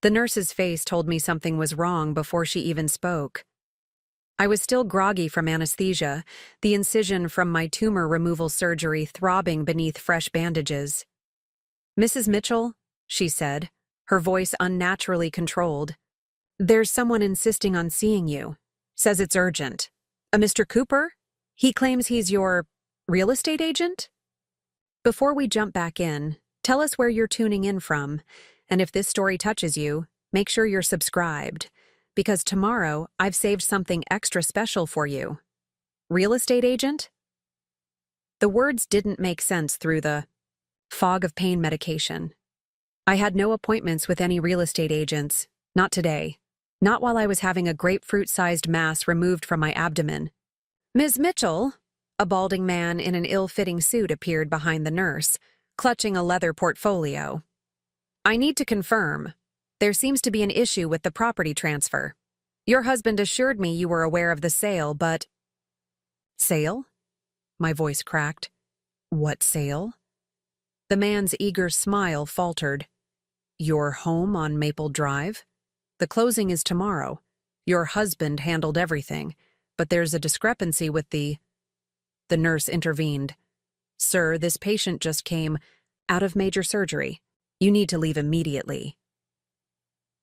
The nurse's face told me something was wrong before she even spoke. I was still groggy from anesthesia, the incision from my tumor removal surgery throbbing beneath fresh bandages. "Mrs. Mitchell," she said, her voice unnaturally controlled. "There's someone insisting on seeing you. Says it's urgent. A Mr. Cooper? He claims he's your real estate agent?" Before we jump back in, tell us where you're tuning in from, and if this story touches you, make sure you're subscribed, because tomorrow I've saved something extra special for you. Real estate agent? The words didn't make sense through the fog of pain medication. I had no appointments with any real estate agents, not today, not while I was having a grapefruit-sized mass removed from my abdomen. "Ms. Mitchell," a balding man in an ill-fitting suit appeared behind the nurse, clutching a leather portfolio. "I need to confirm. There seems to be an issue with the property transfer. Your husband assured me you were aware of the sale, but—" "Sale?" My voice cracked. "What sale?" The man's eager smile faltered. "Your home on Maple Drive? The closing is tomorrow. Your husband handled everything, but there's a discrepancy with the—" The nurse intervened. "Sir, this patient just came out of major surgery. You need to leave immediately."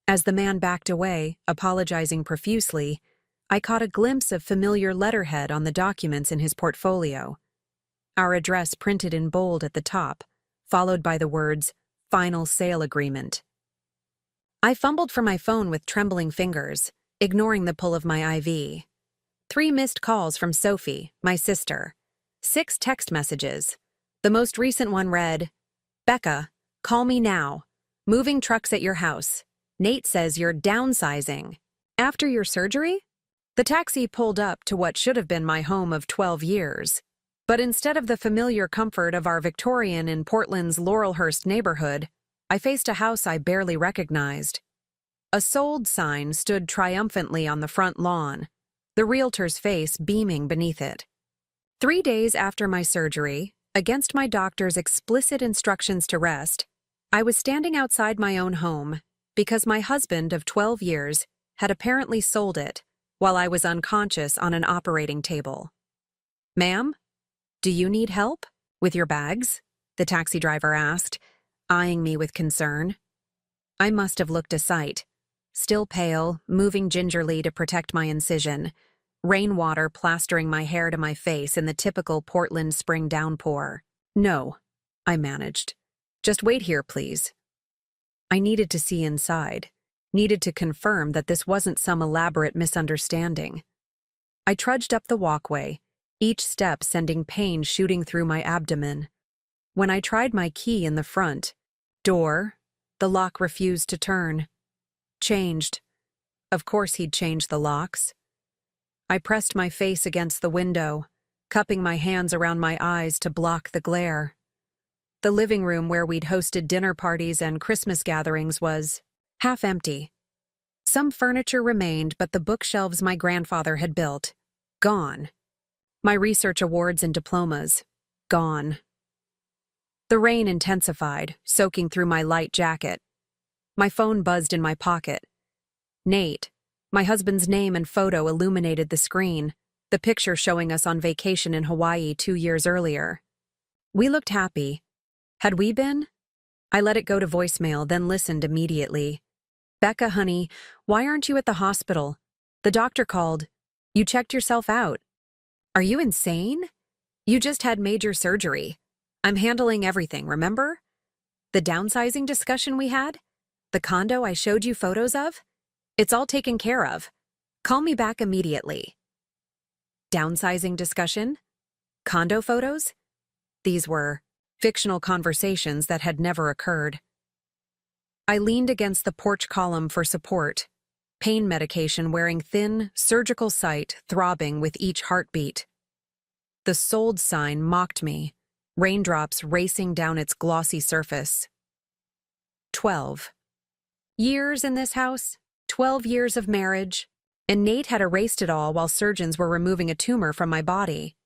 As the man backed away, apologizing profusely, I caught a glimpse of familiar letterhead on the documents in his portfolio. Our address printed in bold at the top, followed by the words, "Final Sale Agreement." I fumbled for my phone with trembling fingers, ignoring the pull of my IV. 3 missed calls from Sophie, my sister. 6 text messages. The most recent one read, "Becca, call me now. Moving trucks at your house. Nate says you're downsizing. After your surgery?" The taxi pulled up to what should have been my home of 12 years. But instead of the familiar comfort of our Victorian in Portland's Laurelhurst neighborhood, I faced a house I barely recognized. A sold sign stood triumphantly on the front lawn, the realtor's face beaming beneath it. 3 days after my surgery, against my doctor's explicit instructions to rest, I was standing outside my own home because my husband of 12 years had apparently sold it while I was unconscious on an operating table. "Ma'am, do you need help with your bags?" the taxi driver asked, eyeing me with concern. I must have looked a sight, still pale, moving gingerly to protect my incision, rainwater plastering my hair to my face in the typical Portland spring downpour. "No," I managed. "Just wait here, please." I needed to see inside, needed to confirm that this wasn't some elaborate misunderstanding. I trudged up the walkway, each step sending pain shooting through my abdomen. When I tried my key in the front door, the lock refused to turn. Changed. Of course he'd changed the locks. I pressed my face against the window, cupping my hands around my eyes to block the glare. The living room where we'd hosted dinner parties and Christmas gatherings was half empty. Some furniture remained, but the bookshelves my grandfather had built, gone. My research awards and diplomas, gone. The rain intensified, soaking through my light jacket. My phone buzzed in my pocket. Nate, my husband's name and photo illuminated the screen, the picture showing us on vacation in Hawaii 2 years earlier. We looked happy. Had we been? I let it go to voicemail, then listened immediately. "Becca, honey, why aren't you at the hospital? The doctor called. You checked yourself out." "Are you insane? You just had major surgery. I'm handling everything, remember? The downsizing discussion we had? The condo I showed you photos of? It's all taken care of. Call me back immediately." Downsizing discussion? Condo photos? These were fictional conversations that had never occurred. I leaned against the porch column for support, pain medication wearing thin, surgical sight throbbing with each heartbeat. The sold sign mocked me, raindrops racing down its glossy surface. 12. Years in this house, 12 years of marriage, and Nate had erased it all while surgeons were removing a tumor from my body.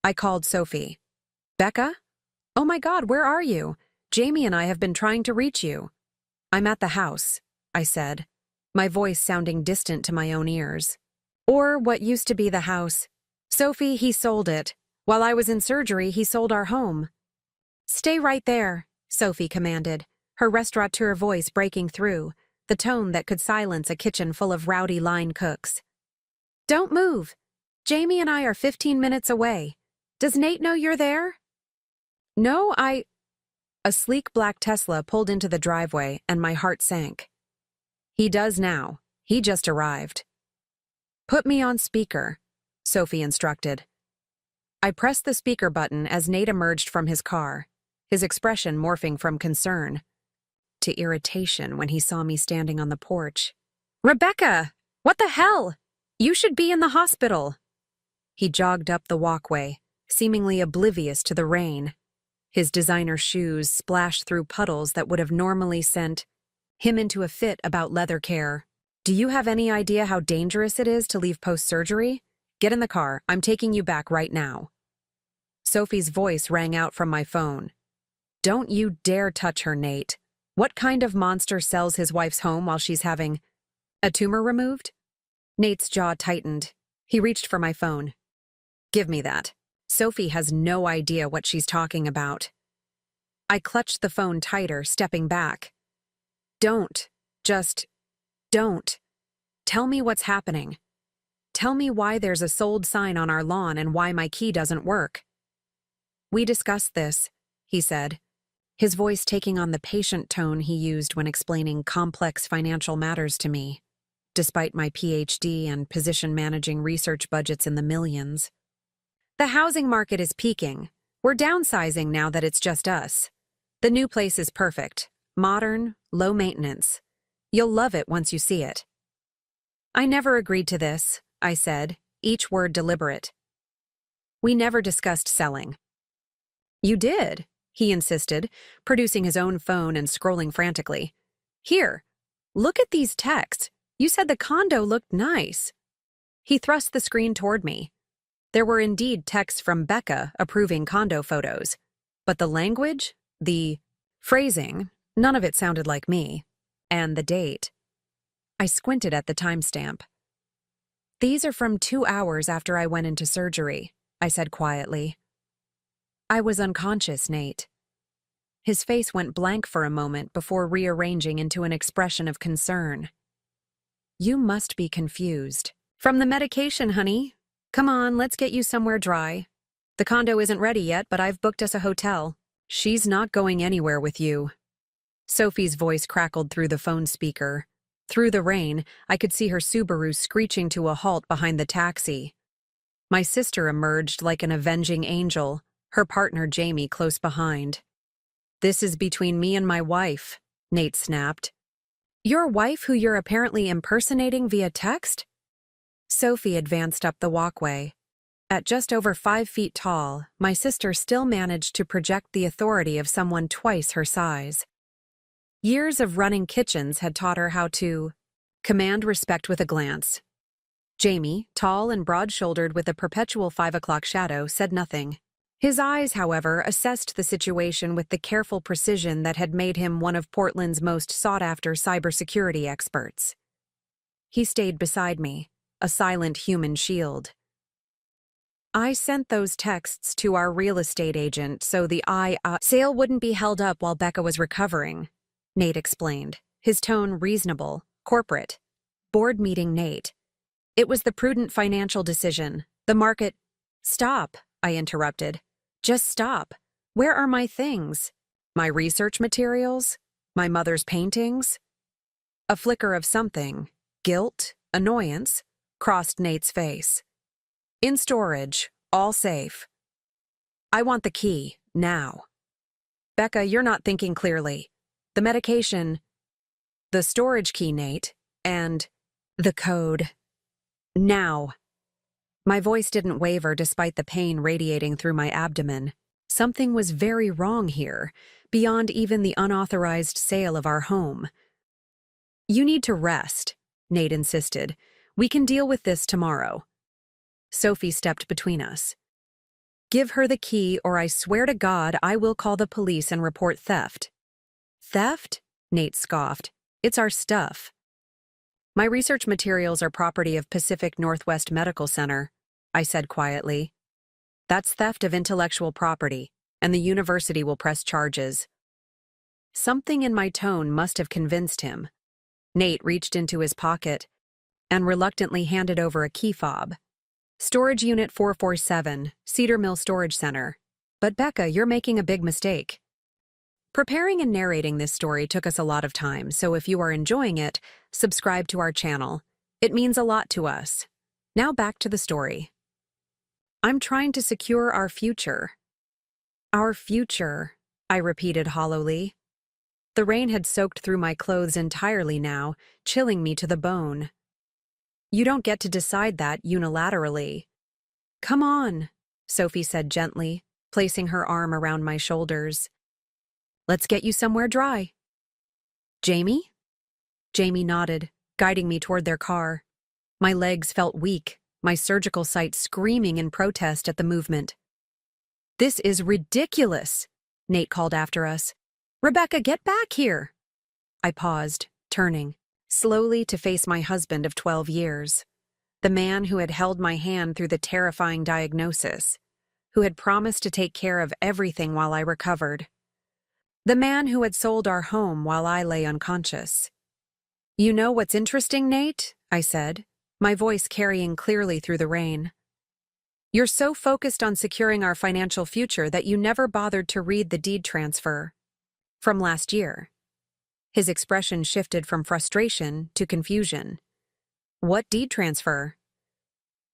I called Sophie. "Becca? Oh my God, where are you? Jamie and I have been trying to reach you." "I'm at the house," I said, my voice sounding distant to my own ears. Or what used to be the house. Sophie, he sold it. While I was in surgery, he sold our home. Stay right there, Sophie commanded, her restaurateur voice breaking through, the tone that could silence a kitchen full of rowdy line cooks. Don't move. Jamie and I are 15 minutes away. Does Nate know you're there? No, A sleek black Tesla pulled into the driveway and my heart sank. He does now. He just arrived. Put me on speaker, Sophie instructed. I pressed the speaker button as Nate emerged from his car, his expression morphing from concern to irritation when he saw me standing on the porch. Rebecca! What the hell? You should be in the hospital. He jogged up the walkway, seemingly oblivious to the rain. His designer shoes splashed through puddles that would have normally sent him into a fit about leather care. Do you have any idea how dangerous it is to leave post-surgery? Get in the car. I'm taking you back right now. Sophie's voice rang out from my phone. Don't you dare touch her, Nate. What kind of monster sells his wife's home while she's having a tumor removed? Nate's jaw tightened. He reached for my phone. Give me that. Sophie has no idea what she's talking about. I clutched the phone tighter, stepping back. Don't. Just don't. Tell me what's happening. Tell me why there's a sold sign on our lawn and why my key doesn't work. We discussed this, he said, his voice taking on the patient tone he used when explaining complex financial matters to me, despite my PhD and position managing research budgets in the millions. The housing market is peaking. We're downsizing now that it's just us. The new place is perfect, modern, low maintenance. You'll love it once you see it. I never agreed to this, I said, each word deliberate. We never discussed selling. You did, he insisted, producing his own phone and scrolling frantically. Here, look at these texts. You said the condo looked nice. He thrust the screen toward me. There were indeed texts from Becca approving condo photos, but the language, the phrasing, none of it sounded like me. And the date. I squinted at the timestamp. These are from 2 hours after I went into surgery, I said quietly. I was unconscious, Nate. His face went blank for a moment before rearranging into an expression of concern. You must be confused. From the medication, honey. Come on, let's get you somewhere dry. The condo isn't ready yet, but I've booked us a hotel. She's not going anywhere with you. Sophie's voice crackled through the phone speaker. Through the rain, I could see her Subaru screeching to a halt behind the taxi. My sister emerged like an avenging angel, her partner Jamie close behind. This is between me and my wife, Nate snapped. Your wife who you're apparently impersonating via text? Sophie advanced up the walkway. At just over 5 feet tall, my sister still managed to project the authority of someone twice her size. Years of running kitchens had taught her how to command respect with a glance. Jamie, tall and broad-shouldered with a perpetual 5 o'clock shadow, said nothing. His eyes, however, assessed the situation with the careful precision that had made him one of Portland's most sought-after cybersecurity experts. He stayed beside me, a silent human shield. I sent those texts to our real estate agent so the sale wouldn't be held up while Becca was recovering, Nate explained, his tone reasonable, corporate. Board meeting Nate. It was the prudent financial decision. The market— Stop, I interrupted. Just stop. Where are my things? My research materials? My mother's paintings? A flicker of something, guilt, annoyance, crossed Nate's face. In storage, all safe. I want the key, now. Becca, you're not thinking clearly. The medication, the storage key, Nate, and the code. Now. My voice didn't waver despite the pain radiating through my abdomen. Something was very wrong here, beyond even the unauthorized sale of our home. You need to rest, Nate insisted. We can deal with this tomorrow. Sophie stepped between us. Give her the key or I swear to God I will call the police and report theft. Theft? Nate scoffed. It's our stuff. My research materials are property of Pacific Northwest Medical Center, I said quietly. That's theft of intellectual property, and the university will press charges. Something in my tone must have convinced him. Nate reached into his pocket and reluctantly handed over a key fob. Storage Unit 447, Cedar Mill Storage Center. But Becca, you're making a big mistake. Preparing and narrating this story took us a lot of time, so if you are enjoying it, subscribe to our channel. It means a lot to us. Now back to the story. I'm trying to secure our future. Our future, I repeated hollowly. The rain had soaked through my clothes entirely now, chilling me to the bone. You don't get to decide that unilaterally. Come on, Sophie said gently, placing her arm around my shoulders. Let's get you somewhere dry. Jamie? Jamie nodded, guiding me toward their car. My legs felt weak, my surgical site screaming in protest at the movement. This is ridiculous, Nate called after us. Rebecca, get back here. I paused, turning, slowly to face my husband of 12 years, the man who had held my hand through the terrifying diagnosis, who had promised to take care of everything while I recovered. The man who had sold our home while I lay unconscious. You know what's interesting, Nate? I said, my voice carrying clearly through the rain. You're so focused on securing our financial future that you never bothered to read the deed transfer. From last year. His expression shifted from frustration to confusion. What deed transfer?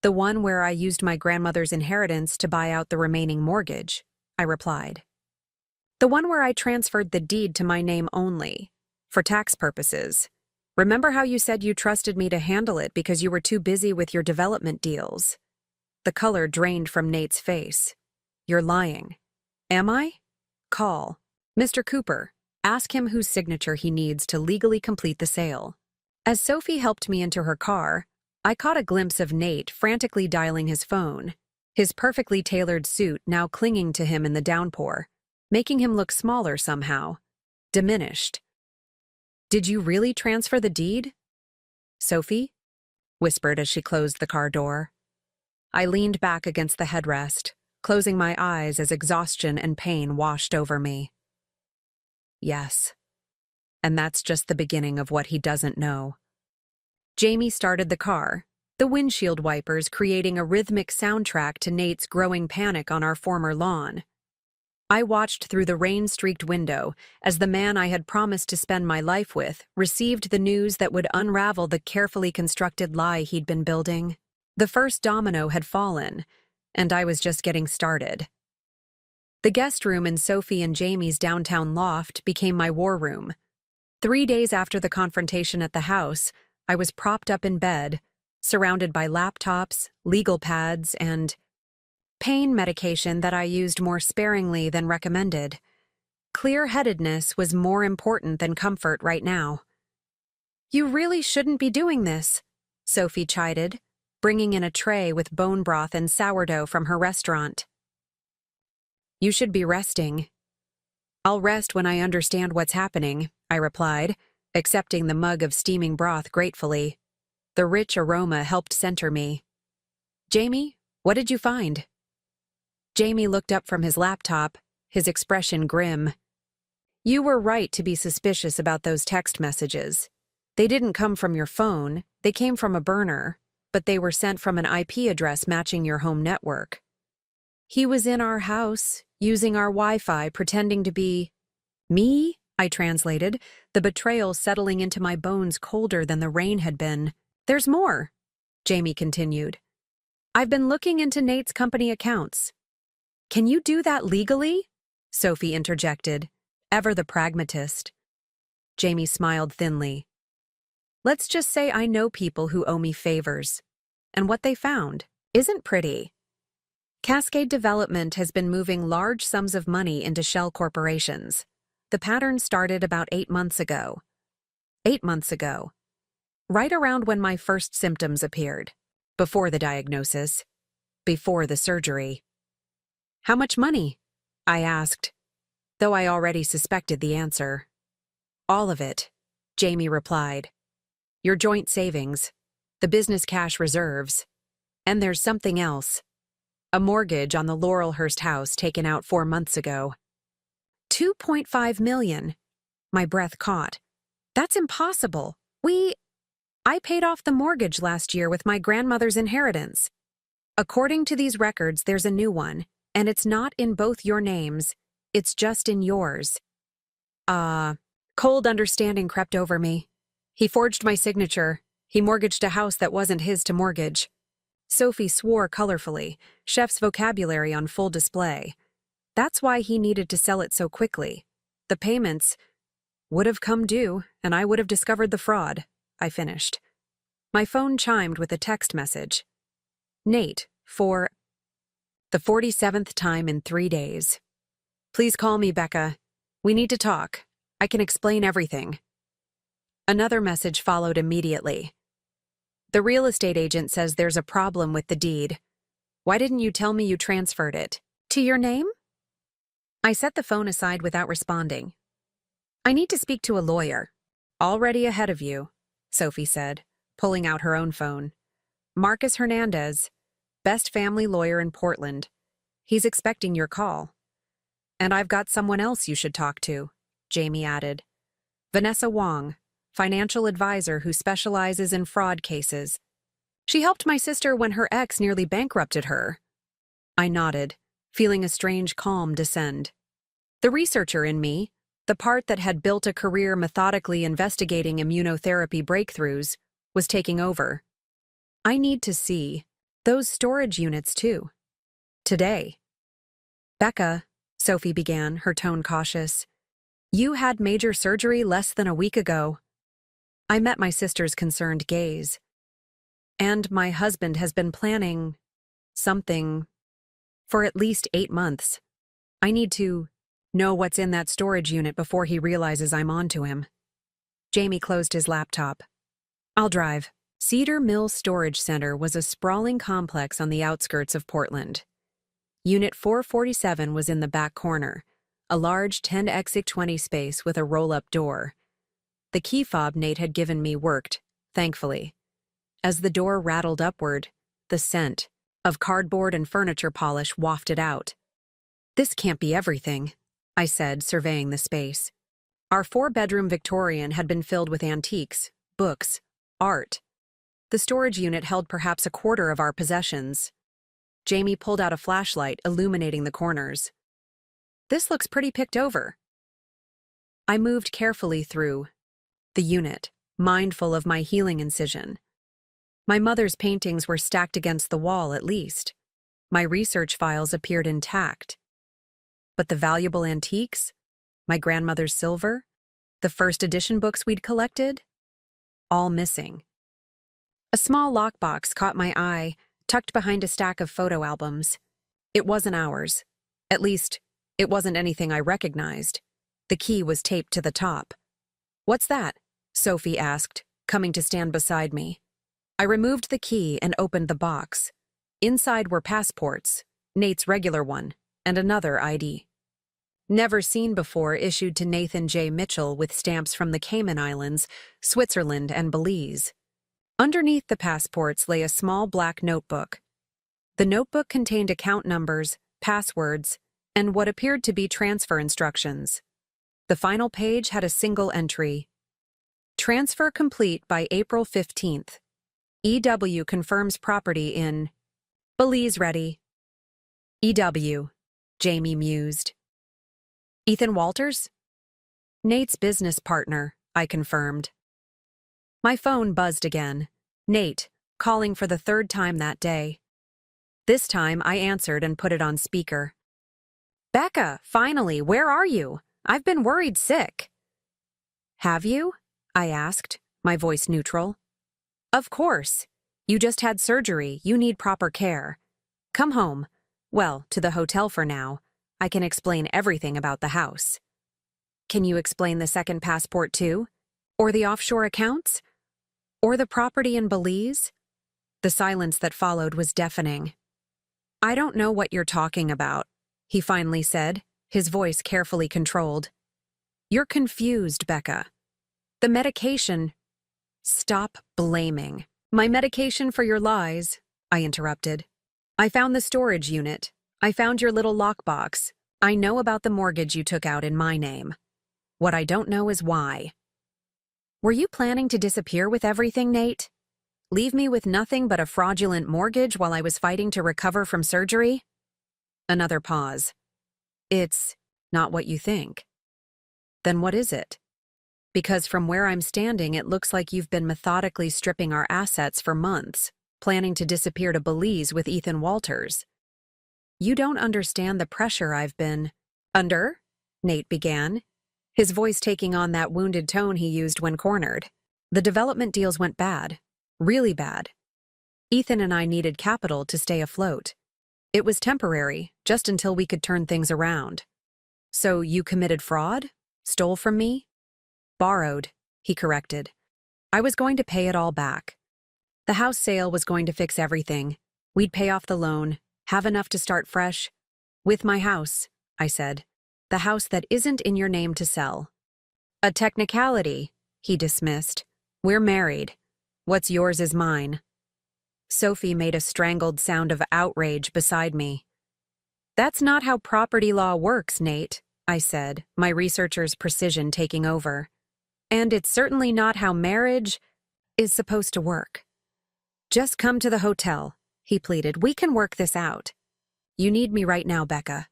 The one where I used my grandmother's inheritance to buy out the remaining mortgage, I replied. The one where I transferred the deed to my name only, for tax purposes. Remember how you said you trusted me to handle it because you were too busy with your development deals? The color drained from Nate's face. You're lying. Am I? Call Mr. Cooper. Ask him whose signature he needs to legally complete the sale. As Sophie helped me into her car, I caught a glimpse of Nate frantically dialing his phone, his perfectly tailored suit now clinging to him in the downpour, making him look smaller somehow, diminished. Did you really transfer the deed? Sophie whispered as she closed the car door. I leaned back against the headrest, closing my eyes as exhaustion and pain washed over me. Yes. And that's just the beginning of what he doesn't know. Jamie started the car, the windshield wipers creating a rhythmic soundtrack to Nate's growing panic on our former lawn. I watched through the rain-streaked window as the man I had promised to spend my life with received the news that would unravel the carefully constructed lie he'd been building. The first domino had fallen, and I was just getting started. The guest room in Sophie and Jamie's downtown loft became my war room. 3 days after the confrontation at the house, I was propped up in bed, surrounded by laptops, legal pads, and pain medication that I used more sparingly than recommended. Clear-headedness was more important than comfort right now. You really shouldn't be doing this, Sophie chided, bringing in a tray with bone broth and sourdough from her restaurant. You should be resting. I'll rest when I understand what's happening, I replied, accepting the mug of steaming broth gratefully. The rich aroma helped center me. Jamie, what did you find? Jamie looked up from his laptop, his expression grim. You were right to be suspicious about those text messages. They didn't come from your phone, they came from a burner, but they were sent from an IP address matching your home network. He was in our house, using our Wi-Fi, pretending to be me, I translated, the betrayal settling into my bones colder than the rain had been. There's more, Jamie continued. I've been looking into Nate's company accounts. Can you do that legally? Sophie interjected, ever the pragmatist. Jamie smiled thinly. Let's just say I know people who owe me favors. And what they found isn't pretty. Cascade Development has been moving large sums of money into shell corporations. The pattern started about 8 months ago. 8 months ago. Right around when my first symptoms appeared. Before the diagnosis. Before the surgery. How much money? I asked, though I already suspected the answer. All of it. Jamie replied. Your joint savings, the business cash reserves, and there's something else. A mortgage on the Laurelhurst house taken out 4 months ago. 2.5 million. My breath caught. That's impossible. I paid off the mortgage last year with my grandmother's inheritance. According to these records, there's a new one, and it's not in both your names. It's just in yours. Cold understanding crept over me. He forged my signature. He mortgaged a house that wasn't his to mortgage. Sophie swore colorfully, chef's vocabulary on full display. That's why he needed to sell it so quickly. The payments would have come due, and I would have discovered the fraud, I finished. My phone chimed with a text message. Nate, for the 47th time in 3 days. Please call me, Becca. We need to talk. I can explain everything. Another message followed immediately. The real estate agent says there's a problem with the deed. Why didn't you tell me you transferred it? To your name? I set the phone aside without responding. I need to speak to a lawyer. Already ahead of you, Sophie said, pulling out her own phone. Marcus Hernandez, best family lawyer in Portland. He's expecting your call. And I've got someone else you should talk to, Jamie added. Vanessa Wong, financial advisor who specializes in fraud cases. She helped my sister when her ex nearly bankrupted her. I nodded, feeling a strange calm descend. The researcher in me, the part that had built a career methodically investigating immunotherapy breakthroughs, was taking over. I need to see those storage units too. Today. Becca, Sophie began, her tone cautious. You had major surgery less than a week ago. I met my sister's concerned gaze. And my husband has been planning something for at least 8 months. I need to know what's in that storage unit before he realizes I'm onto him. Jamie closed his laptop. I'll drive. Cedar Mills Storage Center was a sprawling complex on the outskirts of Portland. Unit 447 was in the back corner, a large 10x20 space with a roll-up door. The key fob Nate had given me worked, thankfully. As the door rattled upward, the scent of cardboard and furniture polish wafted out. This can't be everything, I said, surveying the space. Our 4-bedroom Victorian had been filled with antiques, books, art. The storage unit held perhaps a quarter of our possessions. Jamie pulled out a flashlight, illuminating the corners. This looks pretty picked over. I moved carefully through the unit, mindful of my healing incision. My mother's paintings were stacked against the wall, at least. My research files appeared intact. But the valuable antiques, my grandmother's silver, the first edition books we'd collected, all missing. A small lockbox caught my eye, tucked behind a stack of photo albums. It wasn't ours. At least, it wasn't anything I recognized. The key was taped to the top. What's that? Sophie asked, coming to stand beside me. I removed the key and opened the box. Inside were passports, Nate's regular one, and another ID. Never seen before, issued to Nathan J. Mitchell with stamps from the Cayman Islands, Switzerland, and Belize. Underneath the passports lay a small black notebook. The notebook contained account numbers, passwords, and what appeared to be transfer instructions. The final page had a single entry. Transfer complete by April 15th. EW confirms property in Belize ready. EW, Jamie mused. Ethan Walters? Nate's business partner, I confirmed. My phone buzzed again. Nate, calling for the 3rd time that day. This time I answered and put it on speaker. Becca, finally, where are you? I've been worried sick. Have you? I asked, my voice neutral. Of course. You just had surgery. You need proper care. Come home. Well, to the hotel for now. I can explain everything about the house. Can you explain the second passport too? Or the offshore accounts? Or the property in Belize? The silence that followed was deafening. I don't know what you're talking about, he finally said, his voice carefully controlled. You're confused, Becca. The medication. Stop blaming. My medication for your lies, I interrupted. I found the storage unit. I found your little lockbox. I know about the mortgage you took out in my name. What I don't know is why. Were you planning to disappear with everything, Nate? Leave me with nothing but a fraudulent mortgage while I was fighting to recover from surgery? Another pause. It's not what you think. Then what is it? Because from where I'm standing, it looks like you've been methodically stripping our assets for months, planning to disappear to Belize with Ethan Walters. You don't understand the pressure I've been under, Nate began, his voice taking on that wounded tone he used when cornered. The development deals went bad, really bad. Ethan and I needed capital to stay afloat. It was temporary, just until we could turn things around. So you committed fraud? Stole from me? Borrowed, he corrected. I was going to pay it all back. The house sale was going to fix everything. We'd pay off the loan, have enough to start fresh. With my house, I said. The house that isn't in your name to sell. A technicality, he dismissed. We're married. What's yours is mine. Sophie made a strangled sound of outrage beside me. That's not how property law works, Nate, I said, my researcher's precision taking over. And it's certainly not how marriage is supposed to work. Just come to the hotel, he pleaded. We can work this out. You need me right now, Becca.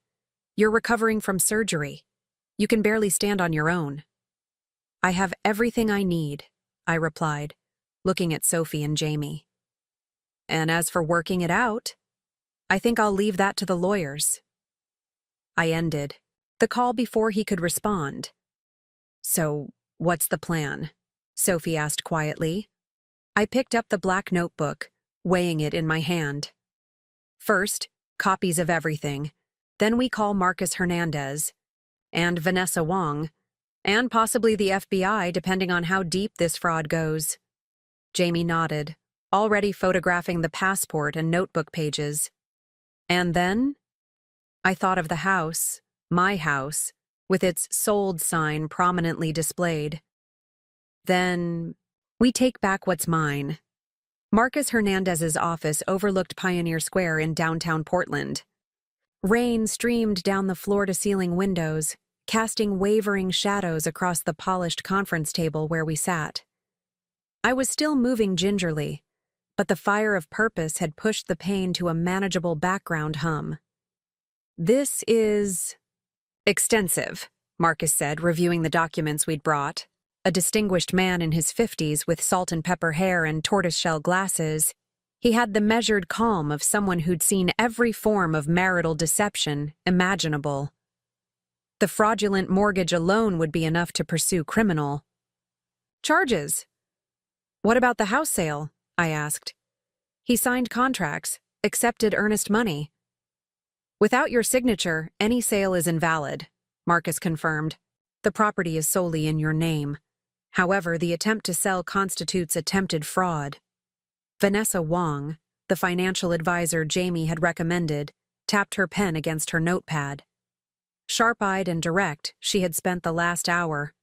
You're recovering from surgery. You can barely stand on your own. I have everything I need, I replied, looking at Sophie and Jamie. And as for working it out, I think I'll leave that to the lawyers. I ended the call before he could respond. So, what's the plan? Sophie asked quietly. I picked up the black notebook, weighing it in my hand. First, copies of everything. Then we call Marcus Hernandez, and Vanessa Wong, and possibly the FBI, depending on how deep this fraud goes. Jamie nodded, already photographing the passport and notebook pages. And then? I thought of the house, my house, with its sold sign prominently displayed. Then, we take back what's mine. Marcus Hernandez's office overlooked Pioneer Square in downtown Portland. Rain streamed down the floor-to-ceiling windows, casting wavering shadows across the polished conference table where we sat. I was still moving gingerly, but the fire of purpose had pushed the pain to a manageable background hum. This is extensive, Marcus said, reviewing the documents we'd brought. A distinguished man in his 50s with salt and pepper hair and tortoiseshell glasses, he had the measured calm of someone who'd seen every form of marital deception imaginable. The fraudulent mortgage alone would be enough to pursue criminal charges. What about the house sale? I asked. He signed contracts, accepted earnest money. Without your signature, any sale is invalid, Marcus confirmed. The property is solely in your name. However, the attempt to sell constitutes attempted fraud. Vanessa Wong, the financial advisor Jamie had recommended, tapped her pen against her notepad. Sharp-eyed and direct, she had spent the last hour,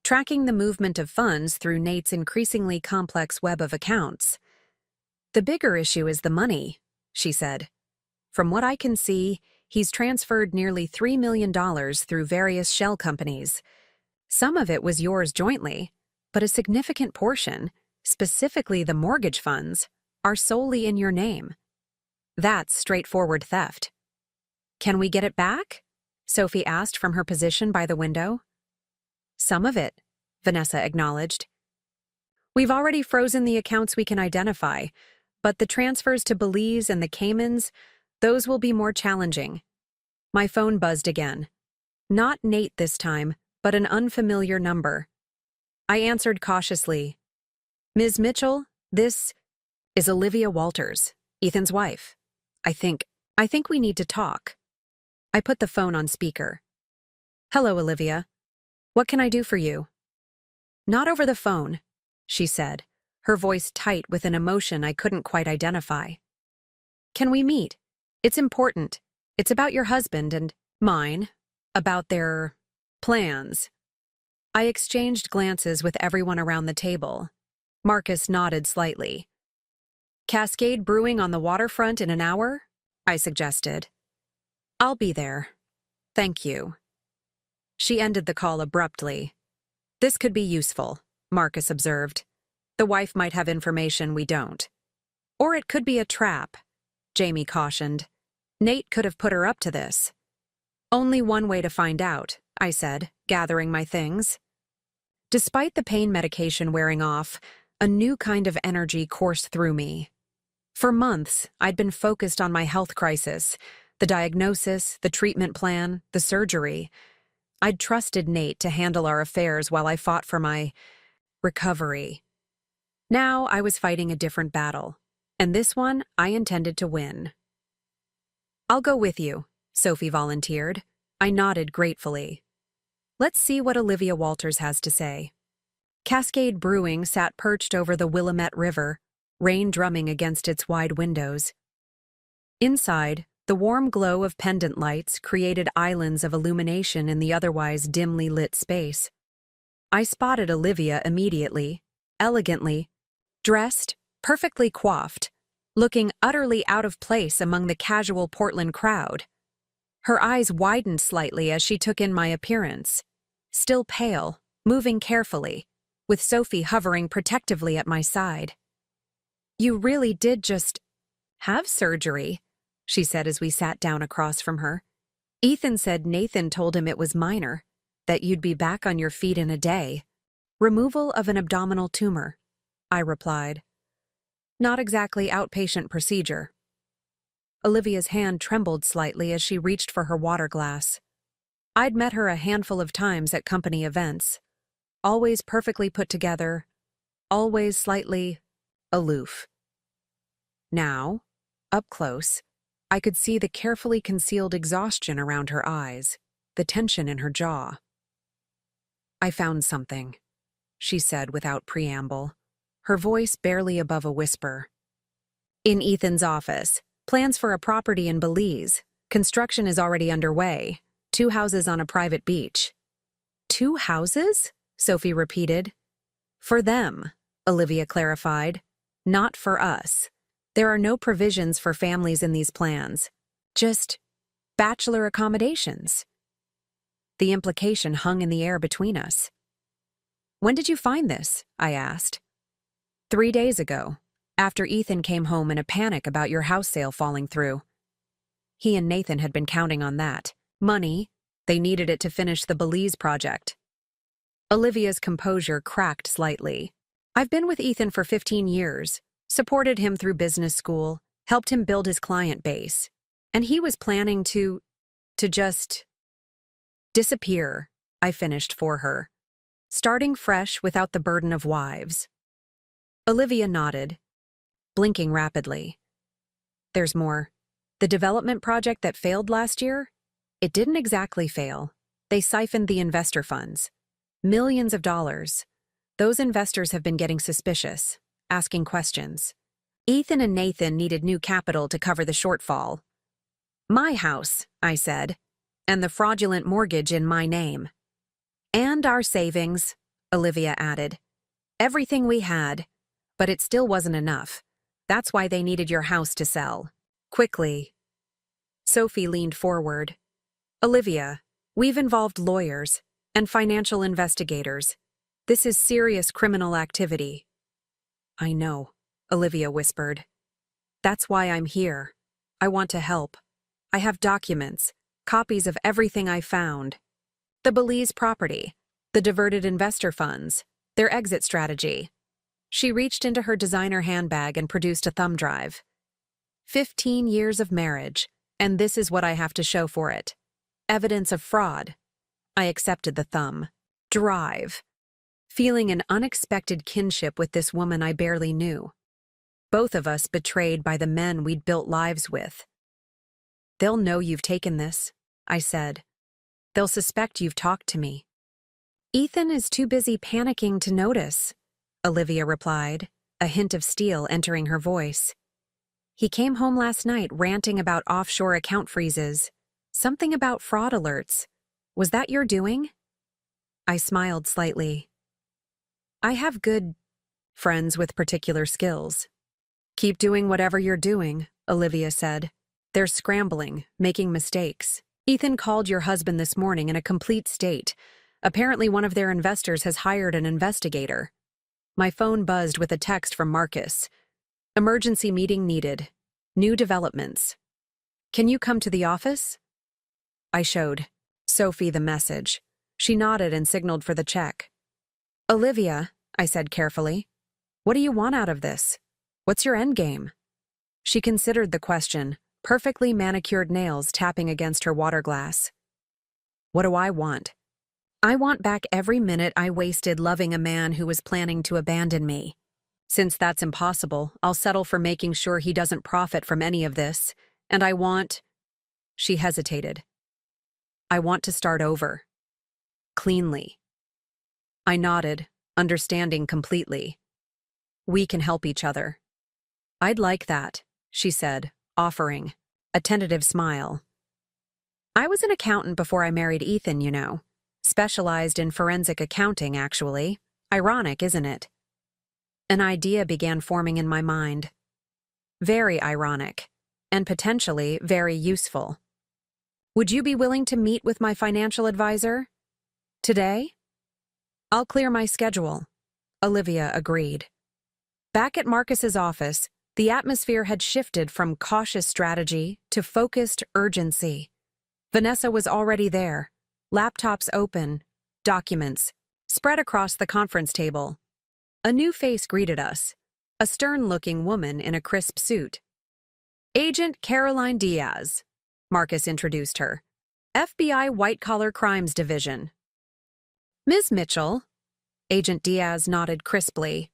tracking the movement of funds through Nate's increasingly complex web of accounts. The bigger issue is the money, she said. From what I can see, he's transferred nearly $3 million through various shell companies. Some of it was yours jointly, but a significant portion, specifically the mortgage funds, are solely in your name. That's straightforward theft. Can we get it back? Sophie asked from her position by the window. Some of it, Vanessa acknowledged. We've already frozen the accounts we can identify, but the transfers to Belize and the Caymans, those will be more challenging. My phone buzzed again. Not Nate this time, but an unfamiliar number. I answered cautiously. Ms. Mitchell, this is Olivia Walters, Ethan's wife. I think we need to talk. I put the phone on speaker. Hello, Olivia. What can I do for you? Not over the phone, she said, her voice tight with an emotion I couldn't quite identify. Can we meet? It's important. It's about your husband and mine, about their plans. I exchanged glances with everyone around the table. Marcus nodded slightly. Cascade Brewing on the waterfront in an hour? I suggested. I'll be there. Thank you. She ended the call abruptly. This could be useful, Marcus observed. The wife might have information we don't. Or it could be a trap, Jamie cautioned. Nate could have put her up to this. Only one way to find out, I said, gathering my things. Despite the pain medication wearing off, a new kind of energy coursed through me. For months, I'd been focused on my health crisis, the diagnosis, the treatment plan, the surgery. I'd trusted Nate to handle our affairs while I fought for my recovery. Now I was fighting a different battle, and this one I intended to win. I'll go with you, Sophie volunteered. I nodded gratefully. Let's see what Olivia Walters has to say. Cascade Brewing sat perched over the Willamette River, rain drumming against its wide windows. Inside, the warm glow of pendant lights created islands of illumination in the otherwise dimly lit space. I spotted Olivia immediately, elegantly, dressed, perfectly coiffed, looking utterly out of place among the casual Portland crowd. Her eyes widened slightly as she took in my appearance. Still pale, moving carefully, with Sophie hovering protectively at my side. You really did just have surgery, she said as we sat down across from her. Ethan said Nathan told him it was minor, that you'd be back on your feet in a day. Removal of an abdominal tumor, I replied. Not exactly outpatient procedure. Olivia's hand trembled slightly as she reached for her water glass. I'd met her a handful of times at company events. Always perfectly put together, always slightly aloof. Now, up close, I could see the carefully concealed exhaustion around her eyes, the tension in her jaw. I found something, she said without preamble, her voice barely above a whisper. In Ethan's office, plans for a property in Belize. Construction is already underway. 2 houses on a private beach. 2 houses? Sophie repeated. For them, Olivia clarified. Not for us. There are no provisions for families in these plans. Just bachelor accommodations. The implication hung in the air between us. When did you find this? I asked. 3 days ago, after Ethan came home in a panic about your house sale falling through. He and Nathan had been counting on that. Money, they needed it to finish the Belize project. Olivia's composure cracked slightly. I've been with Ethan for 15 years, supported him through business school, helped him build his client base, and he was planning to just disappear, I finished for her, starting fresh without the burden of wives. Olivia nodded, blinking rapidly. There's more. The development project that failed last year? It didn't exactly fail. They siphoned the investor funds. Millions of dollars. Those investors have been getting suspicious, asking questions. Ethan and Nathan needed new capital to cover the shortfall. My house, I said, and the fraudulent mortgage in my name. And our savings, Olivia added. Everything we had, but it still wasn't enough. That's why they needed your house to sell. Quickly. Sophie leaned forward. Olivia, we've involved lawyers and financial investigators. This is serious criminal activity. I know, Olivia whispered. That's why I'm here. I want to help. I have documents, copies of everything I found. The Belize property, the diverted investor funds, their exit strategy. She reached into her designer handbag and produced a thumb drive. 15 years of marriage, and this is what I have to show for it. Evidence of fraud. I accepted the thumb. Drive. Feeling an unexpected kinship with this woman I barely knew. Both of us betrayed by the men we'd built lives with. They'll know you've taken this, I said. They'll suspect you've talked to me. Ethan is too busy panicking to notice, Olivia replied, a hint of steel entering her voice. He came home last night ranting about offshore account freezes. Something about fraud alerts. Was that your doing? I smiled slightly. I have good friends with particular skills. Keep doing whatever you're doing, Olivia said. They're scrambling, making mistakes. Ethan called your husband this morning in a complete state. Apparently one of their investors has hired an investigator. My phone buzzed with a text from Marcus. Emergency meeting needed. New developments. Can you come to the office? I showed Sophie the message. She nodded and signaled for the check. Olivia, I said carefully, what do you want out of this? What's your endgame? She considered the question, perfectly manicured nails tapping against her water glass. What do I want? I want back every minute I wasted loving a man who was planning to abandon me. Since that's impossible, I'll settle for making sure he doesn't profit from any of this, and I want— She hesitated. I want to start over. Cleanly. I nodded, understanding completely. We can help each other. I'd like that, she said, offering a tentative smile. I was an accountant before I married Ethan, you know. Specialized in forensic accounting, actually. Ironic, isn't it? An idea began forming in my mind. Very ironic, and potentially very useful. Would you be willing to meet with my financial advisor? Today? I'll clear my schedule. Olivia agreed. Back at Marcus's office, the atmosphere had shifted from cautious strategy to focused urgency. Vanessa was already there, laptops open, documents spread across the conference table. A new face greeted us, a stern-looking woman in a crisp suit. Agent Caroline Diaz, Marcus introduced her. FBI White-Collar Crimes Division. Ms. Mitchell, Agent Diaz nodded crisply.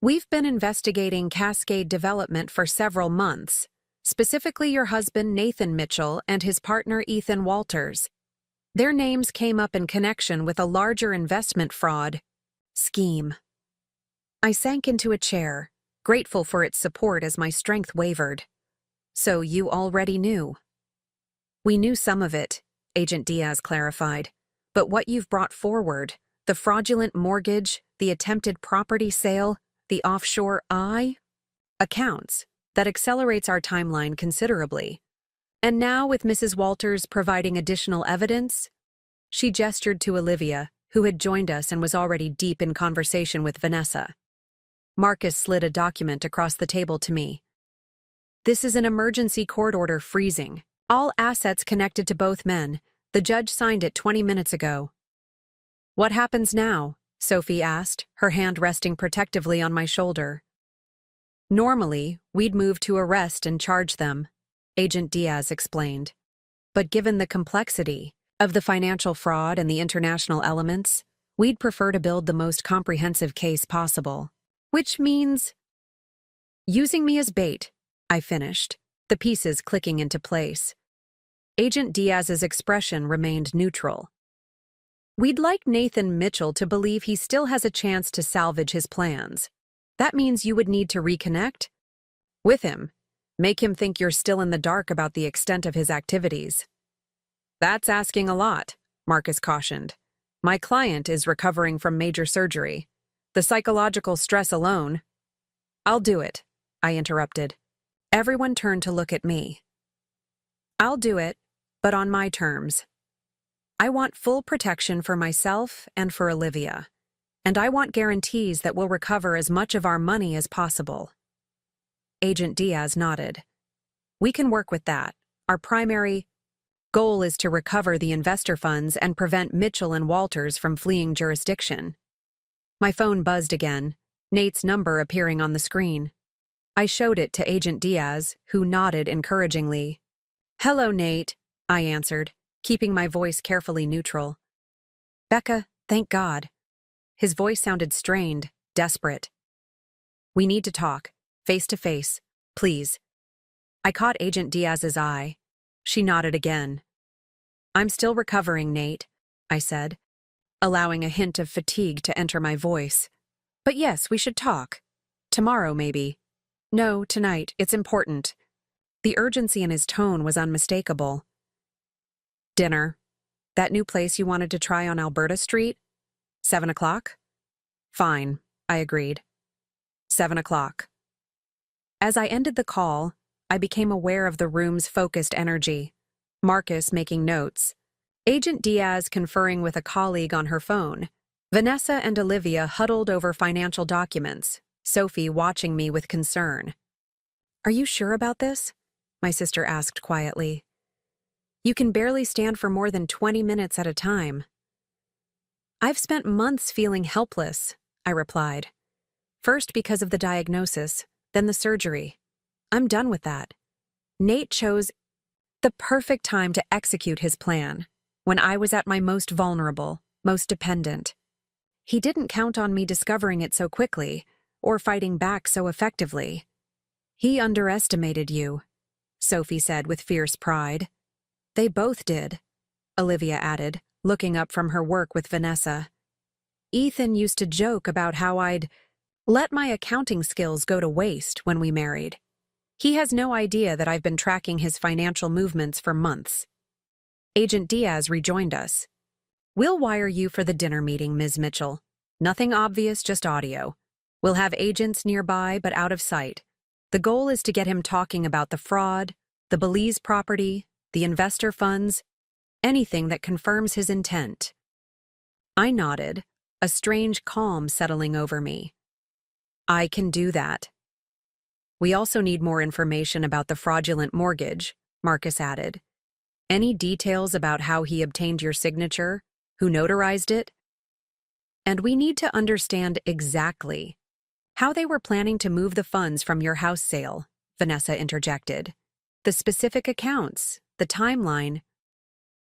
We've been investigating Cascade Development for several months, specifically your husband Nathan Mitchell and his partner Ethan Walters. Their names came up in connection with a larger investment fraud scheme. I sank into a chair, grateful for its support as my strength wavered. So you already knew? We knew some of it, Agent Diaz clarified, but what you've brought forward, the fraudulent mortgage, the attempted property sale, the offshore accounts, that accelerates our timeline considerably. And now with Mrs. Walters providing additional evidence? She gestured to Olivia, who had joined us and was already deep in conversation with Vanessa. Marcus slid a document across the table to me. This is an emergency court order freezing. All assets connected to both men. The judge signed it 20 minutes ago. What happens now? Sophie asked, her hand resting protectively on my shoulder. Normally, we'd move to arrest and charge them, Agent Diaz explained. But given the complexity of the financial fraud and the international elements, we'd prefer to build the most comprehensive case possible. Which means using me as bait, I finished, the pieces clicking into place. Agent Diaz's expression remained neutral. We'd like Nathan Mitchell to believe he still has a chance to salvage his plans. That means you would need to reconnect with him. Make him think you're still in the dark about the extent of his activities. That's asking a lot, Marcus cautioned. My client is recovering from major surgery. The psychological stress alone— I'll do it, I interrupted. Everyone turned to look at me. I'll do it, but on my terms. I want full protection for myself and for Olivia, and I want guarantees that we'll recover as much of our money as possible. Agent Diaz nodded. We can work with that. Our primary goal is to recover the investor funds and prevent Mitchell and Walters from fleeing jurisdiction. My phone buzzed again, Nate's number appearing on the screen. I showed it to Agent Diaz, who nodded encouragingly. Hello, Nate, I answered, keeping my voice carefully neutral. Becca, thank God. His voice sounded strained, desperate. We need to talk, face to face, please. I caught Agent Diaz's eye. She nodded again. I'm still recovering, Nate, I said, allowing a hint of fatigue to enter my voice. But yes, we should talk. Tomorrow, maybe. No, tonight. It's important. The urgency in his tone was unmistakable. Dinner. That new place you wanted to try on Alberta Street? 7 o'clock? Fine, I agreed. 7 o'clock. As I ended the call, I became aware of the room's focused energy. Marcus making notes. Agent Diaz conferring with a colleague on her phone. Vanessa and Olivia huddled over financial documents, Sophie watching me with concern. "Are you sure about this?" my sister asked quietly. "You can barely stand for more than 20 minutes at a time." "I've spent months feeling helpless," I replied. "First because of the diagnosis, then the surgery. I'm done with that." Nate chose the perfect time to execute his plan, when I was at my most vulnerable, most dependent. He didn't count on me discovering it so quickly, or fighting back so effectively. "He underestimated you," Sophie said with fierce pride. "They both did," Olivia added, looking up from her work with Vanessa. "Ethan used to joke about how I'd let my accounting skills go to waste when we married. He has no idea that I've been tracking his financial movements for months." Agent Diaz rejoined us. "We'll wire you for the dinner meeting, Ms. Mitchell. Nothing obvious, just audio. We'll have agents nearby but out of sight. The goal is to get him talking about the fraud, the Belize property, the investor funds, anything that confirms his intent." I nodded, a strange calm settling over me. "I can do that." "We also need more information about the fraudulent mortgage," Marcus added. "Any details about how he obtained your signature, who notarized it? And we need to understand exactly how they were planning to move the funds from your house sale," Vanessa interjected. "The specific accounts, the timeline."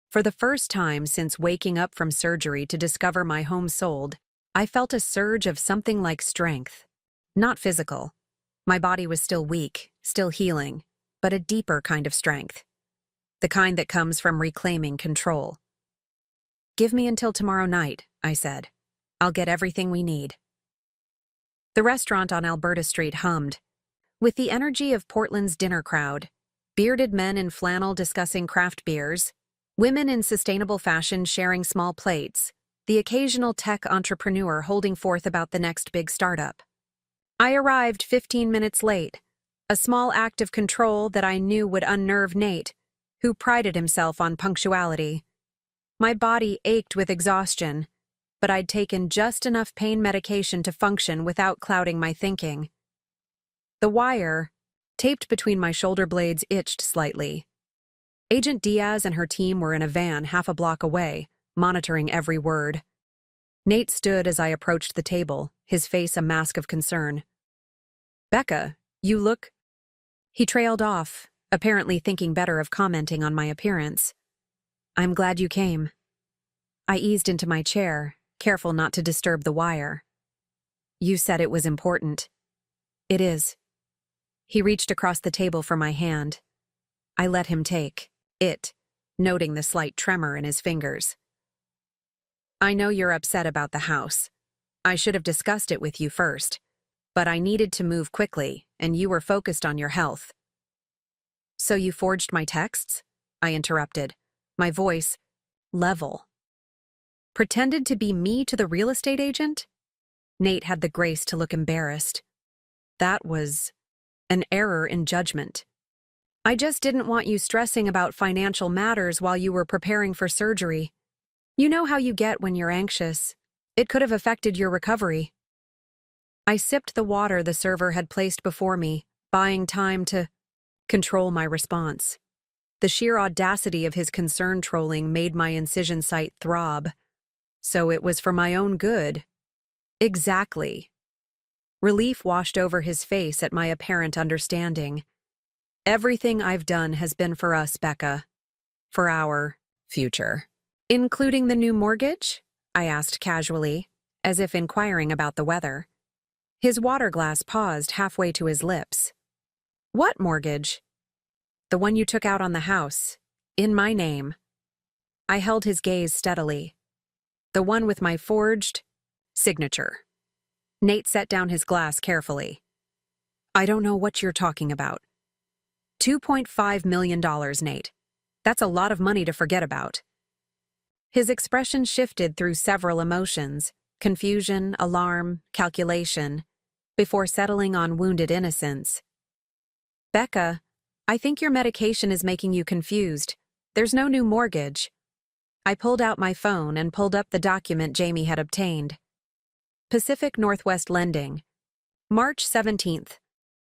For the first time since waking up from surgery to discover my home sold, I felt a surge of something like strength. Not physical. My body was still weak, still healing, but a deeper kind of strength. The kind that comes from reclaiming control. "Give me until tomorrow night," I said. "I'll get everything we need." The restaurant on Alberta Street hummed, with the energy of Portland's dinner crowd. Bearded men in flannel discussing craft beers, women in sustainable fashion sharing small plates, the occasional tech entrepreneur holding forth about the next big startup. I arrived 15 minutes late, a small act of control that I knew would unnerve Nate, who prided himself on punctuality. My body ached with exhaustion, but I'd taken just enough pain medication to function without clouding my thinking. The wire, taped between my shoulder blades, itched slightly. Agent Diaz and her team were in a van half a block away, monitoring every word. Nate stood as I approached the table, his face a mask of concern. "Becca, you look—" He trailed off, apparently thinking better of commenting on my appearance. "I'm glad you came." I eased into my chair, careful not to disturb the wire. "You said it was important." "It is." He reached across the table for my hand. I let him take it, noting the slight tremor in his fingers. "I know you're upset about the house. I should have discussed it with you first, but I needed to move quickly, and you were focused on your health." "So you forged my texts?" I interrupted, my voice level. "Pretended to be me to the real estate agent?" Nate had the grace to look embarrassed. "That was an error in judgment. I just didn't want you stressing about financial matters while you were preparing for surgery. You know how you get when you're anxious. It could have affected your recovery." I sipped the water the server had placed before me, buying time to control my response. The sheer audacity of his concern trolling made my incision site throb. So it was for my own good. Exactly. Relief washed over his face at my apparent understanding. "Everything I've done has been for us, Becca. For our future." "Including the new mortgage?" I asked casually, as if inquiring about the weather. His water glass paused halfway to his lips. "What mortgage?" "The one you took out on the house, in my name." I held his gaze steadily. "The one with my forged signature." Nate set down his glass carefully. "I don't know what you're talking about." $2.5 million, Nate. That's a lot of money to forget about." His expression shifted through several emotions, Confusion, alarm, calculation, before settling on wounded innocence. Becca, I think your medication is making you confused. There's no new mortgage. I pulled out my phone and pulled up the document Jamie had obtained. Pacific Northwest Lending. March 17th.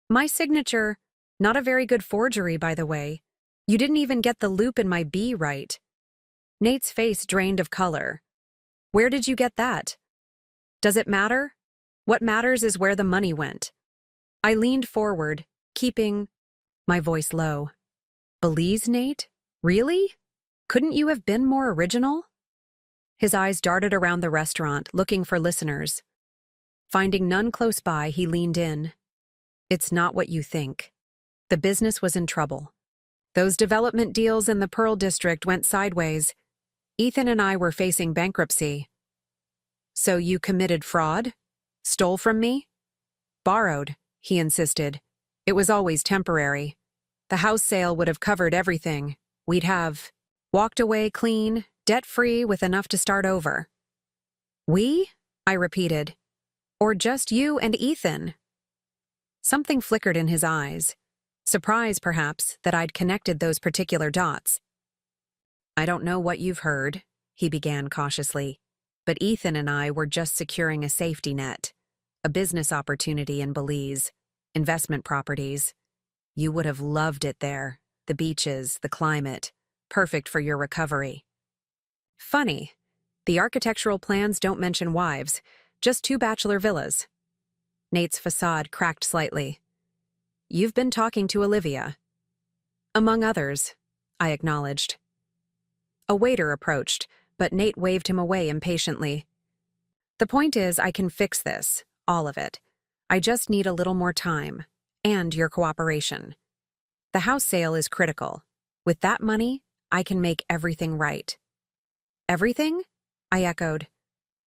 My signature, not a very good forgery, by the way. You didn't even get the loop in my B right. Nate's face drained of color. Where did you get that? Does it matter? What matters is where the money went. I leaned forward, keeping my voice low. Belize, Nate? Really? Couldn't you have been more original? His eyes darted around the restaurant, looking for listeners. Finding none close by, he leaned in. It's not what you think. The business was in trouble. Those development deals in the Pearl District went sideways. Ethan and I were facing bankruptcy. So you committed fraud? Stole from me? Borrowed, he insisted. It was always temporary. The house sale would have covered everything. We'd have walked away clean, debt-free, with enough to start over. We? I repeated. Or just you and Ethan? Something flickered in his eyes. Surprise, perhaps, that I'd connected those particular dots. I don't know what you've heard, he began cautiously, but Ethan and I were just securing a safety net, a business opportunity in Belize, investment properties. You would have loved it there, the beaches, the climate, perfect for your recovery. Funny, the architectural plans don't mention wives, just 2 bachelor villas. Nate's facade cracked slightly. You've been talking to Olivia. Among others, I acknowledged. A waiter approached, but Nate waved him away impatiently. The point is, I can fix this, all of it. I just need a little more time, and your cooperation. The house sale is critical. With that money, I can make everything right. Everything? I echoed.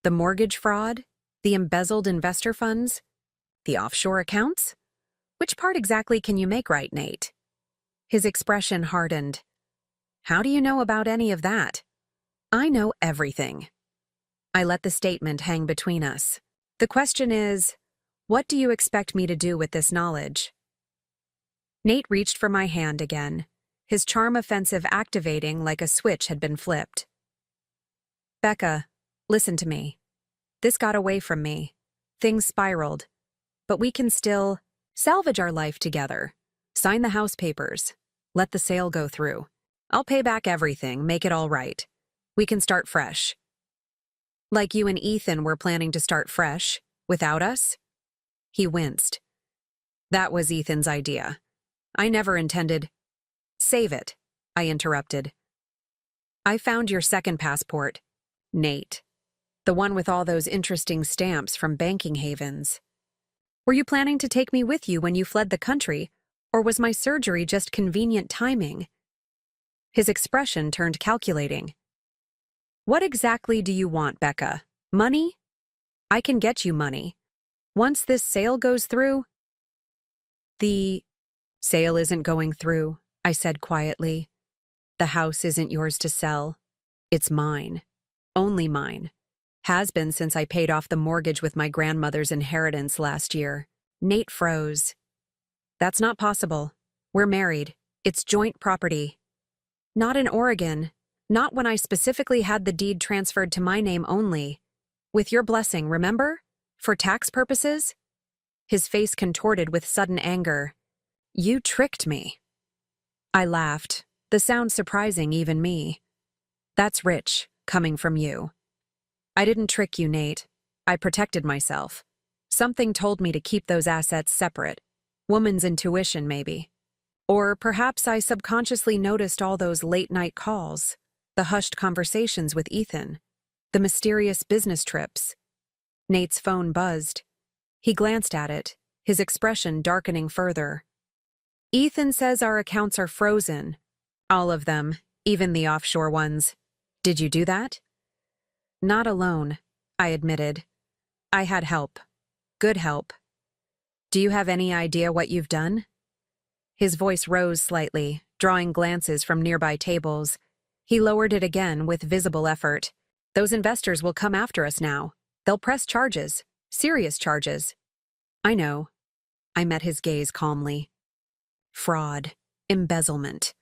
The mortgage fraud? The embezzled investor funds? The offshore accounts? Which part exactly can you make right, Nate? His expression hardened. How do you know about any of that? I know everything. I let the statement hang between us. The question is, what do you expect me to do with this knowledge? Nate reached for my hand again, his charm offensive activating like a switch had been flipped. Becca, listen to me. This got away from me. Things spiraled. But we can still salvage our life together. Sign the house papers. Let the sale go through. I'll pay back everything, make it all right. We can start fresh. Like you and Ethan were planning to start fresh, without us? He winced. That was Ethan's idea. I never intended. Save it, I interrupted. I found your second passport, Nate. The one with all those interesting stamps from banking havens. Were you planning to take me with you when you fled the country, or was my surgery just convenient timing? His expression turned calculating. What exactly do you want, Becca? Money? I can get you money. Once this sale goes through. The sale isn't going through, I said quietly. The house isn't yours to sell. It's mine. Only mine. Has been since I paid off the mortgage with my grandmother's inheritance last year. Nate froze. That's not possible. We're married. It's joint property. Not in Oregon. Not when I specifically had the deed transferred to my name only. With your blessing, remember? For tax purposes? His face contorted with sudden anger. You tricked me. I laughed, the sound surprising even me. That's rich, coming from you. I didn't trick you, Nate. I protected myself. Something told me to keep those assets separate. Woman's intuition, maybe. Or perhaps I subconsciously noticed all those late-night calls, the hushed conversations with Ethan, the mysterious business trips. Nate's phone buzzed. He glanced at it, his expression darkening further. Ethan says our accounts are frozen. All of them, even the offshore ones. Did you do that? Not alone, I admitted. I had help. Good help. Do you have any idea what you've done? His voice rose slightly, drawing glances from nearby tables. He lowered it again with visible effort. Those investors will come after us now. They'll press charges. Serious charges. I know. I met his gaze calmly. Fraud. Embezzlement.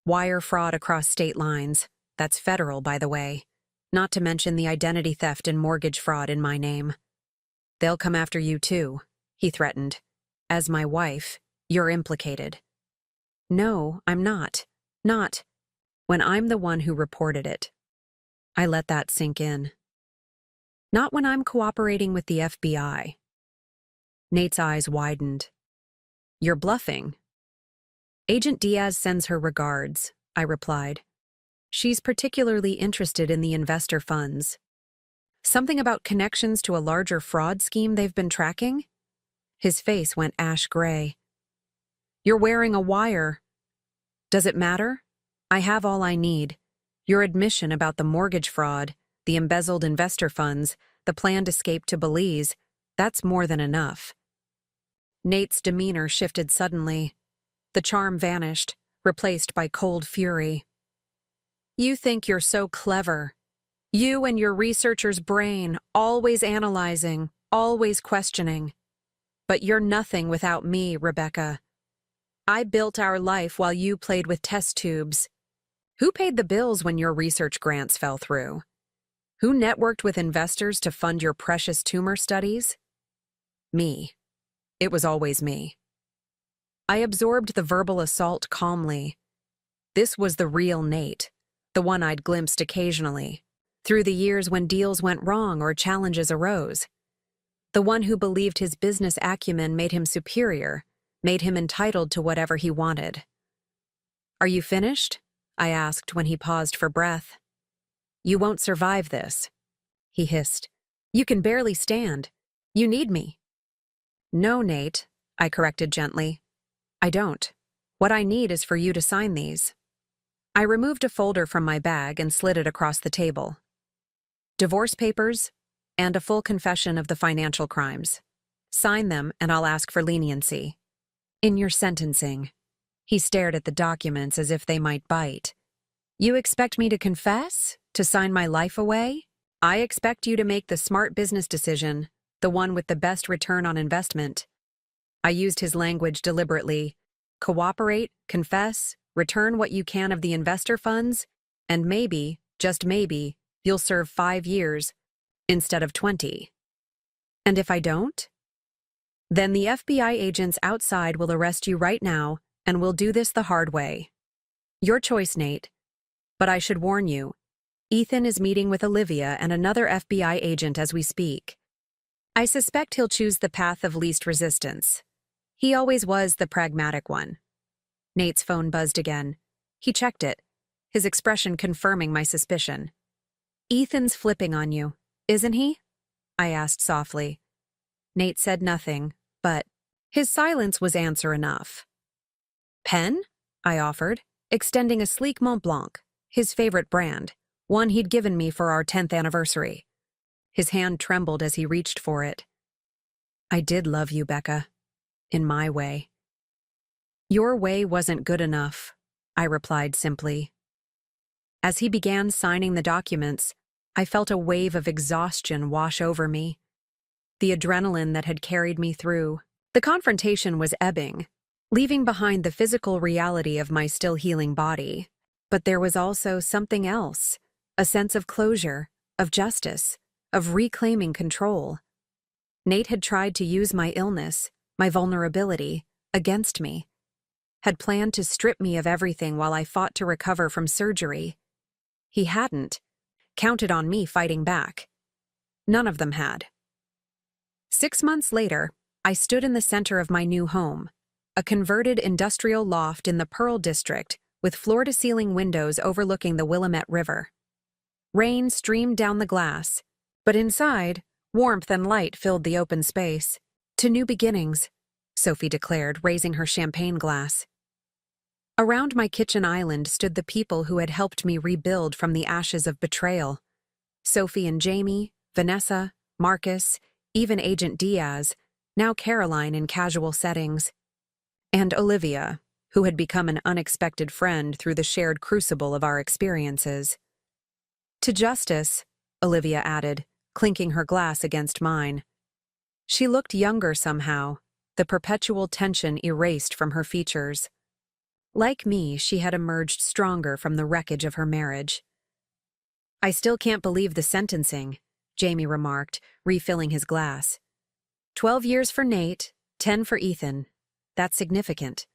Wire fraud across state lines. That's federal, by the way. Not to mention the identity theft and mortgage fraud in my name. They'll come after you too, he threatened. As my wife, you're implicated. No, I'm not. Not. When I'm the one who reported it. I let that sink in. Not when I'm cooperating with the FBI. Nate's eyes widened. You're bluffing. Agent Diaz sends her regards, I replied. She's particularly interested in the investor funds. Something about connections to a larger fraud scheme they've been tracking? His face went ash gray. You're wearing a wire. Does it matter? I have all I need. Your admission about the mortgage fraud, the embezzled investor funds, the planned escape to Belize, that's more than enough. Nate's demeanor shifted suddenly. The charm vanished, replaced by cold fury. You think you're so clever. You and your researcher's brain, always analyzing, always questioning. But you're nothing without me, Rebecca. I built our life while you played with test tubes. Who paid the bills when your research grants fell through? Who networked with investors to fund your precious tumor studies? Me. It was always me. I absorbed the verbal assault calmly. This was the real Nate, the one I'd glimpsed occasionally, through the years when deals went wrong or challenges arose. The one who believed his business acumen made him superior, made him entitled to whatever he wanted. Are you finished? I asked when he paused for breath. You won't survive this, he hissed. You can barely stand. You need me. No, Nate, I corrected gently. I don't. What I need is for you to sign these. I removed a folder from my bag and slid it across the table. Divorce papers and a full confession of the financial crimes. Sign them and I'll ask for leniency. In your sentencing. He stared at the documents as if they might bite. You expect me to confess? To sign my life away? I expect you to make the smart business decision, the one with the best return on investment. I used his language deliberately. Cooperate, confess, return what you can of the investor funds, and maybe, just maybe, you'll serve 5 years instead of 20. And if I don't? Then the FBI agents outside will arrest you right now, and we'll do this the hard way. Your choice, Nate. But I should warn you, Ethan is meeting with Olivia and another FBI agent as we speak. I suspect he'll choose the path of least resistance. He always was the pragmatic one. Nate's phone buzzed again. He checked it, his expression confirming my suspicion. Ethan's flipping on you, isn't he? I asked softly. Nate said nothing, but his silence was answer enough. Pen? I offered, extending a sleek Mont Blanc, his favorite brand, one he'd given me for our 10th anniversary. His hand trembled as he reached for it. I did love you, Becca. In my way. Your way wasn't good enough, I replied simply. As he began signing the documents, I felt a wave of exhaustion wash over me. The adrenaline that had carried me through. The confrontation was ebbing, leaving behind the physical reality of my still healing body. But there was also something else, a sense of closure, of justice, of reclaiming control. Nate had tried to use my illness, my vulnerability, against me. Had planned to strip me of everything while I fought to recover from surgery. He hadn't. Counted on me fighting back. None of them had. 6 months later, I stood in the center of my new home, a converted industrial loft in the Pearl District with floor-to-ceiling windows overlooking the Willamette River. Rain streamed down the glass, but inside, warmth and light filled the open space. To new beginnings, Sophie declared, raising her champagne glass. Around my kitchen island stood the people who had helped me rebuild from the ashes of betrayal. Sophie and Jamie, Vanessa, Marcus, even Agent Diaz, now Caroline in casual settings. And Olivia, who had become an unexpected friend through the shared crucible of our experiences. To justice, Olivia added, clinking her glass against mine. She looked younger somehow, the perpetual tension erased from her features. Like me, she had emerged stronger from the wreckage of her marriage. "I still can't believe the sentencing," Jamie remarked, refilling his glass. 12 years for Nate, 10 for Ethan. That's significant.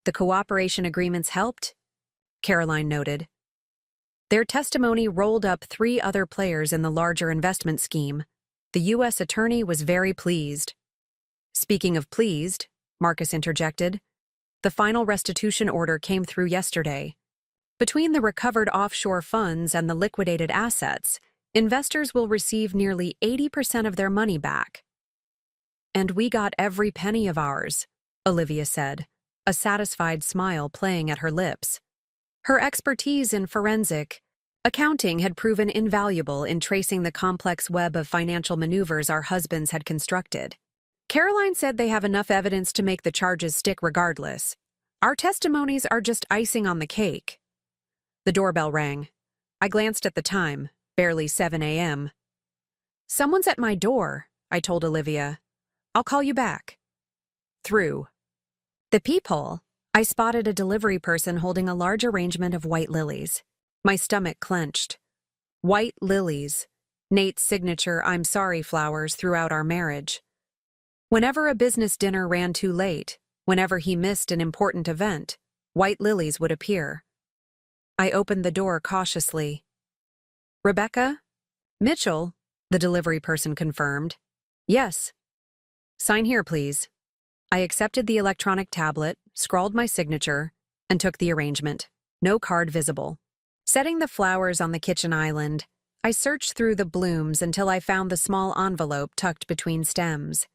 "The cooperation agreements helped," Caroline noted. Their testimony rolled up 3 other players in the larger investment scheme. The U.S. attorney was very pleased. "Speaking of pleased," Marcus interjected, "the final restitution order came through yesterday. Between the recovered offshore funds and the liquidated assets, investors will receive nearly 80% of their money back." "And we got every penny of ours," Olivia said, a satisfied smile playing at her lips. Her expertise in forensic accounting had proven invaluable in tracing the complex web of financial maneuvers our husbands had constructed. Caroline said they have enough evidence to make the charges stick regardless. Our testimonies are just icing on the cake. The doorbell rang. I glanced at the time, barely 7 a.m. "Someone's at my door," I told Olivia. "I'll call you back." Through the peephole, I spotted a delivery person holding a large arrangement of white lilies. My stomach clenched. White lilies, Nate's signature "I'm sorry" flowers throughout our marriage. Whenever a business dinner ran too late, whenever he missed an important event, white lilies would appear. I opened the door cautiously. "Rebecca?" "Mitchell," the delivery person confirmed. "Yes." "Sign here, please." I accepted the electronic tablet, scrawled my signature, and took the arrangement. No card visible. Setting the flowers on the kitchen island, I searched through the blooms until I found the small envelope tucked between stems.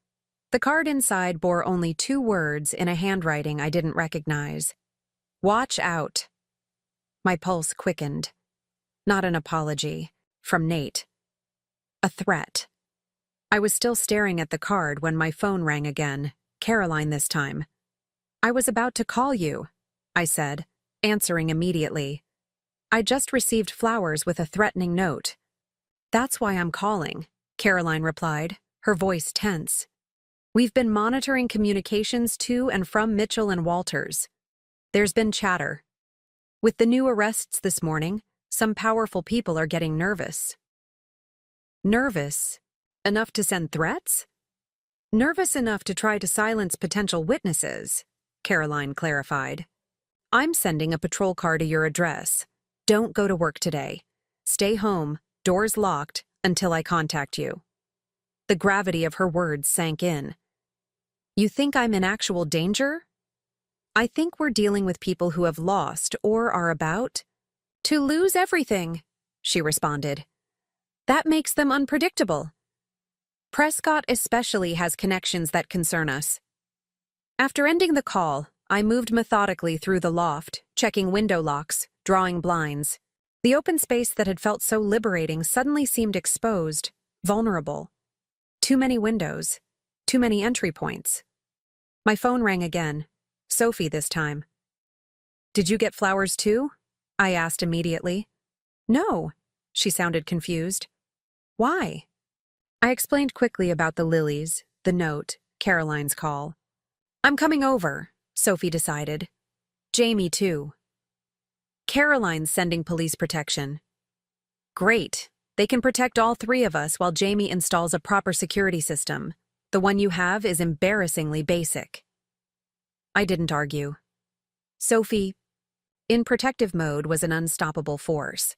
The card inside bore only 2 words in a handwriting I didn't recognize. "Watch out." My pulse quickened. Not an apology. From Nate. A threat. I was still staring at the card when my phone rang again, Caroline this time. "I was about to call you," I said, answering immediately. "I just received flowers with a threatening note." "That's why I'm calling," Caroline replied, her voice tense. "We've been monitoring communications to and from Mitchell and Walters. There's been chatter. With the new arrests this morning, some powerful people are getting nervous." "Nervous? Enough to send threats?" "Nervous enough to try to silence potential witnesses," Caroline clarified. "I'm sending a patrol car to your address. Don't go to work today. Stay home, doors locked, until I contact you." The gravity of her words sank in. "You think I'm in actual danger?" "I think we're dealing with people who have lost or are about to lose everything," she responded. "That makes them unpredictable. Prescott especially has connections that concern us." After ending the call, I moved methodically through the loft, checking window locks, drawing blinds. The open space that had felt so liberating suddenly seemed exposed, vulnerable. Too many windows, too many entry points. My phone rang again. Sophie this time. "Did you get flowers too?" I asked immediately. "No," she sounded confused. "Why?" I explained quickly about the lilies, the note, Caroline's call. "I'm coming over," Sophie decided. "Jamie too." "Caroline's sending police protection." "Great. They can protect all 3 of us while Jamie installs a proper security system. The one you have is embarrassingly basic." I didn't argue. Sophie, in protective mode, was an unstoppable force.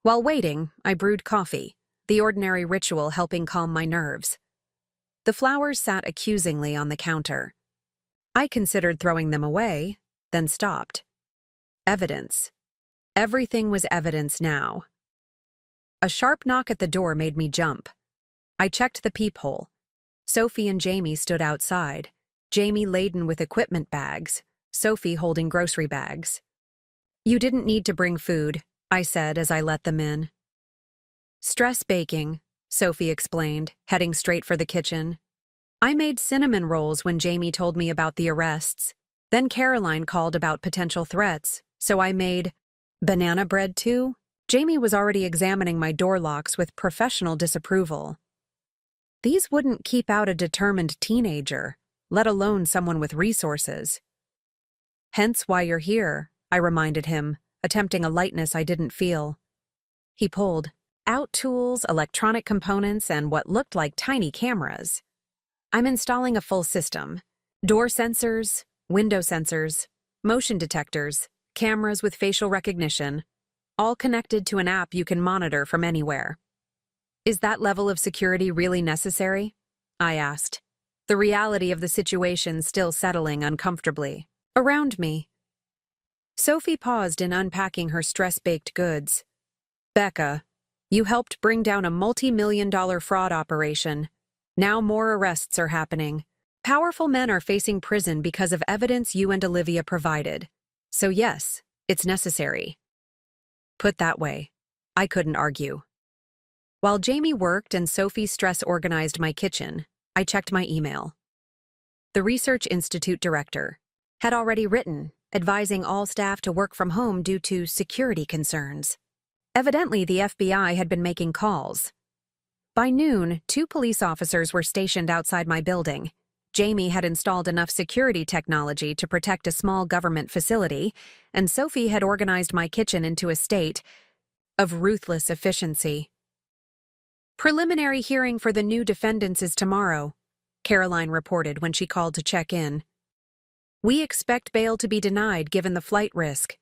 While waiting, I brewed coffee, the ordinary ritual helping calm my nerves. The flowers sat accusingly on the counter. I considered throwing them away, then stopped. Evidence. Everything was evidence now. A sharp knock at the door made me jump. I checked the peephole. Sophie and Jamie stood outside, Jamie laden with equipment bags, Sophie holding grocery bags. "You didn't need to bring food," I said as I let them in. "Stress baking," Sophie explained, heading straight for the kitchen. "I made cinnamon rolls when Jamie told me about the arrests. Then Caroline called about potential threats, so I made banana bread too," Jamie was already examining my door locks with professional disapproval. These wouldn't keep out a determined teenager, let alone someone with resources. Hence why you're here, I reminded him, attempting a lightness I didn't feel. He pulled out tools, electronic components, and what looked like tiny cameras. I'm installing a full system. Door sensors, window sensors, motion detectors, cameras with facial recognition, all connected to an app you can monitor from anywhere. Is that level of security really necessary? I asked, the reality of the situation still settling uncomfortably around me. Sophie paused in unpacking her stress-baked goods. Becca, you helped bring down a multi-million-dollar fraud operation. Now more arrests are happening. Powerful men are facing prison because of evidence you and Olivia provided. So yes, it's necessary. Put that way, I couldn't argue. While Jamie worked and Sophie stress-organized my kitchen, I checked my email. The Research Institute director had already written, advising all staff to work from home due to security concerns. Evidently, the FBI had been making calls. By noon, 2 police officers were stationed outside my building. Jamie had installed enough security technology to protect a small government facility, and Sophie had organized my kitchen into a state of ruthless efficiency. Preliminary hearing for the new defendants is tomorrow, Caroline reported when she called to check in. We expect bail to be denied given the flight risk.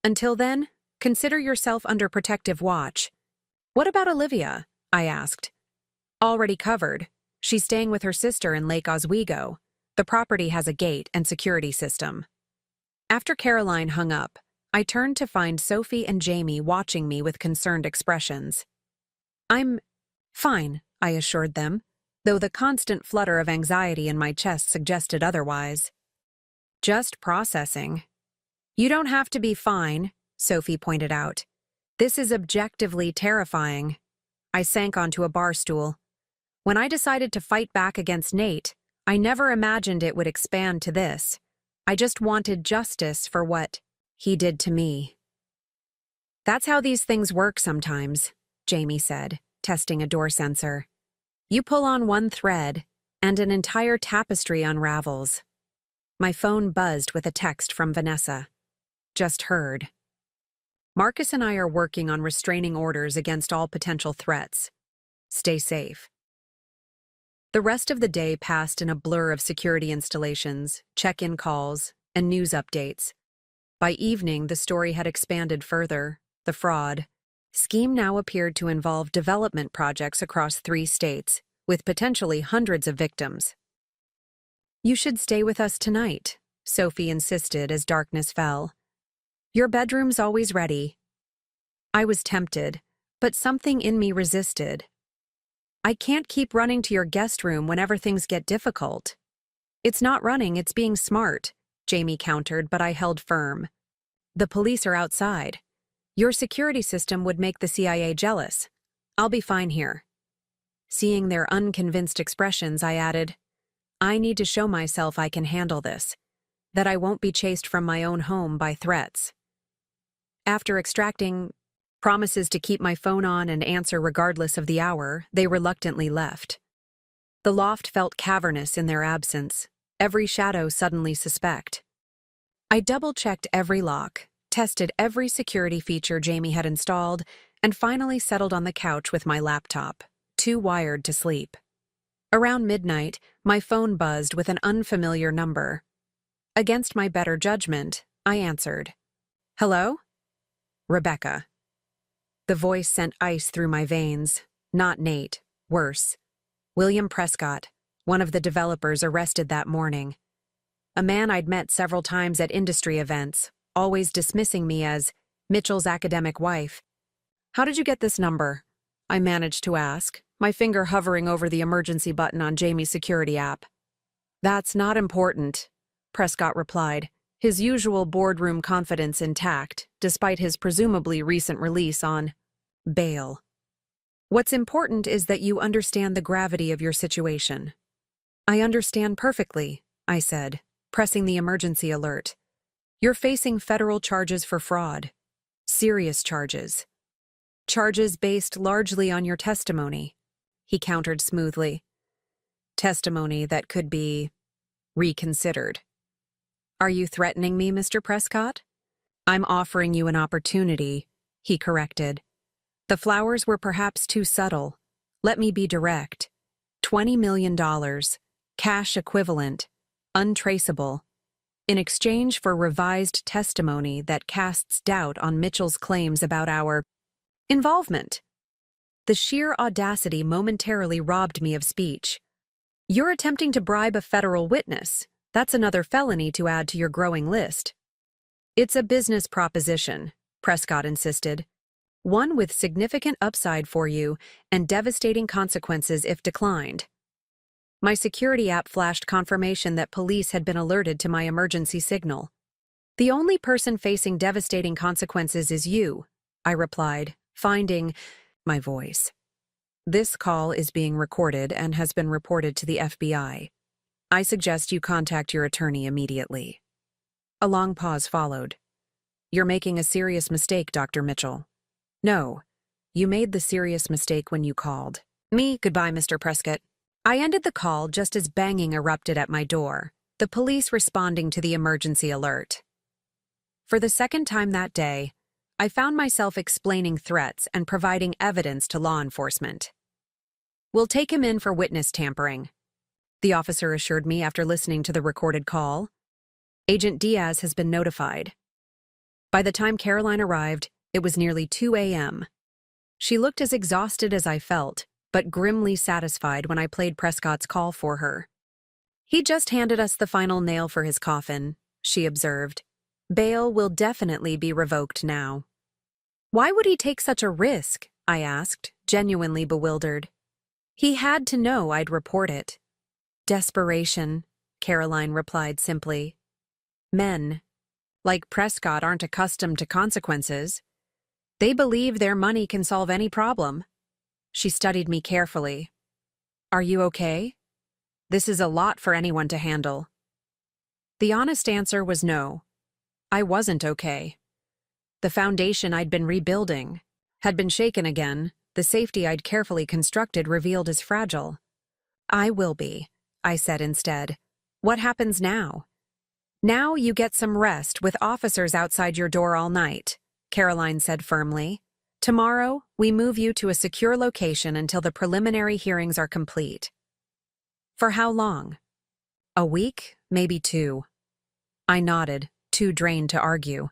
Until then, consider yourself under protective watch. What about Olivia? I asked. Already covered. She's staying with her sister in Lake Oswego. The property has a gate and security system. After Caroline hung up, I turned to find Sophie and Jamie watching me with concerned expressions. I'm fine, I assured them, though the constant flutter of anxiety in my chest suggested otherwise. Just processing. You don't have to be fine, Sophie pointed out. This is objectively terrifying. I sank onto a bar stool. When I decided to fight back against Nate, I never imagined it would expand to this. I just wanted justice for what he did to me. That's how these things work sometimes, Jamie said, testing a door sensor. You pull on one thread, and an entire tapestry unravels. My phone buzzed with a text from Vanessa. Just heard. Marcus and I are working on restraining orders against all potential threats. Stay safe. The rest of the day passed in a blur of security installations, check-in calls, and news updates. By evening, the story had expanded further. The fraud scheme now appeared to involve development projects across 3 states, with potentially hundreds of victims. You should stay with us tonight, Sophie insisted as darkness fell. Your bedroom's always ready. I was tempted, but something in me resisted. I can't keep running to your guest room whenever things get difficult. It's not running, it's being smart, Jamie countered, but I held firm. The police are outside. Your security system would make the CIA jealous. I'll be fine here. Seeing their unconvinced expressions, I added, I need to show myself I can handle this, that I won't be chased from my own home by threats. After extracting promises to keep my phone on and answer regardless of the hour, they reluctantly left. The loft felt cavernous in their absence, every shadow suddenly suspect. I double-checked every lock, tested every security feature Jamie had installed, and finally settled on the couch with my laptop, too wired to sleep. Around midnight, my phone buzzed with an unfamiliar number. Against my better judgment, I answered. Hello? Rebecca. The voice sent ice through my veins. Not Nate. Worse. William Prescott, one of the developers arrested that morning. A man I'd met several times at industry events, always dismissing me as Mitchell's academic wife. How did you get this number? I managed to ask, my finger hovering over the emergency button on Jamie's security app. That's not important, Prescott replied, his usual boardroom confidence intact, despite his presumably recent release on bail. What's important is that you understand the gravity of your situation. I understand perfectly, I said, pressing the emergency alert. You're facing federal charges for fraud. Serious charges. Charges based largely on your testimony, he countered smoothly. Testimony that could be reconsidered. Are you threatening me, Mr. Prescott? I'm offering you an opportunity, he corrected. The flowers were perhaps too subtle. Let me be direct. $20 million, cash equivalent, untraceable, in exchange for revised testimony that casts doubt on Mitchell's claims about our involvement. The sheer audacity momentarily robbed me of speech. You're attempting to bribe a federal witness. That's another felony to add to your growing list. It's a business proposition, Prescott insisted. One with significant upside for you and devastating consequences if declined. My security app flashed confirmation that police had been alerted to my emergency signal. The only person facing devastating consequences is you, I replied, finding my voice. This call is being recorded and has been reported to the FBI. I suggest you contact your attorney immediately. A long pause followed. You're making a serious mistake, Dr. Mitchell. No, you made the serious mistake when you called me. Goodbye, Mr. Prescott. I ended the call just as banging erupted at my door, the police responding to the emergency alert. For the second time that day, I found myself explaining threats and providing evidence to law enforcement. We'll take him in for witness tampering, the officer assured me after listening to the recorded call. Agent Diaz has been notified. By the time Caroline arrived, it was nearly 2 a.m. She looked as exhausted as I felt, but grimly satisfied when I played Prescott's call for her. He just handed us the final nail for his coffin, she observed. Bail will definitely be revoked now. Why would he take such a risk? I asked, genuinely bewildered. He had to know I'd report it. Desperation, Caroline replied simply. Men, like Prescott, aren't accustomed to consequences. They believe their money can solve any problem. She studied me carefully. Are you okay? This is a lot for anyone to handle. The honest answer was no. I wasn't okay. The foundation I'd been rebuilding had been shaken again. The safety I'd carefully constructed revealed as fragile. I will be, I said instead. What happens now? Now you get some rest with officers outside your door all night, Caroline said firmly. Tomorrow, we move you to a secure location until the preliminary hearings are complete. For how long? A week, maybe 2. I nodded, too drained to argue.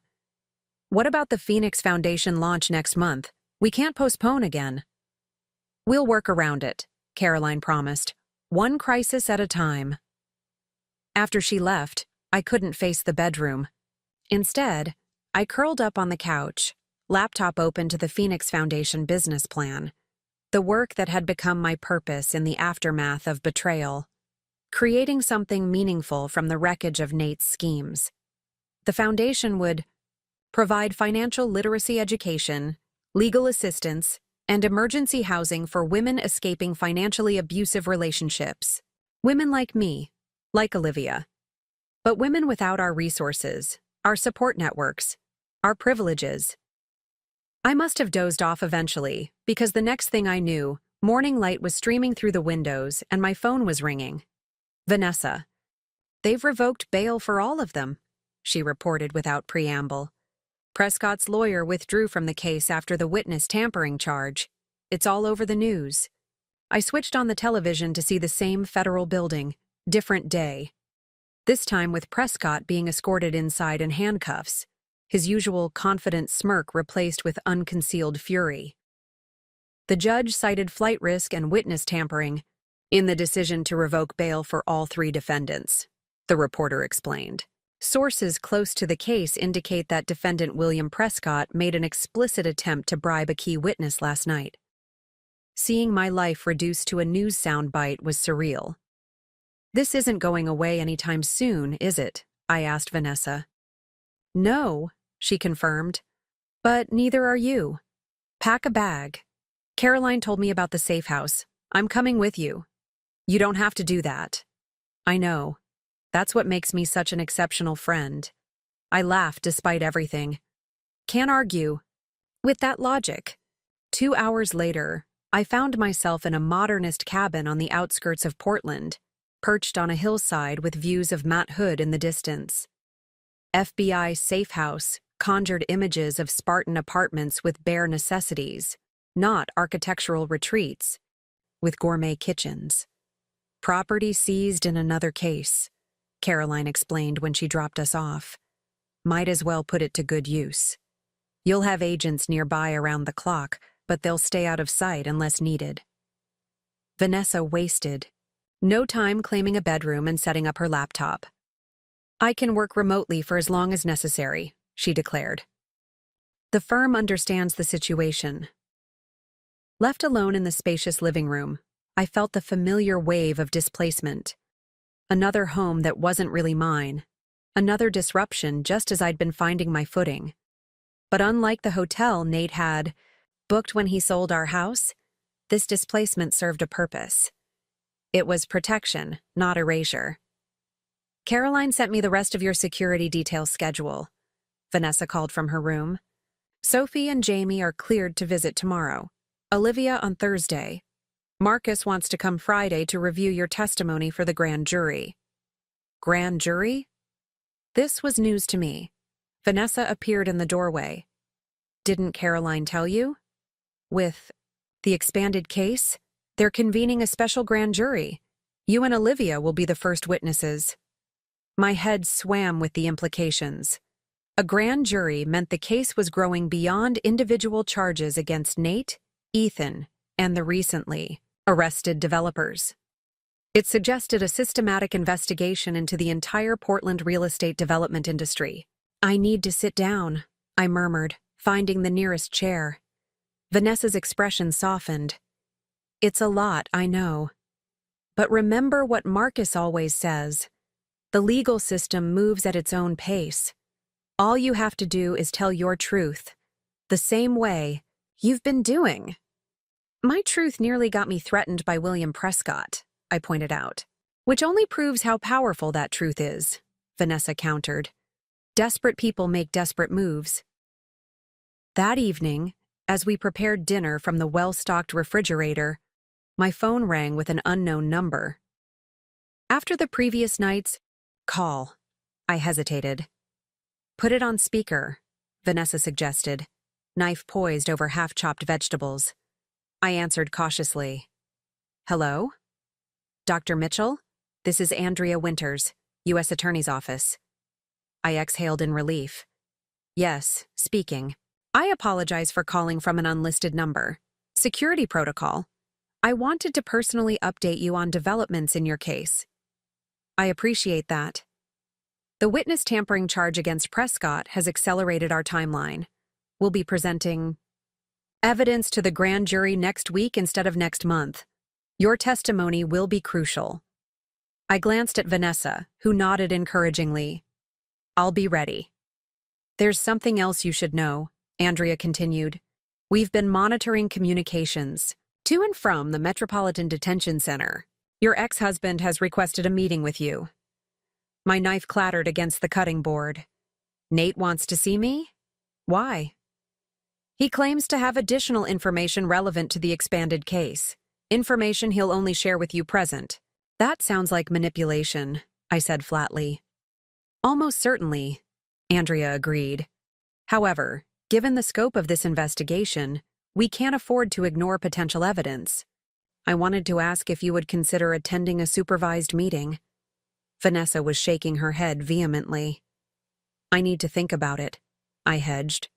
What about the Phoenix Foundation launch next month? We can't postpone again. We'll work around it, Caroline promised. One crisis at a time. After she left, I couldn't face the bedroom. Instead, I curled up on the couch, laptop open to the Phoenix Foundation business plan, the work that had become my purpose in the aftermath of betrayal, creating something meaningful from the wreckage of Nate's schemes. The foundation would provide financial literacy education, legal assistance, and emergency housing for women escaping financially abusive relationships. Women like me, like Olivia. But women without our resources, our support networks, our privileges. I must have dozed off eventually, because the next thing I knew, morning light was streaming through the windows and my phone was ringing. Vanessa. They've revoked bail for all of them, she reported without preamble. Prescott's lawyer withdrew from the case after the witness tampering charge. It's all over the news. I switched on the television to see the same federal building, different day. This time with Prescott being escorted inside in handcuffs, his usual confident smirk replaced with unconcealed fury. The judge cited flight risk and witness tampering in the decision to revoke bail for all 3 defendants, the reporter explained. Sources close to the case indicate that defendant William Prescott made an explicit attempt to bribe a key witness last night. Seeing my life reduced to a news soundbite was surreal. This isn't going away anytime soon, is it? I asked Vanessa. No, she confirmed. But neither are you. Pack a bag. Caroline told me about the safe house. I'm coming with you. You don't have to do that. I know. That's what makes me such an exceptional friend. I laughed despite everything. Can't argue with that logic. 2 hours later, I found myself in a modernist cabin on the outskirts of Portland, perched on a hillside with views of Mount Hood in the distance. FBI Safe House conjured images of Spartan apartments with bare necessities, not architectural retreats, with gourmet kitchens. Property seized in another case, Caroline explained when she dropped us off. Might as well put it to good use. You'll have agents nearby around the clock, but they'll stay out of sight unless needed. Vanessa wasted no time claiming a bedroom and setting up her laptop. I can work remotely for as long as necessary, she declared. The firm understands the situation. Left alone in the spacious living room, I felt the familiar wave of displacement. Another home that wasn't really mine. Another disruption just as I'd been finding my footing. But unlike the hotel Nate had booked when he sold our house, this displacement served a purpose. It was protection, not erasure. Caroline sent me the rest of your security details schedule, Vanessa called from her room. Sophie and Jamie are cleared to visit tomorrow. Olivia on Thursday. Marcus wants to come Friday to review your testimony for the grand jury. Grand jury? This was news to me. Vanessa appeared in the doorway. Didn't Caroline tell you? With the expanded case, they're convening a special grand jury. You and Olivia will be the first witnesses. My head swam with the implications. A grand jury meant the case was growing beyond individual charges against Nate, Ethan, and the recently arrested developers. It suggested a systematic investigation into the entire Portland real estate development industry. I need to sit down, I murmured, finding the nearest chair. Vanessa's expression softened. It's a lot, I know. But remember what Marcus always says. The legal system moves at its own pace. All you have to do is tell your truth, the same way you've been doing. My truth nearly got me threatened by William Prescott, I pointed out. Which only proves how powerful that truth is, Vanessa countered. Desperate people make desperate moves. That evening, as we prepared dinner from the well-stocked refrigerator, my phone rang with an unknown number. After the previous night's call, I hesitated. Put it on speaker, Vanessa suggested, knife poised over half-chopped vegetables. I answered cautiously. Hello? Dr. Mitchell? This is Andrea Winters, U.S. Attorney's Office. I exhaled in relief. Yes, speaking. I apologize for calling from an unlisted number. Security protocol. I wanted to personally update you on developments in your case. I appreciate that. The witness tampering charge against Prescott has accelerated our timeline. We'll be presenting evidence to the grand jury next week instead of next month. Your testimony will be crucial. I glanced at Vanessa, who nodded encouragingly. I'll be ready. There's something else you should know, Andrea continued. We've been monitoring communications to and from the Metropolitan Detention Center. Your ex-husband has requested a meeting with you. My knife clattered against the cutting board. Nate wants to see me? Why? He claims to have additional information relevant to the expanded case. Information he'll only share with you present. That sounds like manipulation, I said flatly. Almost certainly, Andrea agreed. However, given the scope of this investigation, we can't afford to ignore potential evidence. I wanted to ask if you would consider attending a supervised meeting. Vanessa was shaking her head vehemently. I need to think about it, I hedged.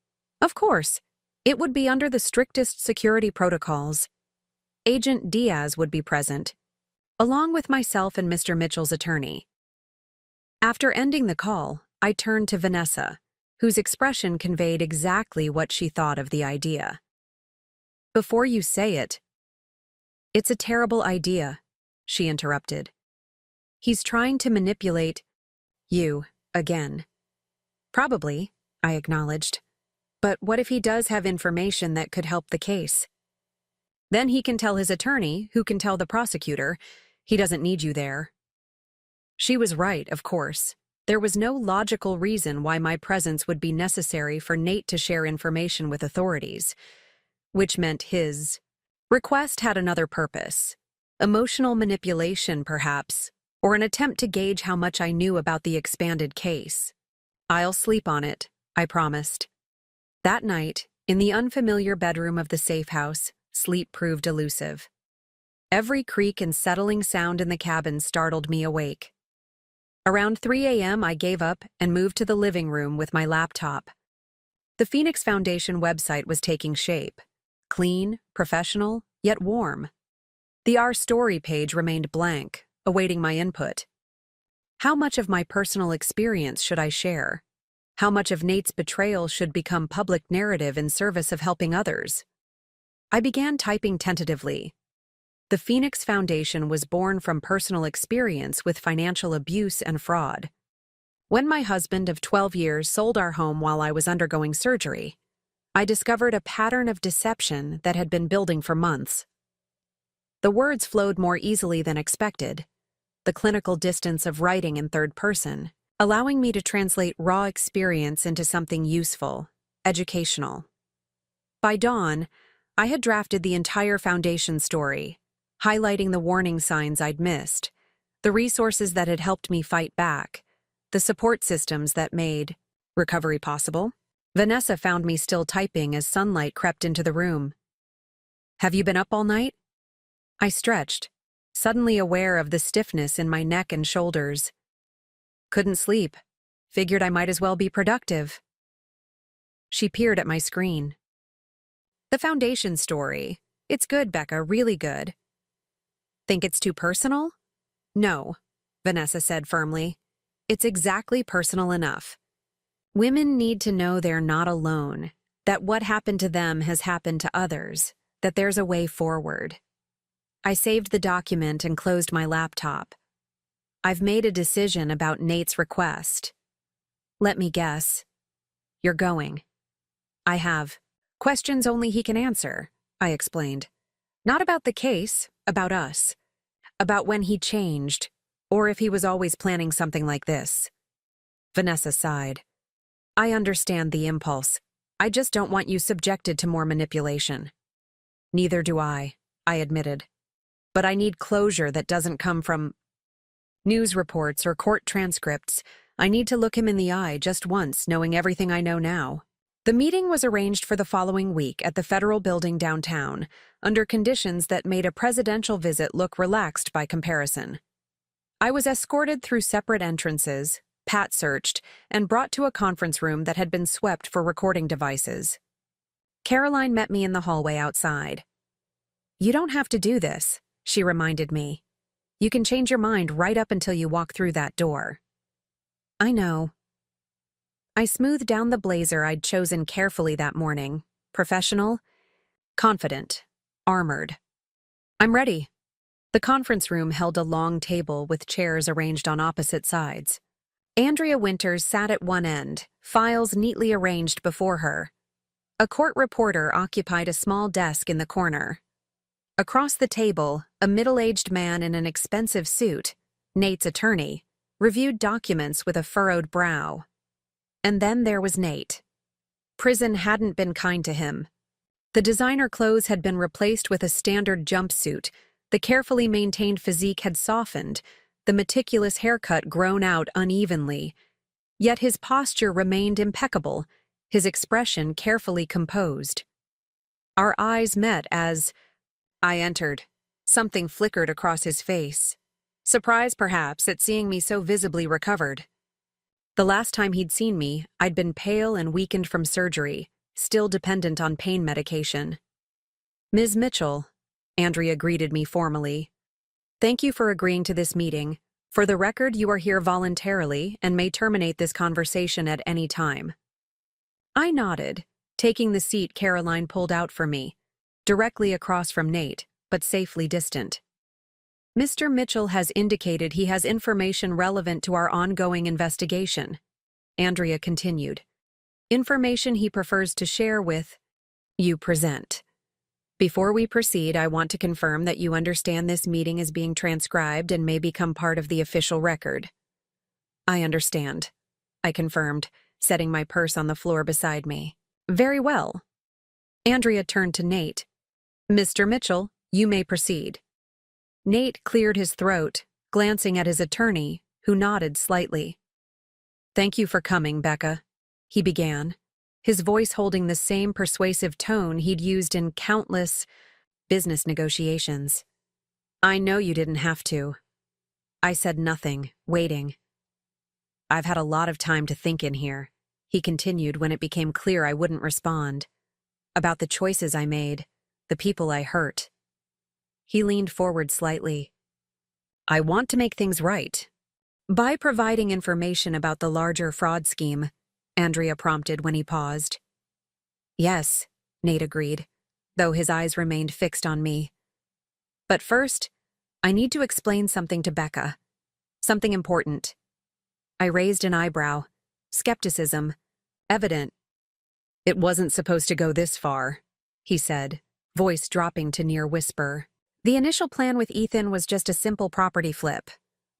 Of course, it would be under the strictest security protocols. Agent Diaz would be present, along with myself and Mr. Mitchell's attorney. After ending the call, I turned to Vanessa, whose expression conveyed exactly what she thought of the idea. Before you say it, it's a terrible idea, she interrupted. He's trying to manipulate you again. Probably, I acknowledged. But what if he does have information that could help the case? Then he can tell his attorney, who can tell the prosecutor. He doesn't need you there. She was right, of course. There was no logical reason why my presence would be necessary for Nate to share information with authorities. which meant his request had another purpose. Emotional manipulation, perhaps, or an attempt to gauge how much I knew about the expanded case. "I'll sleep on it," I promised. That night, in the unfamiliar bedroom of the safe house, sleep proved elusive. Every creak and settling sound in the cabin startled me awake. Around 3 a.m., I gave up and moved to the living room with my laptop. The Phoenix Foundation website was taking shape. Clean, professional, yet warm. The Our Story page remained blank, awaiting my input. How much of my personal experience should I share? How much of Nate's betrayal should become public narrative in service of helping others? I began typing tentatively. The Phoenix Foundation was born from personal experience with financial abuse and fraud. When my husband of 12 years sold our home while I was undergoing surgery, I discovered a pattern of deception that had been building for months. The words flowed more easily than expected, the clinical distance of writing in third person, allowing me to translate raw experience into something useful, educational. By dawn, I had drafted the entire foundation story, highlighting the warning signs I'd missed, the resources that had helped me fight back, the support systems that made recovery possible. Vanessa found me still typing as sunlight crept into the room. "Have you been up all night?" I stretched, suddenly aware of the stiffness in my neck and shoulders. "Couldn't sleep. Figured I might as well be productive." She peered at my screen. "The foundation story. It's good, Becca, really good." "Think it's too personal?" "No," Vanessa said firmly. "It's exactly personal enough. Women need to know they're not alone, that what happened to them has happened to others, that there's a way forward." I saved the document and closed my laptop. "I've made a decision about Nate's request." "Let me guess. You're going." "I have. Questions only he can answer," I explained. "Not about the case, about us. About when he changed, or if he was always planning something like this." Vanessa sighed. "I understand the impulse. I just don't want you subjected to more manipulation." "Neither do I admitted. "But I need closure that doesn't come from news reports or court transcripts. I need to look him in the eye just once, knowing everything I know now." The meeting was arranged for the following week at the Federal Building downtown, under conditions that made a presidential visit look relaxed by comparison. I was escorted through separate entrances, pat-searched, and brought to a conference room that had been swept for recording devices. Caroline met me in the hallway outside. "You don't have to do this," she reminded me. "You can change your mind right up until you walk through that door." "I know." I smoothed down the blazer I'd chosen carefully that morning, professional, confident, armored. "I'm ready." The conference room held a long table with chairs arranged on opposite sides. Andrea Winters sat at one end, files neatly arranged before her. A court reporter occupied a small desk in the corner. Across the table, a middle-aged man in an expensive suit, Nate's attorney, reviewed documents with a furrowed brow. And then there was Nate. Prison hadn't been kind to him. The designer clothes had been replaced with a standard jumpsuit, the carefully maintained physique had softened, the meticulous haircut grown out unevenly. Yet his posture remained impeccable, his expression carefully composed. Our eyes met as I entered. Something flickered across his face. Surprise, perhaps, at seeing me so visibly recovered. The last time he'd seen me, I'd been pale and weakened from surgery, still dependent on pain medication. "Ms. Mitchell," Andrea greeted me formally. "Thank you for agreeing to this meeting. For the record, you are here voluntarily and may terminate this conversation at any time." I nodded, taking the seat Caroline pulled out for me, directly across from Nate, but safely distant. "Mr. Mitchell has indicated he has information relevant to our ongoing investigation," Andrea continued. "Information he prefers to share with you present. Before we proceed, I want to confirm that you understand this meeting is being transcribed and may become part of the official record." "I understand," I confirmed, setting my purse on the floor beside me. "Very well." Andrea turned to Nate. Mr. Mitchell, you may proceed. Nate cleared his throat, glancing at his attorney, who nodded slightly. Thank you for coming, Becca, he began, his voice holding the same persuasive tone he'd used in countless business negotiations. I know you didn't have to. I said nothing, waiting. I've had a lot of time to think in here, he continued when it became clear I wouldn't respond. About the choices I made, the people I hurt. He leaned forward slightly. I want to make things right. By providing information about the larger fraud scheme, Andrea prompted when he paused. Yes, Nate agreed, though his eyes remained fixed on me. But first, I need to explain something to Becca. Something important. I raised an eyebrow. Skepticism. Evident. It wasn't supposed to go this far, he said, voice dropping to near whisper. The initial plan with Ethan was just a simple property flip.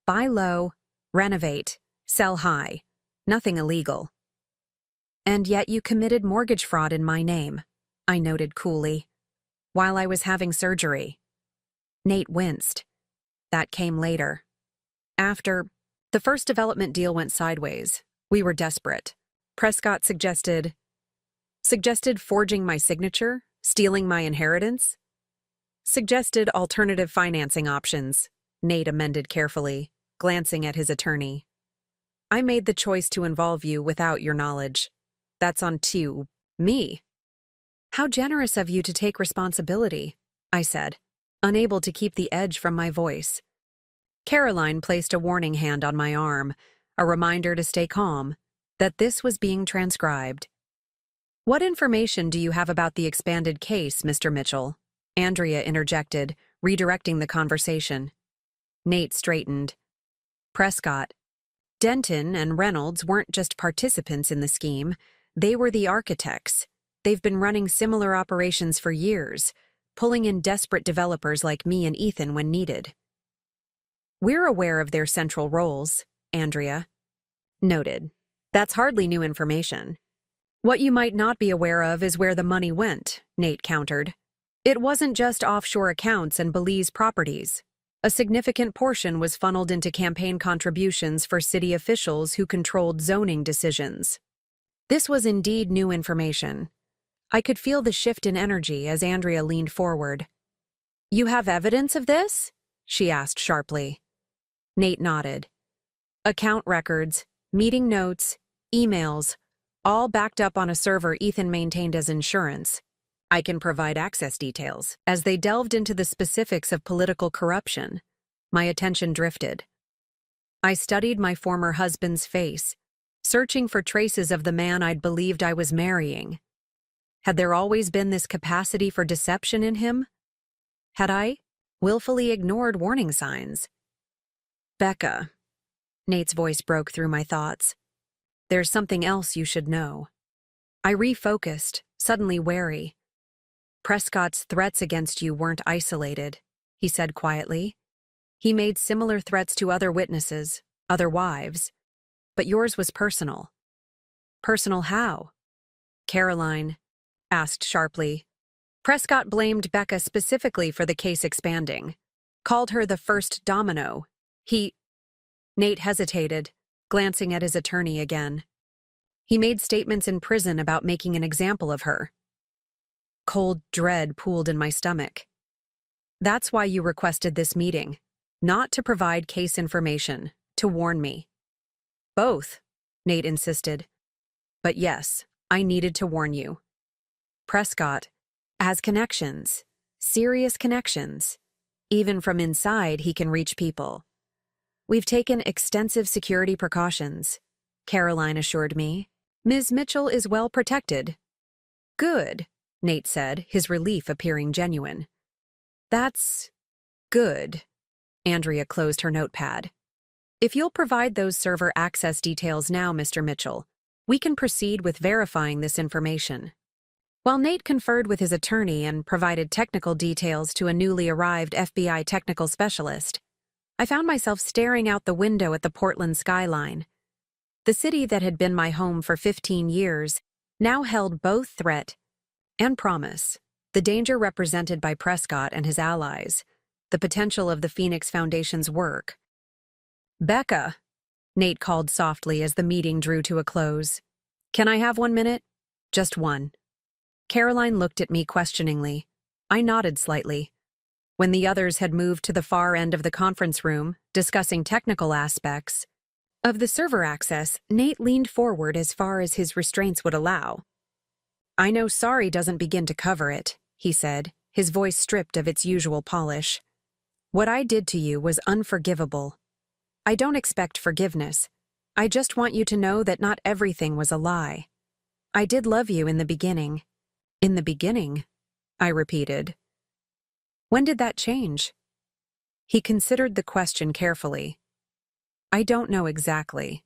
Buy low, renovate, sell high. Nothing illegal. And yet you committed mortgage fraud in my name, I noted coolly, while I was having surgery. Nate winced. That came later. After the first development deal went sideways, we were desperate. Prescott suggested forging my signature, stealing my inheritance. Suggested alternative financing options, Nate amended carefully, glancing at his attorney. I made the choice to involve you without your knowledge. That's on to me. How generous of you to take responsibility, I said, unable to keep the edge from my voice. Caroline placed a warning hand on my arm, a reminder to stay calm, that this was being transcribed. What information do you have about the expanded case, Mr. Mitchell? Andrea interjected, redirecting the conversation. Nate straightened. Prescott. Denton and Reynolds weren't just participants in the scheme, they were the architects. They've been running similar operations for years, pulling in desperate developers like me and Ethan when needed. We're aware of their central roles, Andrea. Noted. That's hardly new information. What you might not be aware of is where the money went, Nate countered. It wasn't just offshore accounts and Belize properties. A significant portion was funneled into campaign contributions for city officials who controlled zoning decisions. This was indeed new information. I could feel the shift in energy as Andrea leaned forward. You have evidence of this? She asked sharply. Nate nodded. Account records, meeting notes, emails, all backed up on a server Ethan maintained as insurance. I can provide access details. As they delved into the specifics of political corruption, my attention drifted. I studied my former husband's face, searching for traces of the man I'd believed I was marrying. Had there always been this capacity for deception in him? Had I willfully ignored warning signs? Becca, Nate's voice broke through my thoughts. There's something else you should know. I refocused, suddenly wary. Prescott's threats against you weren't isolated, he said quietly. He made similar threats to other witnesses, other wives. But yours was personal. Personal how? Caroline asked sharply. Prescott blamed Becca specifically for the case expanding. Called her the first domino. Nate hesitated, glancing at his attorney again. He made statements in prison about making an example of her. Cold dread pooled in my stomach. That's why you requested this meeting, not to provide case information, to warn me. Both, Nate insisted. But yes, I needed to warn you. Prescott has connections, serious connections. Even from inside, he can reach people. We've taken extensive security precautions, Caroline assured me. Ms. Mitchell is well protected. Good, Nate said, his relief appearing genuine. That's good. Andrea closed her notepad. If you'll provide those server access details now, Mr. Mitchell, we can proceed with verifying this information. While Nate conferred with his attorney and provided technical details to a newly arrived FBI technical specialist, I found myself staring out the window at the Portland skyline. The city that had been my home for 15 years now held both threat And promise. The danger represented by Prescott and his allies. The potential of the Phoenix Foundation's work. "Becca," Nate called softly as the meeting drew to a close. "Can I have 1 minute?" "Just one." Caroline looked at me questioningly. I nodded slightly. When the others had moved to the far end of the conference room, discussing technical aspects of the server access, Nate leaned forward as far as his restraints would allow. "I know sorry doesn't begin to cover it," he said, his voice stripped of its usual polish. "What I did to you was unforgivable. I don't expect forgiveness. I just want you to know that not everything was a lie. I did love you in the beginning." "In the beginning?" I repeated. "When did that change?" He considered the question carefully. "I don't know exactly.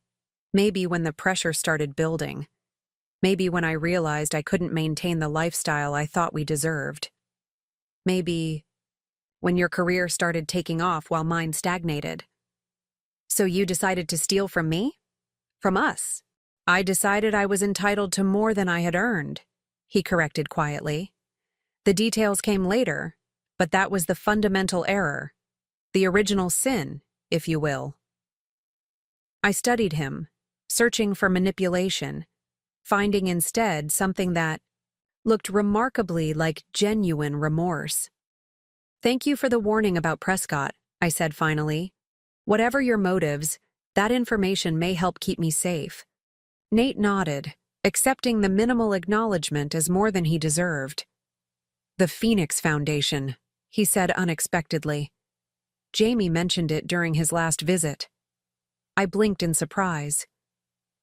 Maybe when the pressure started building. Maybe when I realized I couldn't maintain the lifestyle I thought we deserved. Maybe when your career started taking off while mine stagnated." "So you decided to steal from me?" "From us. I decided I was entitled to more than I had earned," he corrected quietly. "The details came later, but that was the fundamental error. The original sin, if you will." I studied him, searching for manipulation, finding instead something that looked remarkably like genuine remorse. "Thank you for the warning about Prescott," I said finally. "Whatever your motives, that information may help keep me safe." Nate nodded, accepting the minimal acknowledgement as more than he deserved. "The Phoenix Foundation," he said unexpectedly. "Jamie mentioned it during his last visit." I blinked in surprise.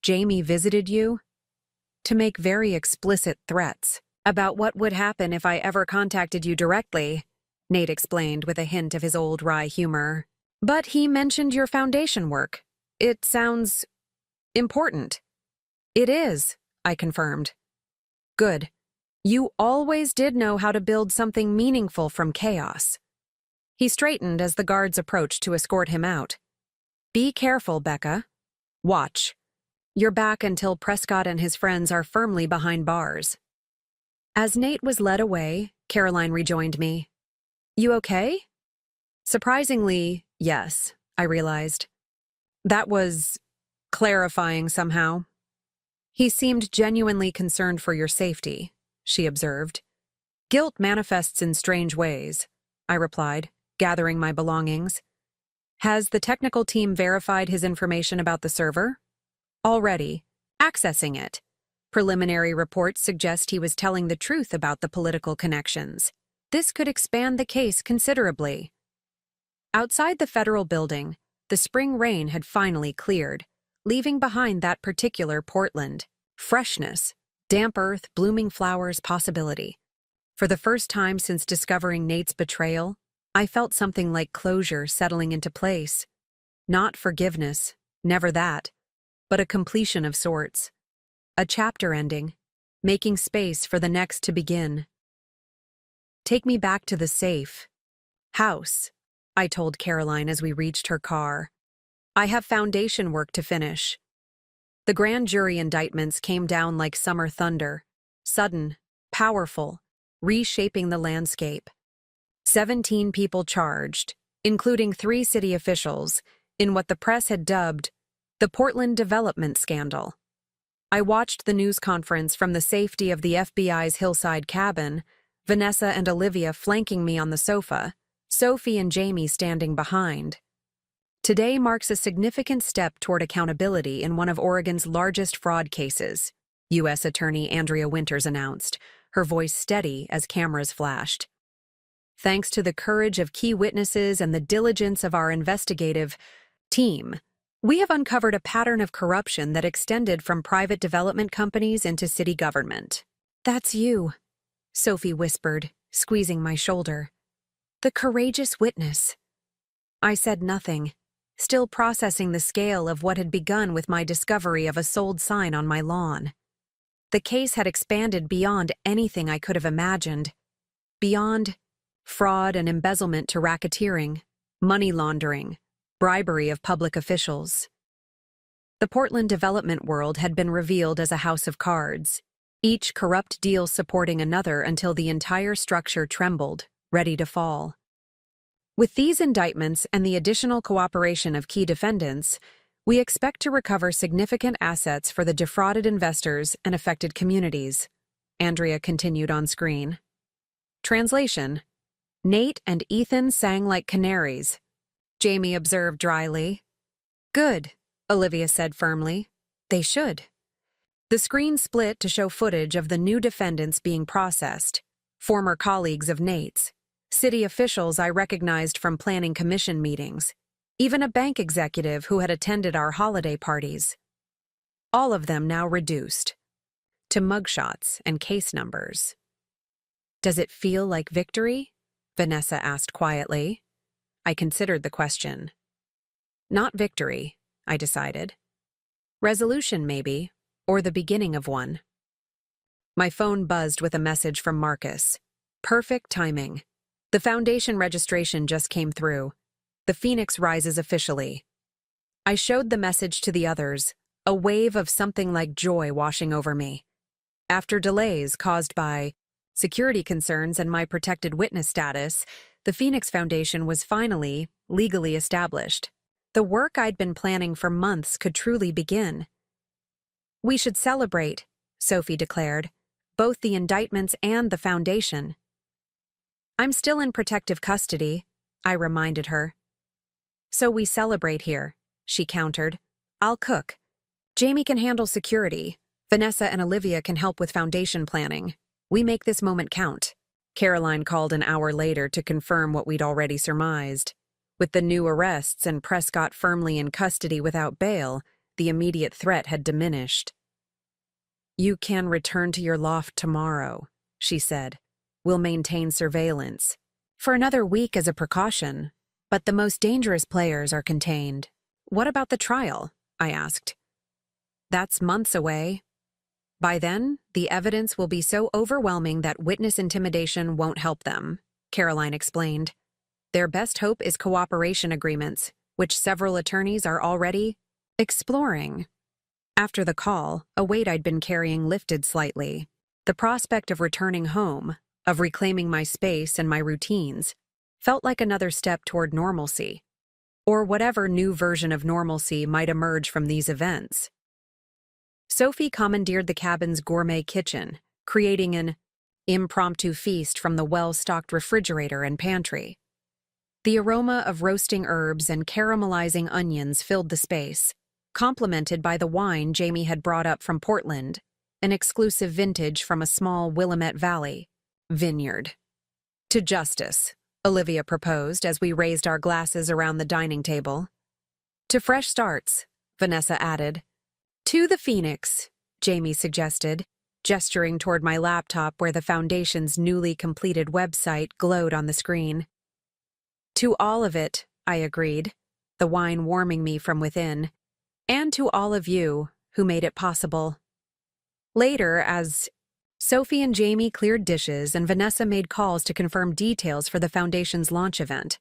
"Jamie visited you?" "To make very explicit threats about what would happen if I ever contacted you directly," Nate explained with a hint of his old wry humor. "But he mentioned your foundation work. It sounds important." "It is," I confirmed. "Good. You always did know how to build something meaningful from chaos." He straightened as the guards approached to escort him out. "Be careful, Becca. Watch. You're back until Prescott and his friends are firmly behind bars." As Nate was led away, Caroline rejoined me. "You okay?" Surprisingly, yes, I realized. That was clarifying somehow. "He seemed genuinely concerned for your safety," she observed. "Guilt manifests in strange ways," I replied, gathering my belongings. "Has the technical team verified his information about the server?" "Already. Accessing it. Preliminary reports suggest he was telling the truth about the political connections. This could expand the case considerably." Outside the federal building, the spring rain had finally cleared, leaving behind that particular Portland. Freshness, damp earth, blooming flowers, possibility. For the first time since discovering Nate's betrayal, I felt something like closure settling into place. Not forgiveness, never that, but a completion of sorts. A chapter ending, making space for the next to begin. "Take me back to the safe house," I told Caroline as we reached her car. "I have foundation work to finish." The grand jury indictments came down like summer thunder, sudden, powerful, reshaping the landscape. 17 people charged, including 3 city officials, in what the press had dubbed the Portland development scandal. I watched the news conference from the safety of the FBI's hillside cabin, Vanessa and Olivia flanking me on the sofa, Sophie and Jamie standing behind. Today marks a significant step toward accountability in one of Oregon's largest fraud cases, U.S. Attorney Andrea Winters announced, her voice steady as cameras flashed. "Thanks to the courage of key witnesses and the diligence of our investigative team, we have uncovered a pattern of corruption that extended from private development companies into city government." "That's you," Sophie whispered, squeezing my shoulder. "The courageous witness." I said nothing, still processing the scale of what had begun with my discovery of a sold sign on my lawn. The case had expanded beyond anything I could have imagined. Beyond fraud and embezzlement to racketeering, money laundering, bribery of public officials. The Portland development world had been revealed as a house of cards, each corrupt deal supporting another until the entire structure trembled, ready to fall. With these indictments and the additional cooperation of key defendants, we expect to recover significant assets for the defrauded investors and affected communities, Andrea continued on screen. Translation: Nate and Ethan sang like canaries, Jamie observed dryly. Good, Olivia said firmly. They should. The screen split to show footage of the new defendants being processed, former colleagues of Nate's, city officials I recognized from planning commission meetings, even a bank executive who had attended our holiday parties. All of them now reduced to mugshots and case numbers. Does it feel like victory? Vanessa asked quietly. I considered the question. Not victory, I decided. Resolution, maybe, or the beginning of one. My phone buzzed with a message from Marcus. Perfect timing. The foundation registration just came through. The Phoenix rises officially. I showed the message to the others, a wave of something like joy washing over me. After delays caused by security concerns and my protected witness status, the Phoenix Foundation was finally legally established. The work I'd been planning for months could truly begin. We should celebrate, Sophie declared, both the indictments and the foundation. I'm still in protective custody, I reminded her. So we celebrate here, she countered. I'll cook. Jamie can handle security. Vanessa and Olivia can help with foundation planning. We make this moment count. Caroline called an hour later to confirm what we'd already surmised. With the new arrests and Prescott firmly in custody without bail, the immediate threat had diminished. You can return to your loft tomorrow, she said. We'll maintain surveillance. For another week as a precaution, but the most dangerous players are contained. What about the trial? I asked. That's months away. By then, the evidence will be so overwhelming that witness intimidation won't help them, Caroline explained. Their best hope is cooperation agreements, which several attorneys are already exploring. After the call, a weight I'd been carrying lifted slightly. The prospect of returning home, of reclaiming my space and my routines, felt like another step toward normalcy, or whatever new version of normalcy might emerge from these events. Sophie commandeered the cabin's gourmet kitchen, creating an impromptu feast from the well-stocked refrigerator and pantry. The aroma of roasting herbs and caramelizing onions filled the space, complemented by the wine Jamie had brought up from Portland, an exclusive vintage from a small Willamette Valley vineyard. To justice, Olivia proposed as we raised our glasses around the dining table. To fresh starts, Vanessa added. To the Phoenix, Jamie suggested, gesturing toward my laptop where the Foundation's newly completed website glowed on the screen. To all of it, I agreed, the wine warming me from within, and to all of you who made it possible. Later, as Sophie and Jamie cleared dishes and Vanessa made calls to confirm details for the Foundation's launch event,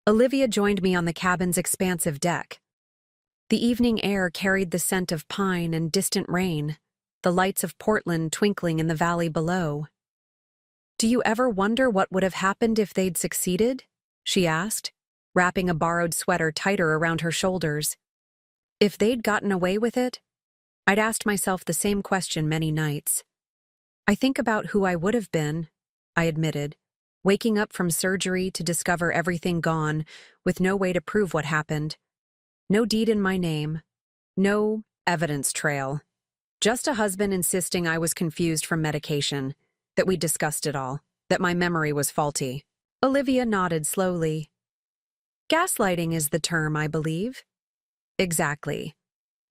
Olivia joined me on the cabin's expansive deck. The evening air carried the scent of pine and distant rain, the lights of Portland twinkling in the valley below. Do you ever wonder what would have happened if they'd succeeded? She asked, wrapping a borrowed sweater tighter around her shoulders. If they'd gotten away with it, I'd asked myself the same question many nights. I think about who I would have been, I admitted, waking up from surgery to discover everything gone, with no way to prove what happened. No deed in my name, no evidence trail. Just a husband insisting I was confused from medication, that we'd discussed it all, that my memory was faulty. Olivia nodded slowly. Gaslighting is the term, I believe. Exactly.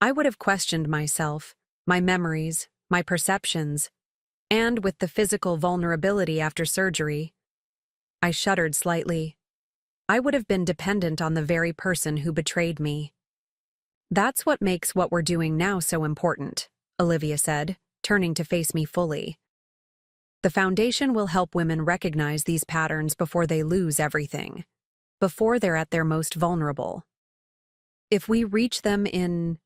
I would have questioned myself, my memories, my perceptions, and with the physical vulnerability after surgery. I shuddered slightly. I would have been dependent on the very person who betrayed me. That's what makes what we're doing now so important, Olivia said, turning to face me fully. The Foundation will help women recognize these patterns before they lose everything, before they're at their most vulnerable. If we reach them in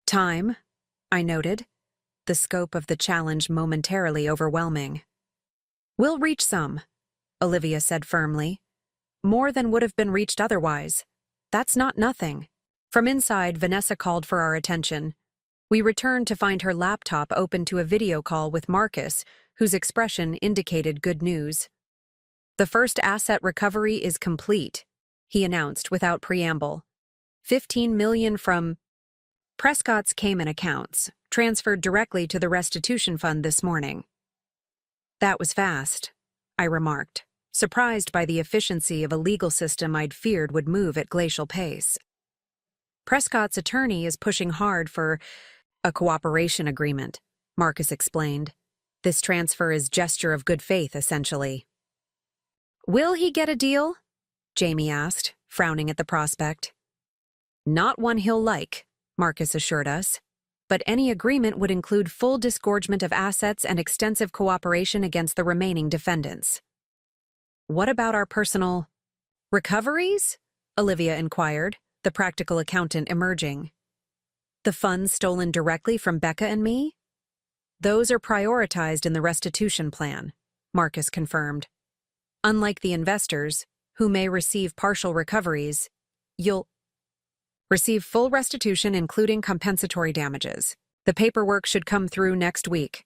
time, I noted, the scope of the challenge momentarily overwhelming. "We'll reach some," Olivia said firmly. "More than would have been reached otherwise. That's not nothing." From inside, Vanessa called for our attention. We returned to find her laptop open to a video call with Marcus, whose expression indicated good news. "The first asset recovery is complete," he announced without preamble. 15 million from Prescott's Cayman accounts, transferred directly to the restitution fund this morning. "That was fast," I remarked, surprised by the efficiency of a legal system I'd feared would move at glacial pace. "Prescott's attorney is pushing hard for a cooperation agreement," Marcus explained. "This transfer is gesture of good faith, essentially." "Will he get a deal?" Jamie asked, frowning at the prospect. "Not one he'll like," Marcus assured us. "But any agreement would include full disgorgement of assets and extensive cooperation against the remaining defendants." "What about our personal recoveries?" Olivia inquired, the practical accountant emerging. "The funds stolen directly from Becca and me?" "Those are prioritized in the restitution plan," Marcus confirmed. "Unlike the investors, who may receive partial recoveries, you'll receive full restitution including compensatory damages. The paperwork should come through next week."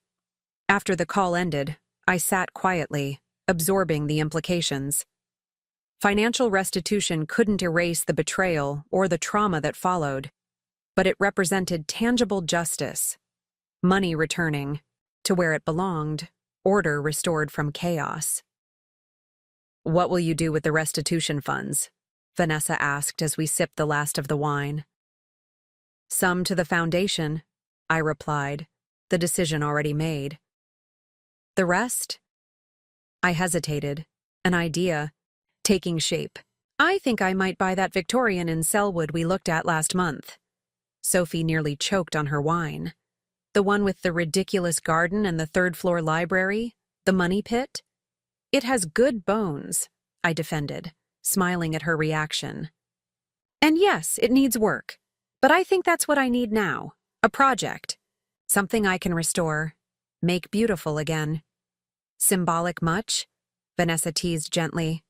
After the call ended, I sat quietly, absorbing the implications. Financial restitution couldn't erase the betrayal or the trauma that followed, but it represented tangible justice. Money returning to where it belonged, order restored from chaos. "What will you do with the restitution funds?" Vanessa asked as we sipped the last of the wine. "Some to the foundation," I replied, the decision already made. "The rest?" I hesitated, an idea taking shape. "I think I might buy that Victorian in Selwood we looked at last month." Sophie nearly choked on her wine. "The one with the ridiculous garden and the third-floor library, the money pit?" "It has good bones," I defended, smiling at her reaction. "And yes, it needs work. But I think that's what I need now. A project. Something I can restore. Make beautiful again." "Symbolic much?" Vanessa teased gently.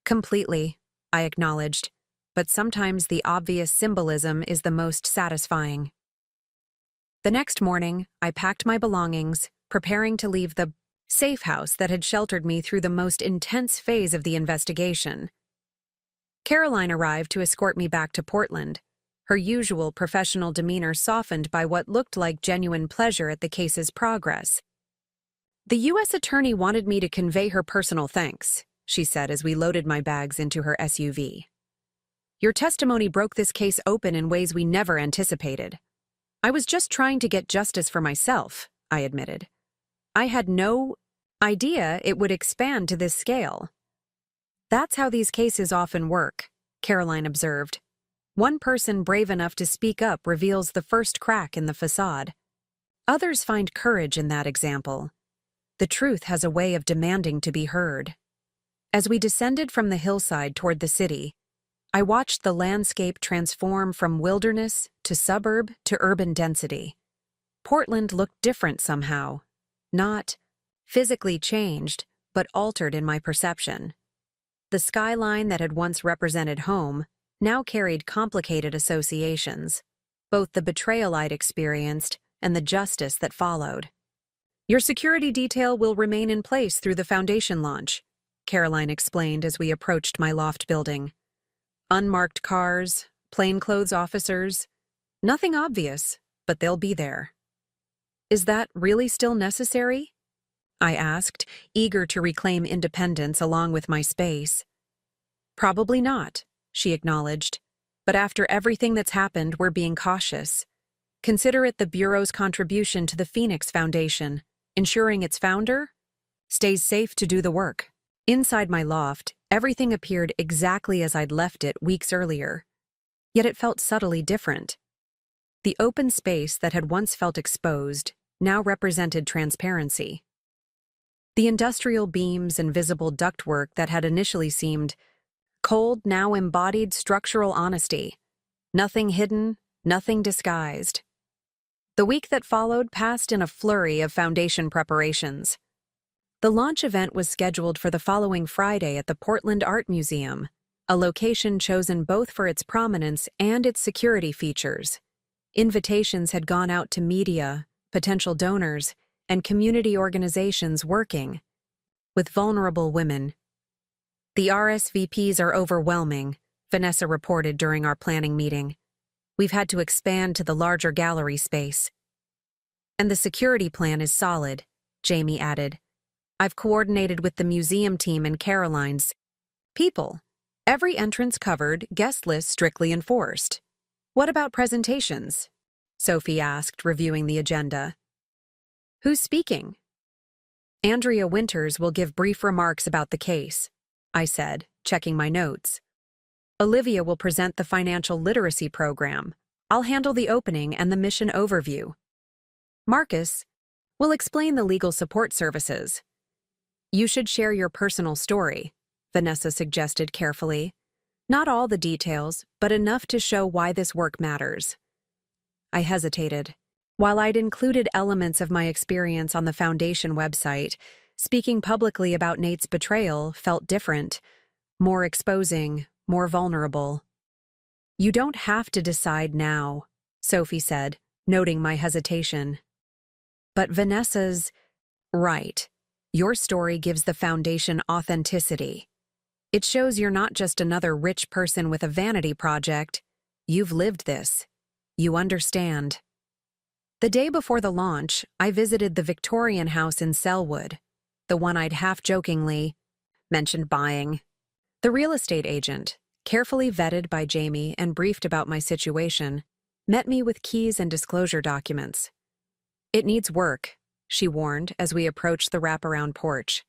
"Completely," I acknowledged. "But sometimes the obvious symbolism is the most satisfying." The next morning, I packed my belongings, preparing to leave the safe house that had sheltered me through the most intense phase of the investigation. Caroline arrived to escort me back to Portland, her usual professional demeanor softened by what looked like genuine pleasure at the case's progress. "The U.S. attorney wanted me to convey her personal thanks," she said as we loaded my bags into her SUV. "Your testimony broke this case open in ways we never anticipated." "I was just trying to get justice for myself," I admitted. "I had no idea it would expand to this scale." "That's how these cases often work," Caroline observed. "One person brave enough to speak up reveals the first crack in the facade. Others find courage in that example. The truth has a way of demanding to be heard." As we descended from the hillside toward the city, I watched the landscape transform from wilderness to suburb to urban density. Portland looked different somehow. Not physically changed, but altered in my perception. The skyline that had once represented home now carried complicated associations, both the betrayal I'd experienced and the justice that followed. "Your security detail will remain in place through the foundation launch," Caroline explained as we approached my loft building. "Unmarked cars, plainclothes officers, nothing obvious, but they'll be there." "Is that really still necessary?" I asked, eager to reclaim independence along with my space. "Probably not," she acknowledged. "But after everything that's happened, we're being cautious. Consider it the Bureau's contribution to the Phoenix Foundation, ensuring its founder stays safe to do the work." Inside my loft, everything appeared exactly as I'd left it weeks earlier. Yet it felt subtly different. The open space that had once felt exposed now represented transparency. The industrial beams and visible ductwork that had initially seemed cold now embodied structural honesty. Nothing hidden, nothing disguised. The week that followed passed in a flurry of foundation preparations. The launch event was scheduled for the following Friday at the Portland Art Museum, a location chosen both for its prominence and its security features. Invitations had gone out to media, potential donors, and community organizations working with vulnerable women. The RSVPs are overwhelming, Vanessa reported during our planning meeting. We've had to expand to the larger gallery space. And the security plan is solid, Jamie added. I've coordinated with the museum team and Caroline's people. Every entrance covered, guest list strictly enforced. What about presentations? Sophie asked, reviewing the agenda. Who's speaking? Andrea Winters will give brief remarks about the case, I said, checking my notes. Olivia will present the financial literacy program. I'll handle the opening and the mission overview. Marcus will explain the legal support services. You should share your personal story, Vanessa suggested carefully. Not all the details, but enough to show why this work matters. I hesitated. While I'd included elements of my experience on the Foundation website, speaking publicly about Nate's betrayal felt different, more exposing, more vulnerable. You don't have to decide now, Sophie said, noting my hesitation. But Vanessa's right. Your story gives the Foundation authenticity. It shows you're not just another rich person with a vanity project. You've lived this. You understand. The day before the launch, I visited the Victorian house in Selwood, the one I'd half-jokingly mentioned buying. The real estate agent, carefully vetted by Jamie and briefed about my situation, met me with keys and disclosure documents. It needs work, she warned as we approached the wraparound porch.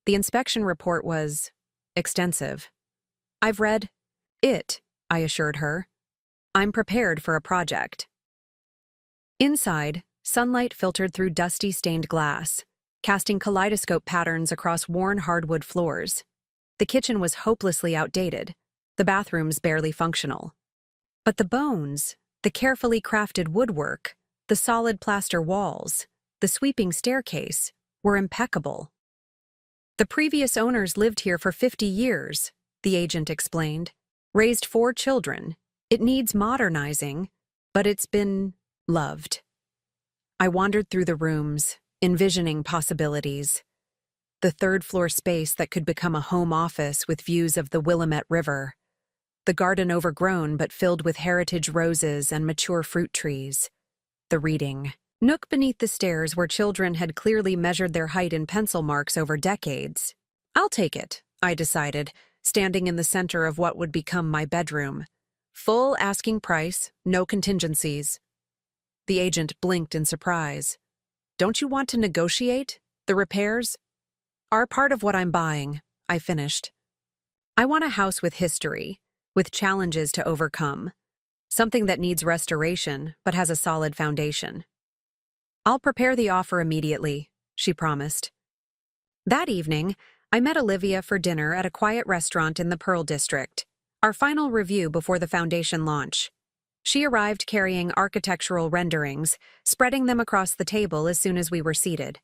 The inspection report was extensive. I've read it, I assured her. I'm prepared for a project. Inside, sunlight filtered through dusty stained glass, casting kaleidoscope patterns across worn hardwood floors. The kitchen was hopelessly outdated, the bathrooms barely functional. But the bones, the carefully crafted woodwork, the solid plaster walls, the sweeping staircase, were impeccable. The previous owners lived here for 50 years, the agent explained. Raised 4 children. It needs modernizing, but it's been loved. I wandered through the rooms, envisioning possibilities. The third-floor space that could become a home office with views of the Willamette River. The garden overgrown but filled with heritage roses and mature fruit trees. The reading nook beneath the stairs where children had clearly measured their height in pencil marks over decades. I'll take it, I decided, standing in the center of what would become my bedroom. Full asking price, no contingencies. The agent blinked in surprise. Don't you want to negotiate? The repairs are part of what I'm buying, I finished. I want a house with history, with challenges to overcome. Something that needs restoration, but has a solid foundation. I'll prepare the offer immediately, she promised. That evening, I met Olivia for dinner at a quiet restaurant in the Pearl District, our final review before the Foundation launch. She arrived carrying architectural renderings, spreading them across the table as soon as we were seated.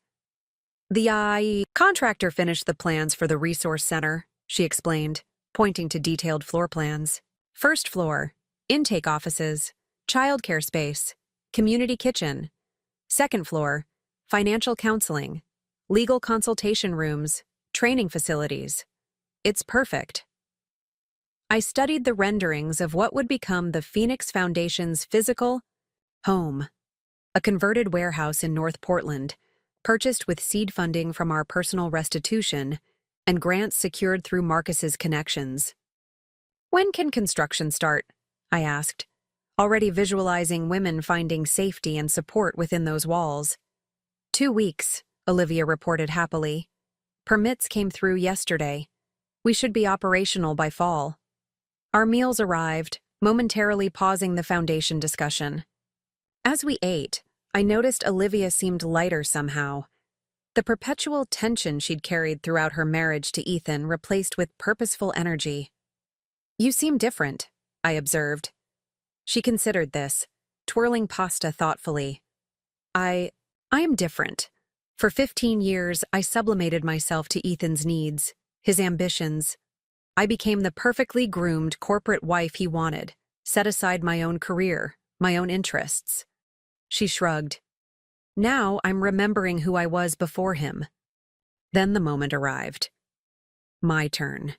The contractor finished the plans for the resource center, she explained, pointing to detailed floor plans. First floor, intake offices, childcare space, community kitchen. Second floor, financial counseling, legal consultation rooms, training facilities. It's perfect. I studied the renderings of what would become the Phoenix Foundation's physical home, a converted warehouse in North Portland, purchased with seed funding from our personal restitution and grants secured through Marcus's connections. When can construction start? I asked, already visualizing women finding safety and support within those walls. 2 weeks, Olivia reported happily. Permits came through yesterday. We should be operational by fall. Our meals arrived, momentarily pausing the Foundation discussion. As we ate, I noticed Olivia seemed lighter somehow. The perpetual tension she'd carried throughout her marriage to Ethan replaced with purposeful energy. You seem different, I observed. She considered this, twirling pasta thoughtfully. I am different. For 15 years, I sublimated myself to Ethan's needs, his ambitions. I became the perfectly groomed corporate wife he wanted, set aside my own career, my own interests. She shrugged. Now I'm remembering who I was before him. Then the moment arrived. My turn.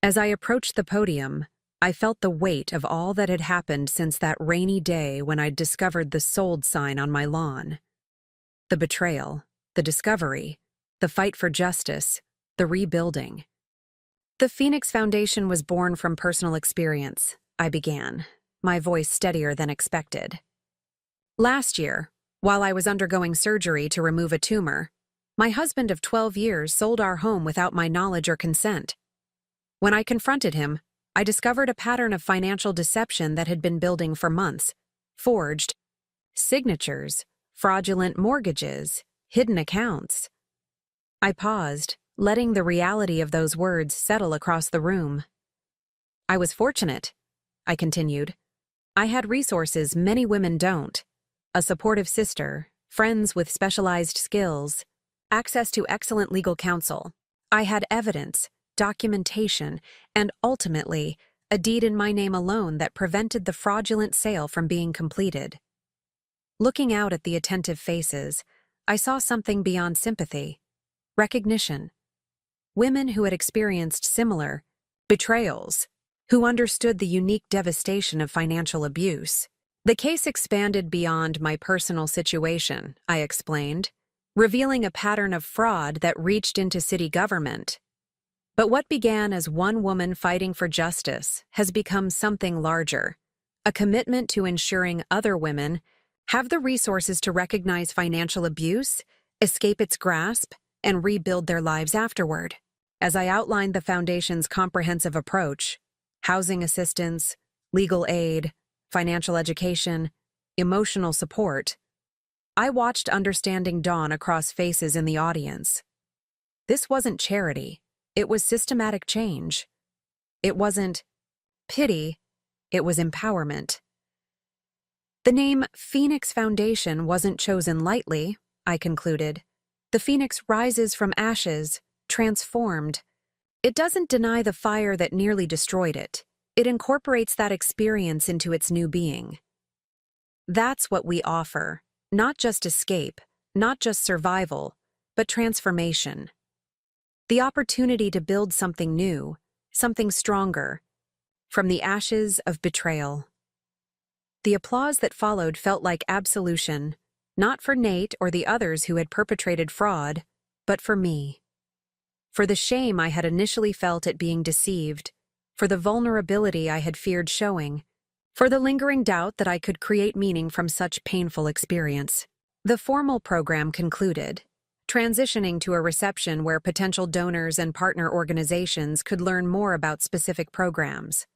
As I approached the podium, I felt the weight of all that had happened since that rainy day when I'd discovered the sold sign on my lawn. The betrayal, the discovery, the fight for justice, the rebuilding. The Phoenix Foundation was born from personal experience, I began, my voice steadier than expected. Last year, while I was undergoing surgery to remove a tumor, my husband of 12 years sold our home without my knowledge or consent. When I confronted him, I discovered a pattern of financial deception that had been building for months. Forged signatures, fraudulent mortgages, hidden accounts. I paused, letting the reality of those words settle across the room. I was fortunate, I continued. I had resources many women don't. A supportive sister, friends with specialized skills, access to excellent legal counsel. I had evidence, documentation, and ultimately, a deed in my name alone that prevented the fraudulent sale from being completed. Looking out at the attentive faces, I saw something beyond sympathy. Recognition. Women who had experienced similar betrayals, who understood the unique devastation of financial abuse. The case expanded beyond my personal situation, I explained, revealing a pattern of fraud that reached into city government. But what began as one woman fighting for justice has become something larger, a commitment to ensuring other women have the resources to recognize financial abuse, escape its grasp, and rebuild their lives afterward. As I outlined the Foundation's comprehensive approach, housing assistance, legal aid, financial education, emotional support, I watched understanding dawn across faces in the audience. This wasn't charity. It was systematic change. It wasn't pity. It was empowerment. The name Phoenix Foundation wasn't chosen lightly, I concluded. The phoenix rises from ashes, transformed. It doesn't deny the fire that nearly destroyed it. It incorporates that experience into its new being. That's what we offer, not just escape, not just survival, but transformation. The opportunity to build something new, something stronger, from the ashes of betrayal. The applause that followed felt like absolution, not for Nate or the others who had perpetrated fraud, but for me. For the shame I had initially felt at being deceived, for the vulnerability I had feared showing, for the lingering doubt that I could create meaning from such painful experience. The formal program concluded, transitioning to a reception where potential donors and partner organizations could learn more about specific programs.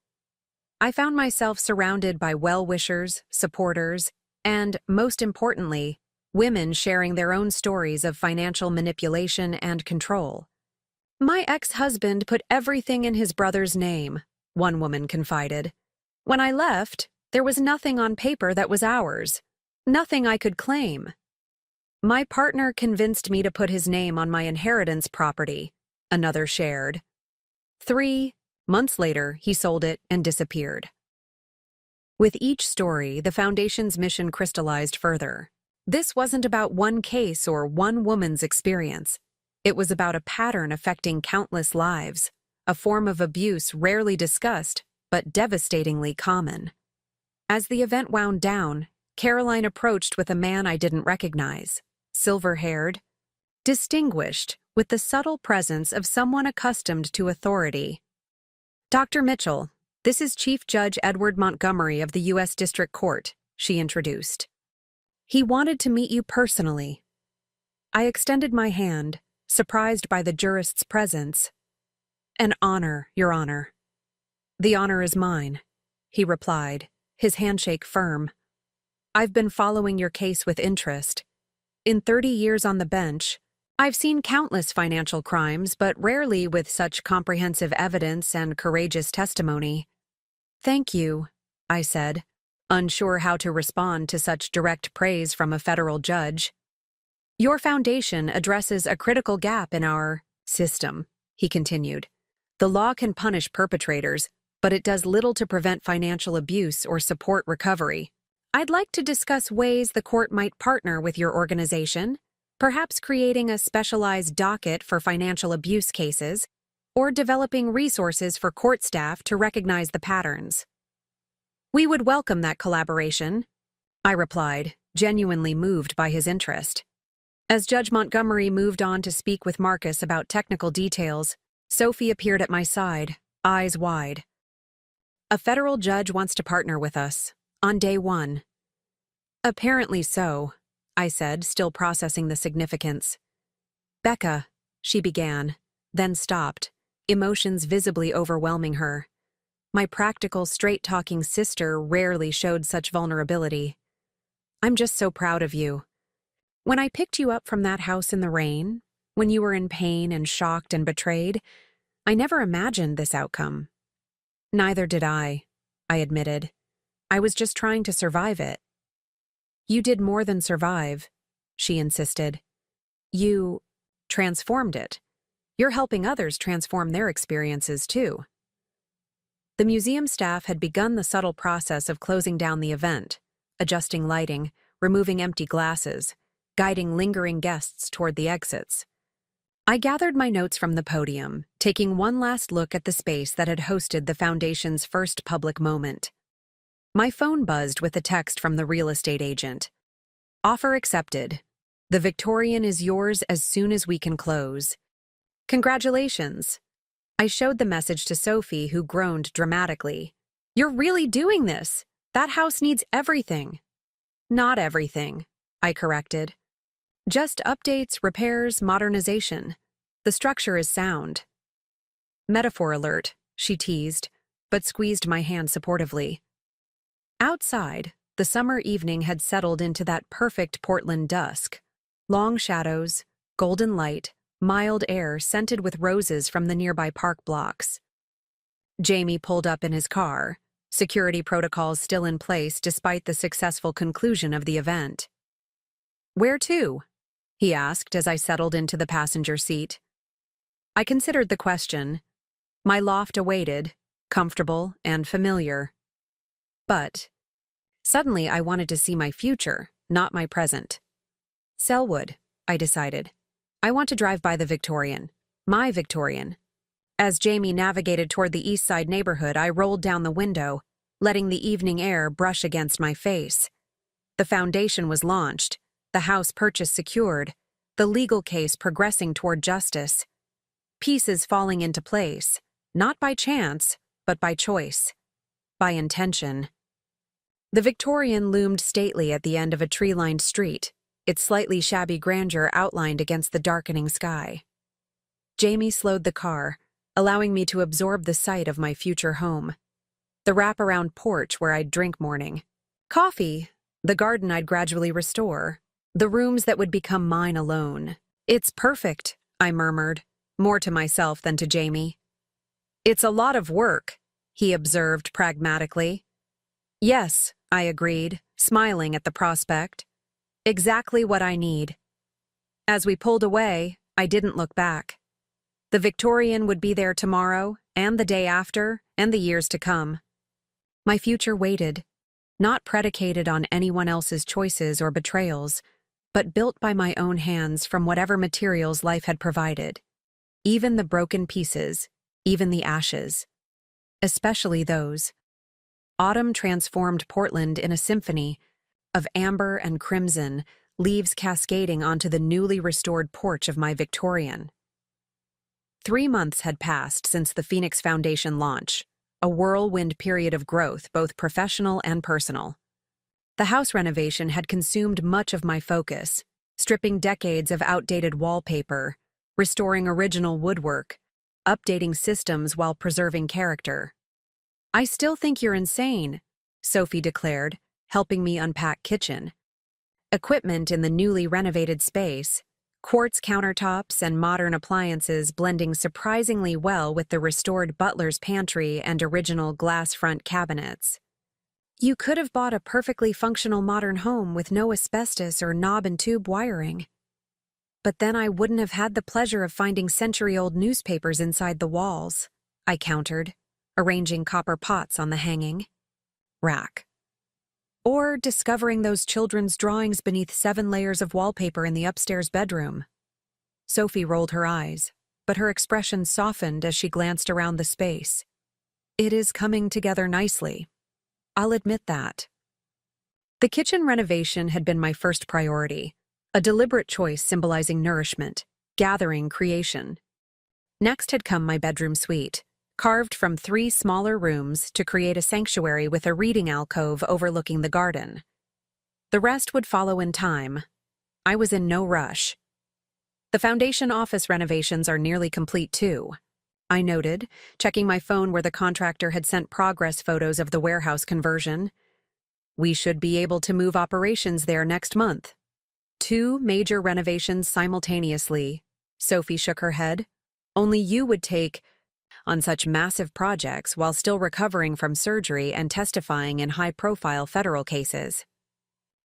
I found myself surrounded by well-wishers, supporters, and, most importantly, women sharing their own stories of financial manipulation and control. My ex-husband put everything in his brother's name, one woman confided. When I left, there was nothing on paper that was ours, nothing I could claim. My partner convinced me to put his name on my inheritance property, another shared. 3 months later, he sold it and disappeared. With each story, the Foundation's mission crystallized further. This wasn't about one case or one woman's experience. It was about a pattern affecting countless lives, a form of abuse rarely discussed, but devastatingly common. As the event wound down, Caroline approached with a man I didn't recognize, silver-haired, distinguished with the subtle presence of someone accustomed to authority. Dr. Mitchell, this is Chief Judge Edward Montgomery of the U.S. District Court, she introduced. He wanted to meet you personally. I extended my hand, surprised by the jurist's presence. An honor, Your Honor. The honor is mine, he replied, his handshake firm. I've been following your case with interest. In 30 years on the bench, I've seen countless financial crimes, but rarely with such comprehensive evidence and courageous testimony. Thank you, I said, unsure how to respond to such direct praise from a federal judge. Your foundation addresses a critical gap in our system, he continued. The law can punish perpetrators, but it does little to prevent financial abuse or support recovery. I'd like to discuss ways the court might partner with your organization, perhaps creating a specialized docket for financial abuse cases, or developing resources for court staff to recognize the patterns. We would welcome that collaboration, I replied, genuinely moved by his interest. As Judge Montgomery moved on to speak with Marcus about technical details, Sophie appeared at my side, eyes wide. A federal judge wants to partner with us, on day one. Apparently so, I said, still processing the significance. Becca, she began, then stopped, emotions visibly overwhelming her. My practical, straight-talking sister rarely showed such vulnerability. I'm just so proud of you. When I picked you up from that house in the rain, when you were in pain and shocked and betrayed, I never imagined this outcome. Neither did I admitted. I was just trying to survive it. You did more than survive, she insisted. You transformed it. You're helping others transform their experiences, too. The museum staff had begun the subtle process of closing down the event, adjusting lighting, removing empty glasses, guiding lingering guests toward the exits. I gathered my notes from the podium, taking one last look at the space that had hosted the Foundation's first public moment. My phone buzzed with a text from the real estate agent. Offer accepted. The Victorian is yours as soon as we can close. Congratulations. I showed the message to Sophie, who groaned dramatically. You're really doing this. That house needs everything. Not everything, I corrected. Just updates, repairs, modernization. The structure is sound. Metaphor alert, she teased, but squeezed my hand supportively. Outside, the summer evening had settled into that perfect Portland dusk. Long shadows, golden light, mild air scented with roses from the nearby park blocks. Jamie pulled up in his car, security protocols still in place despite the successful conclusion of the event. Where to? He asked as I settled into the passenger seat. I considered the question. My loft awaited, comfortable and familiar. But suddenly I wanted to see my future, not my present. Selwood, I decided. I want to drive by the Victorian, my Victorian. As Jamie navigated toward the East Side neighborhood, I rolled down the window, letting the evening air brush against my face. The foundation was launched, the house purchase secured, the legal case progressing toward justice. Pieces falling into place, not by chance, but by choice, by intention. The Victorian loomed stately at the end of a tree-lined street, its slightly shabby grandeur outlined against the darkening sky. Jamie slowed the car, allowing me to absorb the sight of my future home. The wraparound porch where I'd drink morning. Coffee, the garden I'd gradually restore, the rooms that would become mine alone. It's perfect, I murmured, more to myself than to Jamie. It's a lot of work, he observed pragmatically. Yes, I agreed, smiling at the prospect. Exactly what I need. As we pulled away, I didn't look back. The Victorian would be there tomorrow, and the day after, and the years to come. My future waited, not predicated on anyone else's choices or betrayals, but built by my own hands from whatever materials life had provided. Even the broken pieces, even the ashes. Especially those. Autumn transformed Portland in a symphony of amber and crimson, leaves cascading onto the newly restored porch of my Victorian. 3 months had passed since the Phoenix Foundation launch, a whirlwind period of growth, both professional and personal. The house renovation had consumed much of my focus, stripping decades of outdated wallpaper, restoring original woodwork, updating systems while preserving character. I still think you're insane, Sophie declared, helping me unpack kitchen. Equipment in the newly renovated space, quartz countertops and modern appliances blending surprisingly well with the restored butler's pantry and original glass front cabinets. You could have bought a perfectly functional modern home with no asbestos or knob and tube wiring. But then I wouldn't have had the pleasure of finding century-old newspapers inside the walls, I countered, arranging copper pots on the hanging rack. Or discovering those children's drawings beneath 7 layers of wallpaper in the upstairs bedroom. Sophie rolled her eyes, but her expression softened as she glanced around the space. It is coming together nicely. I'll admit that. The kitchen renovation had been my first priority, a deliberate choice symbolizing nourishment, gathering creation. Next had come my bedroom suite, carved from 3 smaller rooms to create a sanctuary with a reading alcove overlooking the garden. The rest would follow in time. I was in no rush. The foundation office renovations are nearly complete too, I noted, checking my phone where the contractor had sent progress photos of the warehouse conversion. We should be able to move operations there next month. 2 major renovations simultaneously. Sophie shook her head. Only you would take on such massive projects while still recovering from surgery and testifying in high-profile federal cases.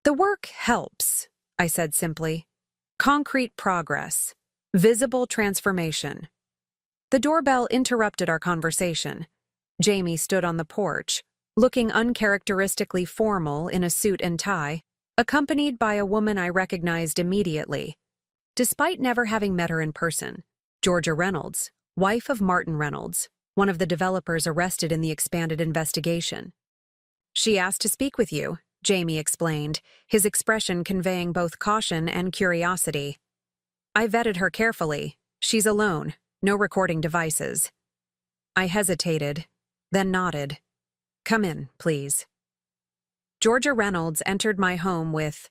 The work helps, I said simply. Concrete progress. Visible transformation. The doorbell interrupted our conversation. Jamie stood on the porch, looking uncharacteristically formal in a suit and tie, accompanied by a woman I recognized immediately. Despite never having met her in person, Georgia Reynolds, wife of Martin Reynolds, one of the developers arrested in the expanded investigation. She asked to speak with you, Jamie explained, his expression conveying both caution and curiosity. I vetted her carefully. She's alone, no recording devices. I hesitated, then nodded. Come in, please. Georgia Reynolds entered my home with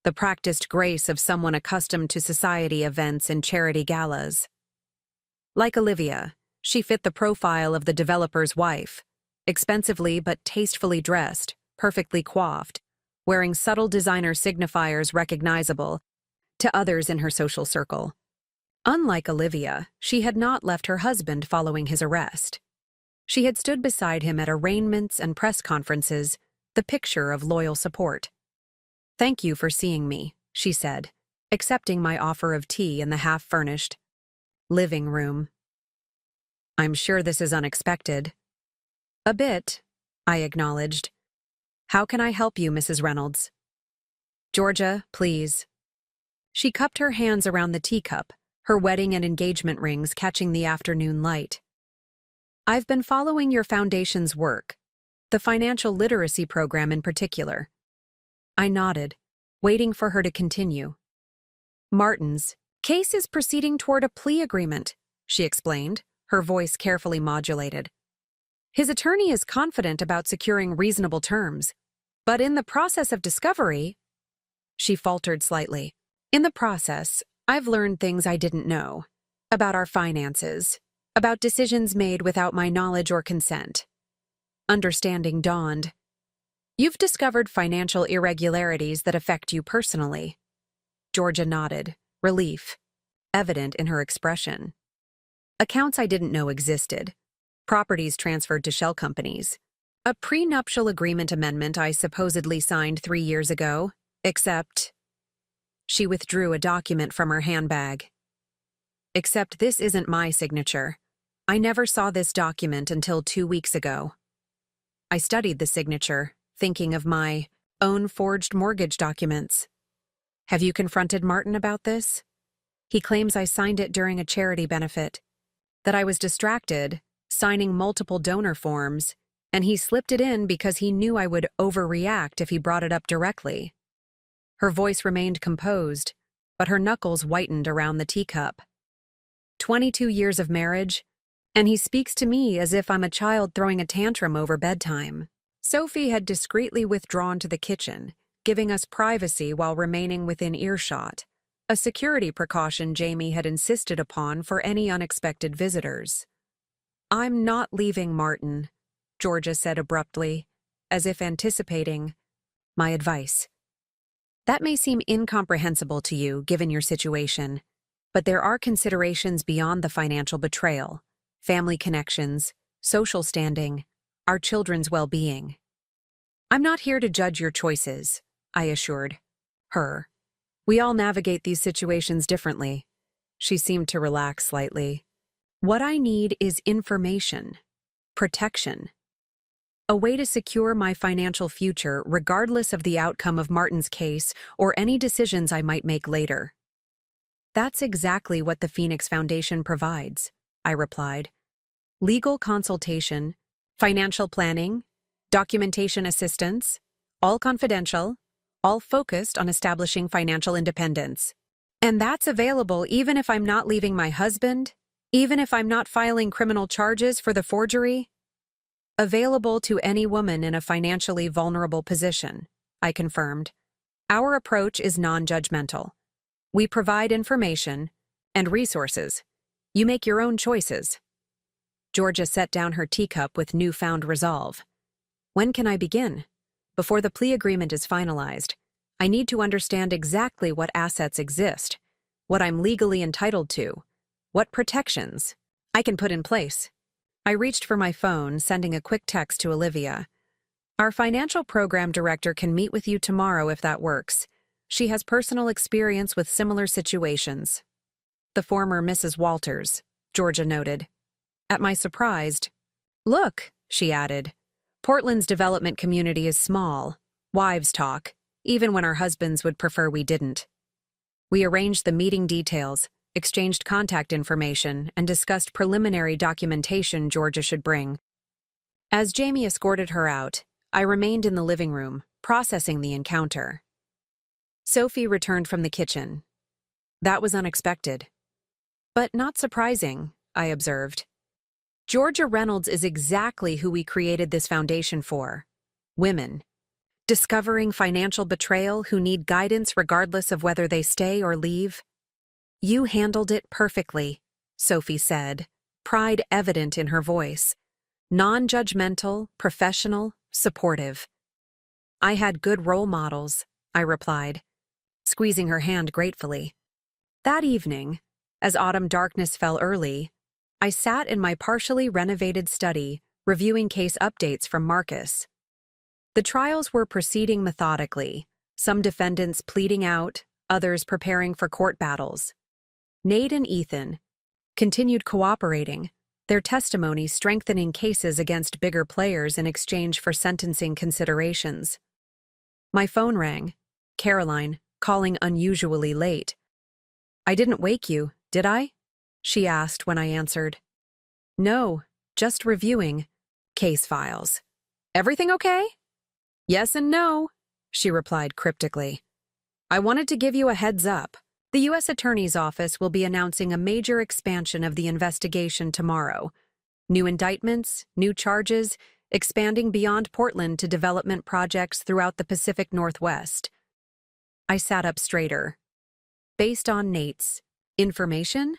the practiced grace of someone accustomed to society events and charity galas. Like Olivia, she fit the profile of the developer's wife, expensively but tastefully dressed, perfectly coiffed, wearing subtle designer signifiers recognizable to others in her social circle. Unlike Olivia, she had not left her husband following his arrest. She had stood beside him at arraignments and press conferences, the picture of loyal support. Thank you for seeing me, she said, accepting my offer of tea in the half-furnished living room. I'm sure this is unexpected. A bit, I acknowledged. How can I help you, Mrs. Reynolds? Georgia, please. She cupped her hands around the teacup, her wedding and engagement rings catching the afternoon light. I've been following your foundation's work, the financial literacy program in particular. I nodded, waiting for her to continue. Martin's case is proceeding toward a plea agreement, she explained, her voice carefully modulated. His attorney is confident about securing reasonable terms, but in the process of discovery, she faltered slightly. In the process, I've learned things I didn't know, about our finances, about decisions made without my knowledge or consent. Understanding dawned. You've discovered financial irregularities that affect you personally. Georgia nodded, relief evident in her expression. Accounts I didn't know existed. Properties transferred to shell companies. A prenuptial agreement amendment I supposedly signed 3 years ago, except... She withdrew a document from her handbag. Except this isn't my signature. I never saw this document until 2 weeks ago. I studied the signature, thinking of my own forged mortgage documents. Have you confronted Martin about this? He claims I signed it during a charity benefit, that I was distracted, signing multiple donor forms, and he slipped it in because he knew I would overreact if he brought it up directly. Her voice remained composed, but her knuckles whitened around the teacup. 22 years of marriage, and he speaks to me as if I'm a child throwing a tantrum over bedtime. Sophie had discreetly withdrawn to the kitchen, giving us privacy while remaining within earshot, a security precaution Jamie had insisted upon for any unexpected visitors. I'm not leaving Martin, Georgia said abruptly, as if anticipating my advice. That may seem incomprehensible to you, given your situation, but there are considerations beyond the financial betrayal, family connections, social standing, our children's well-being. I'm not here to judge your choices, I assured her. We all navigate these situations differently. She seemed to relax slightly. What I need is information, protection, a way to secure my financial future regardless of the outcome of Martin's case or any decisions I might make later. That's exactly what the Phoenix Foundation provides, I replied. Legal consultation, financial planning, documentation assistance, all confidential, all focused on establishing financial independence. And that's available even if I'm not leaving my husband, even if I'm not filing criminal charges for the forgery. Available to any woman in a financially vulnerable position, I confirmed. Our approach is non-judgmental. We provide information and resources. You make your own choices. Georgia set down her teacup with newfound resolve. When can I begin? Before the plea agreement is finalized, I need to understand exactly what assets exist, what I'm legally entitled to, what protections I can put in place. I reached for my phone, sending a quick text to Olivia. Our financial program director can meet with you tomorrow if that works. She has personal experience with similar situations. The former Mrs. Walters, Georgia noted. At my surprised, "Look," she added, "Portland's development community is small. Wives talk, even when our husbands would prefer we didn't." We arranged the meeting details, exchanged contact information, and discussed preliminary documentation Georgia should bring. As Jamie escorted her out, I remained in the living room, processing the encounter. Sophie returned from the kitchen. That was unexpected. But not surprising, I observed. Georgia Reynolds is exactly who we created this foundation for. Women. Discovering financial betrayal who need guidance regardless of whether they stay or leave. You handled it perfectly, Sophie said, pride evident in her voice. Non-judgmental, professional, supportive. I had good role models, I replied, squeezing her hand gratefully. That evening, as autumn darkness fell early, I sat in my partially renovated study, reviewing case updates from Marcus. The trials were proceeding methodically, some defendants pleading out, others preparing for court battles. Nate and Ethan continued cooperating, their testimony strengthening cases against bigger players in exchange for sentencing considerations. My phone rang, Caroline, calling unusually late. "I didn't wake you, did I?" she asked when I answered. "No, just reviewing case files. Everything okay?" "Yes and no," she replied cryptically. "I wanted to give you a heads up. The U.S. Attorney's Office will be announcing a major expansion of the investigation tomorrow. New indictments, new charges, expanding beyond Portland to development projects throughout the Pacific Northwest." I sat up straighter. Based on Nate's information?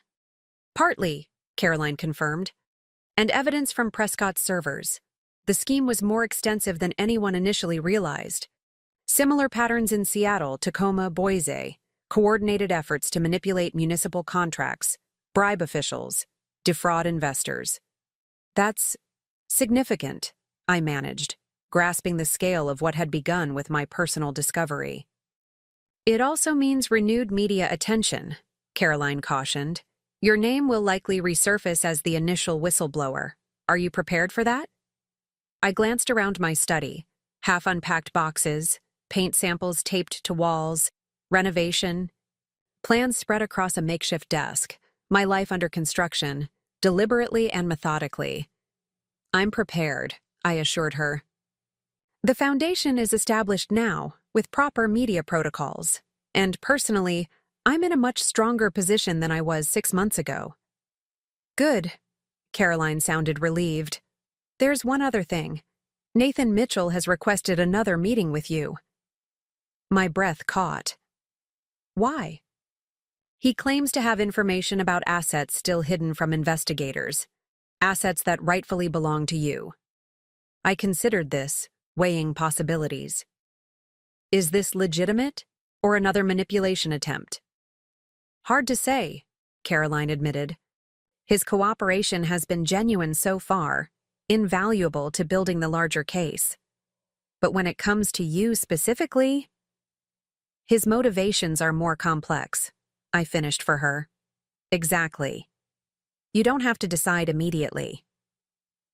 Partly, Caroline confirmed. And evidence from Prescott's servers. The scheme was more extensive than anyone initially realized. Similar patterns in Seattle, Tacoma, Boise. Coordinated efforts to manipulate municipal contracts, bribe officials, defraud investors. That's significant, I managed, grasping the scale of what had begun with my personal discovery. It also means renewed media attention, Caroline cautioned. Your name will likely resurface as the initial whistleblower. Are you prepared for that? I glanced around my study, half-unpacked boxes, paint samples taped to walls, renovation, plans spread across a makeshift desk, my life under construction, deliberately and methodically. I'm prepared, I assured her. The foundation is established now, with proper media protocols, and personally, I'm in a much stronger position than I was 6 months ago. Good, Caroline sounded relieved. There's one other thing. Nathan Mitchell has requested another meeting with you. My breath caught. Why? He claims to have information about assets still hidden from investigators, assets that rightfully belong to you. I considered this, weighing possibilities. Is this legitimate, or another manipulation attempt? Hard to say, Caroline admitted. His cooperation has been genuine so far, invaluable to building the larger case. But when it comes to you specifically, his motivations are more complex. I finished for her. Exactly. You don't have to decide immediately.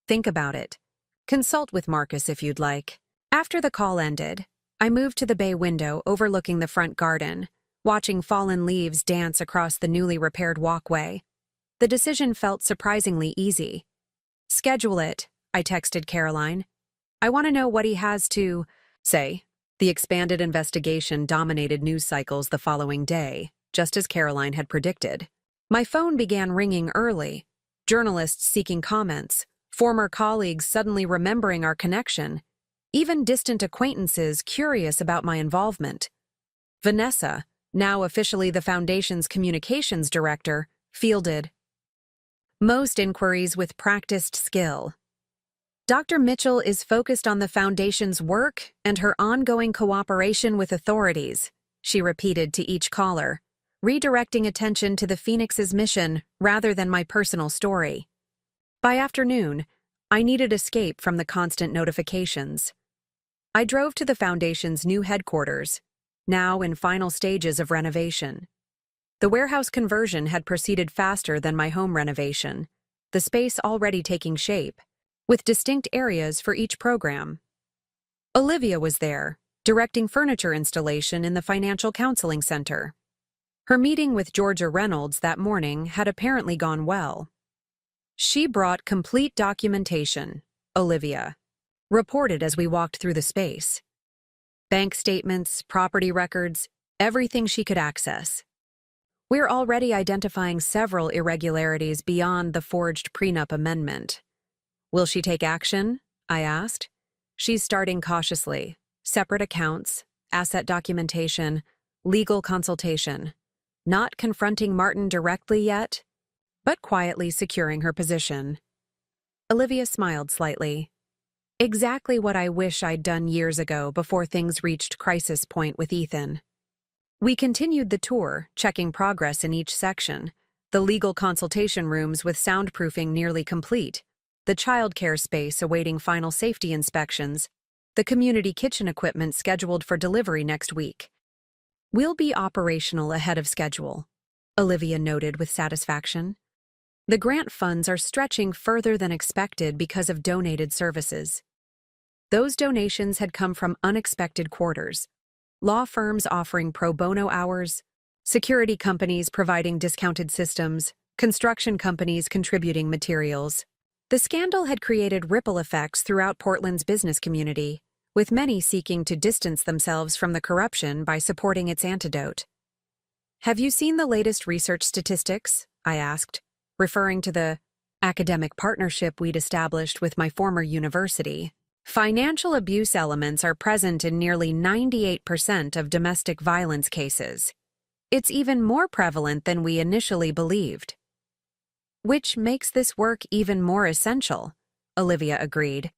Think about it. Consult with Marcus if you'd like. After the call ended, I moved to the bay window overlooking the front garden, watching fallen leaves dance across the newly repaired walkway. The decision felt surprisingly easy. Schedule it, I texted Caroline. I want to know what he has to say. The expanded investigation dominated news cycles the following day, just as Caroline had predicted. My phone began ringing early, journalists seeking comments, former colleagues suddenly remembering our connection, even distant acquaintances curious about my involvement. Vanessa, now officially the Foundation's communications director, fielded most inquiries with practiced skill. Dr. Mitchell is focused on the Foundation's work and her ongoing cooperation with authorities, she repeated to each caller, redirecting attention to the Phoenix's mission rather than my personal story. By afternoon, I needed escape from the constant notifications. I drove to the Foundation's new headquarters, now in final stages of renovation. The warehouse conversion had proceeded faster than my home renovation, the space already taking shape, with distinct areas for each program. Olivia was there, directing furniture installation in the Financial Counseling Center. Her meeting with Georgia Reynolds that morning had apparently gone well. She brought complete documentation, Olivia reported as we walked through the space. Bank statements, property records, everything she could access. We're already identifying several irregularities beyond the forged prenup amendment. Will she take action? I asked. She's starting cautiously. Separate accounts, asset documentation, legal consultation. Not confronting Martin directly yet, but quietly securing her position. Olivia smiled slightly. Exactly what I wish I'd done years ago before things reached crisis point with Ethan. We continued the tour, checking progress in each section, the legal consultation rooms with soundproofing nearly complete, the childcare space awaiting final safety inspections, the community kitchen equipment scheduled for delivery next week. We'll be operational ahead of schedule, Olivia noted with satisfaction. The grant funds are stretching further than expected because of donated services. Those donations had come from unexpected quarters. Law firms offering pro bono hours, security companies providing discounted systems, construction companies contributing materials. The scandal had created ripple effects throughout Portland's business community, with many seeking to distance themselves from the corruption by supporting its antidote. Have you seen the latest research statistics? I asked, referring to the academic partnership we'd established with my former university. Financial abuse elements are present in nearly 98% of domestic violence cases. It's even more prevalent than we initially believed. Which makes this work even more essential, Olivia agreed.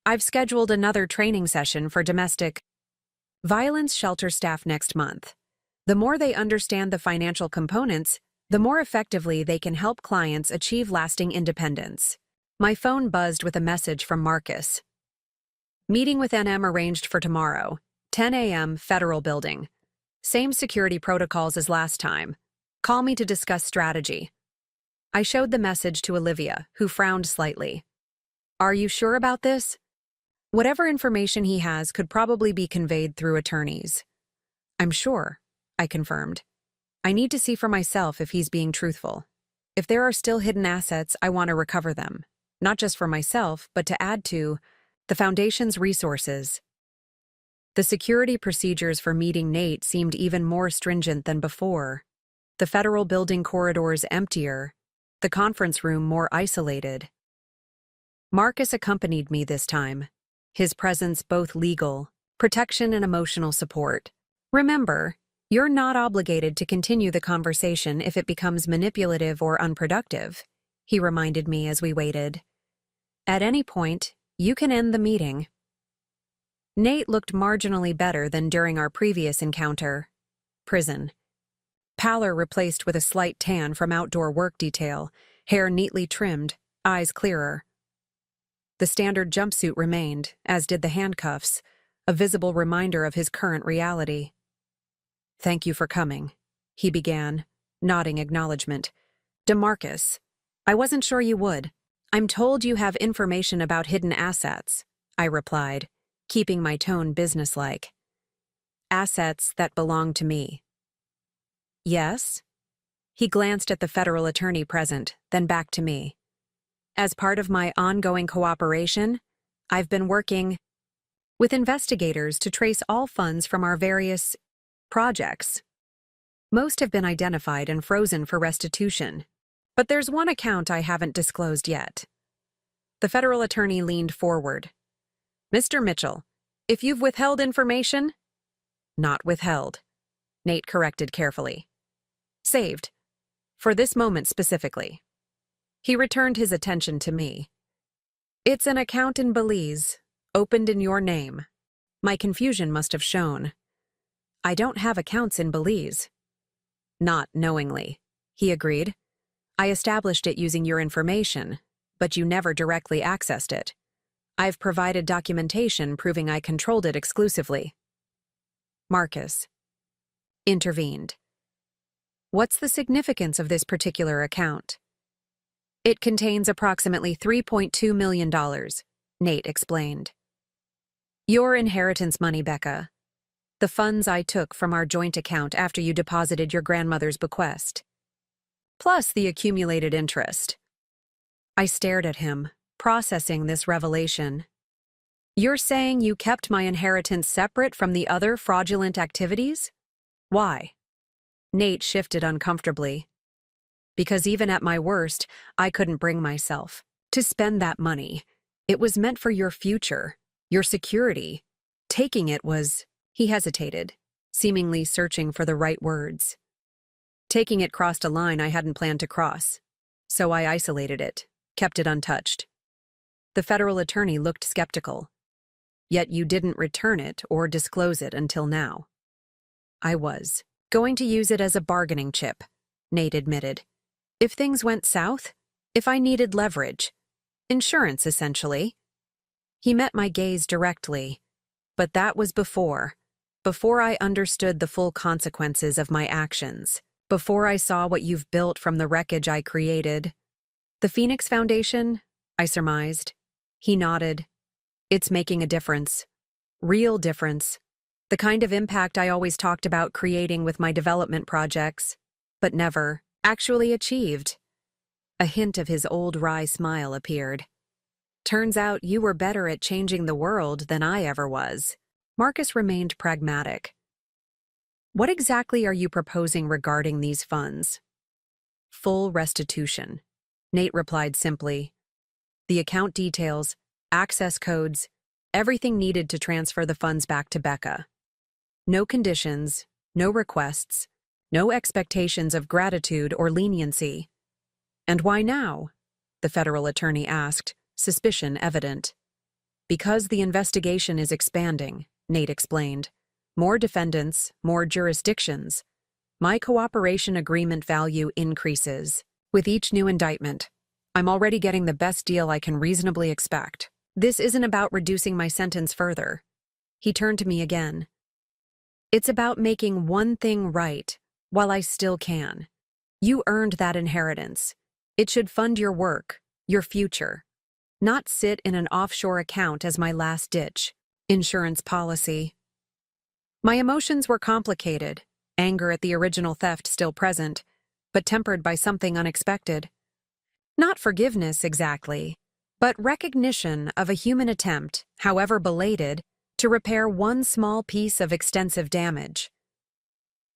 I've scheduled another training session for domestic violence shelter staff next month. The more they understand the financial components, the more effectively they can help clients achieve lasting independence. My phone buzzed with a message from Marcus. Meeting with NM arranged for tomorrow, 10 a.m. Federal Building. Same security protocols as last time. Call me to discuss strategy. I showed the message to Olivia, who frowned slightly. Are you sure about this? Whatever information he has could probably be conveyed through attorneys. I'm sure, I confirmed. I need to see for myself if he's being truthful. If there are still hidden assets, I want to recover them. Not just for myself, but to add to the Foundation's resources. The security procedures for meeting Nate seemed even more stringent than before. The Federal Building corridors emptier, the conference room more isolated. Marcus accompanied me this time, his presence both legal, protection and emotional support. Remember, you're not obligated to continue the conversation if it becomes manipulative or unproductive, he reminded me as we waited. At any point, you can end the meeting. Nate looked marginally better than during our previous encounter. Prison. Pallor replaced with a slight tan from outdoor work detail, hair neatly trimmed, eyes clearer. The standard jumpsuit remained, as did the handcuffs, a visible reminder of his current reality. "Thank you for coming," he began, nodding acknowledgement. "DeMarcus, I wasn't sure you would. I'm told you have information about hidden assets," I replied, keeping my tone businesslike. "Assets that belong to me." "Yes?" He glanced at the federal attorney present, then back to me. "As part of my ongoing cooperation, I've been working with investigators to trace all funds from our various projects. Most have been identified and frozen for restitution. But there's one account I haven't disclosed yet." The federal attorney leaned forward. "Mr. Mitchell, if you've withheld information—" "Not withheld," Nate corrected carefully. "Saved. For this moment specifically." He returned his attention to me. "It's an account in Belize, opened in your name." My confusion must have shown. "I don't have accounts in Belize." "Not knowingly," he agreed. "I established it using your information, but you never directly accessed it. I've provided documentation proving I controlled it exclusively." Marcus intervened. "What's the significance of this particular account?" "It contains approximately $3.2 million, Nate explained. "Your inheritance money, Becca. The funds I took from our joint account after you deposited your grandmother's bequest. Plus the accumulated interest." I stared at him, processing this revelation. "You're saying you kept my inheritance separate from the other fraudulent activities? Why?" Nate shifted uncomfortably. "Because even at my worst, I couldn't bring myself to spend that money. It was meant for your future, your security. Taking it was—" He hesitated, seemingly searching for the right words. "Taking it crossed a line I hadn't planned to cross. So I isolated it, kept it untouched." The federal attorney looked skeptical. "Yet you didn't return it or disclose it until now." "I was going to use it as a bargaining chip," Nate admitted. "If things went south, if I needed leverage. Insurance, essentially." He met my gaze directly. "But that was before I understood the full consequences of my actions. Before I saw what you've built from the wreckage I created." "The Phoenix Foundation?" I surmised. He nodded. "It's making a difference. Real difference. The kind of impact I always talked about creating with my development projects, but never actually achieved." A hint of his old wry smile appeared. "Turns out you were better at changing the world than I ever was." Marcus remained pragmatic. "What exactly are you proposing regarding these funds?" "Full restitution," Nate replied simply. "The account details, access codes, everything needed to transfer the funds back to Becca. No conditions, no requests, no expectations of gratitude or leniency." "And why now?" the federal attorney asked, suspicion evident. "Because the investigation is expanding," Nate explained. "More defendants, more jurisdictions. My cooperation agreement value increases with each new indictment. I'm already getting the best deal I can reasonably expect. This isn't about reducing my sentence further." He turned to me again. "It's about making one thing right while I still can. You earned that inheritance. It should fund your work, your future, not sit in an offshore account as my last-ditch insurance policy." My emotions were complicated, anger at the original theft still present, but tempered by something unexpected. Not forgiveness exactly, but recognition of a human attempt, however belated, to repair one small piece of extensive damage.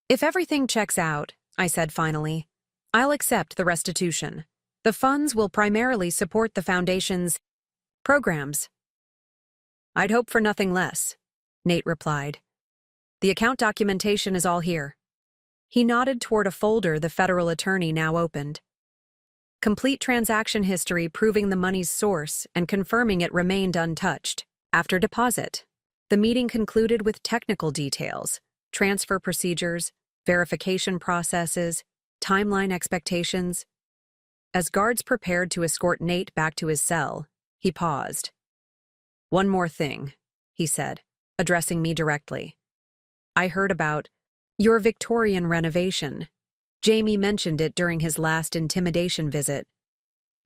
"If everything checks out," I said finally, "I'll accept the restitution. The funds will primarily support the Foundation's programs." "I'd hope for nothing less," Nate replied. "The account documentation is all here." He nodded toward a folder the federal attorney now opened. Complete transaction history proving the money's source and confirming it remained untouched after deposit. The meeting concluded with technical details, transfer procedures, verification processes, timeline expectations. As guards prepared to escort Nate back to his cell, he paused. "One more thing," he said. addressing me directly. I heard about your Victorian renovation. Jamie mentioned it during his last intimidation visit.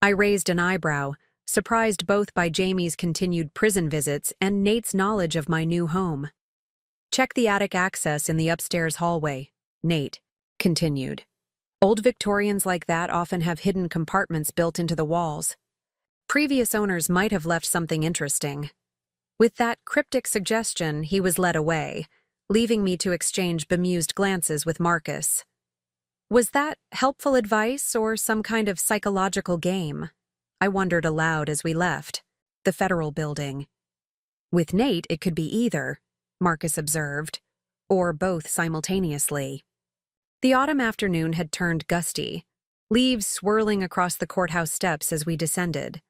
I raised an eyebrow, surprised both by Jamie's continued prison visits and Nate's knowledge of my new home. Check the attic access in the upstairs hallway, Nate continued. Old Victorians like that often have hidden compartments built into the walls. Previous owners might have left something interesting. With that cryptic suggestion, he was led away, leaving me to exchange bemused glances with Marcus. Was that helpful advice or some kind of psychological game? I wondered aloud as we left the Federal Building. With Nate, it could be either, Marcus observed, or both simultaneously. The autumn afternoon had turned gusty, leaves swirling across the courthouse steps as we descended.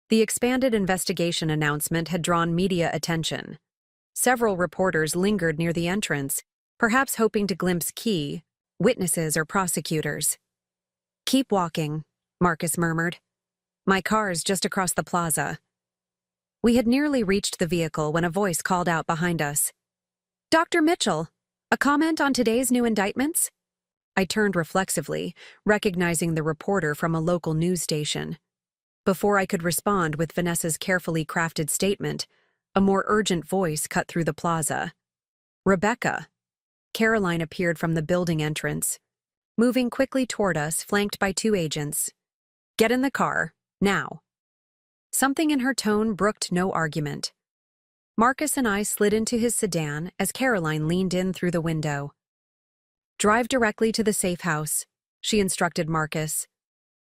The expanded investigation announcement had drawn media attention. Several reporters lingered near the entrance, perhaps hoping to glimpse key witnesses or prosecutors. "Keep walking," Marcus murmured. "My car's just across the plaza." We had nearly reached the vehicle when a voice called out behind us. "Dr. Mitchell, a comment on today's new indictments?" I turned reflexively, recognizing the reporter from a local news station. Before I could respond with Vanessa's carefully crafted statement, a more urgent voice cut through the plaza. "Rebecca." Caroline appeared from the building entrance, moving quickly toward us, flanked by 2 agents. "Get in the car, now." Something in her tone brooked no argument. Marcus and I slid into his sedan as Caroline leaned in through the window. "Drive directly to the safe house," she instructed Marcus.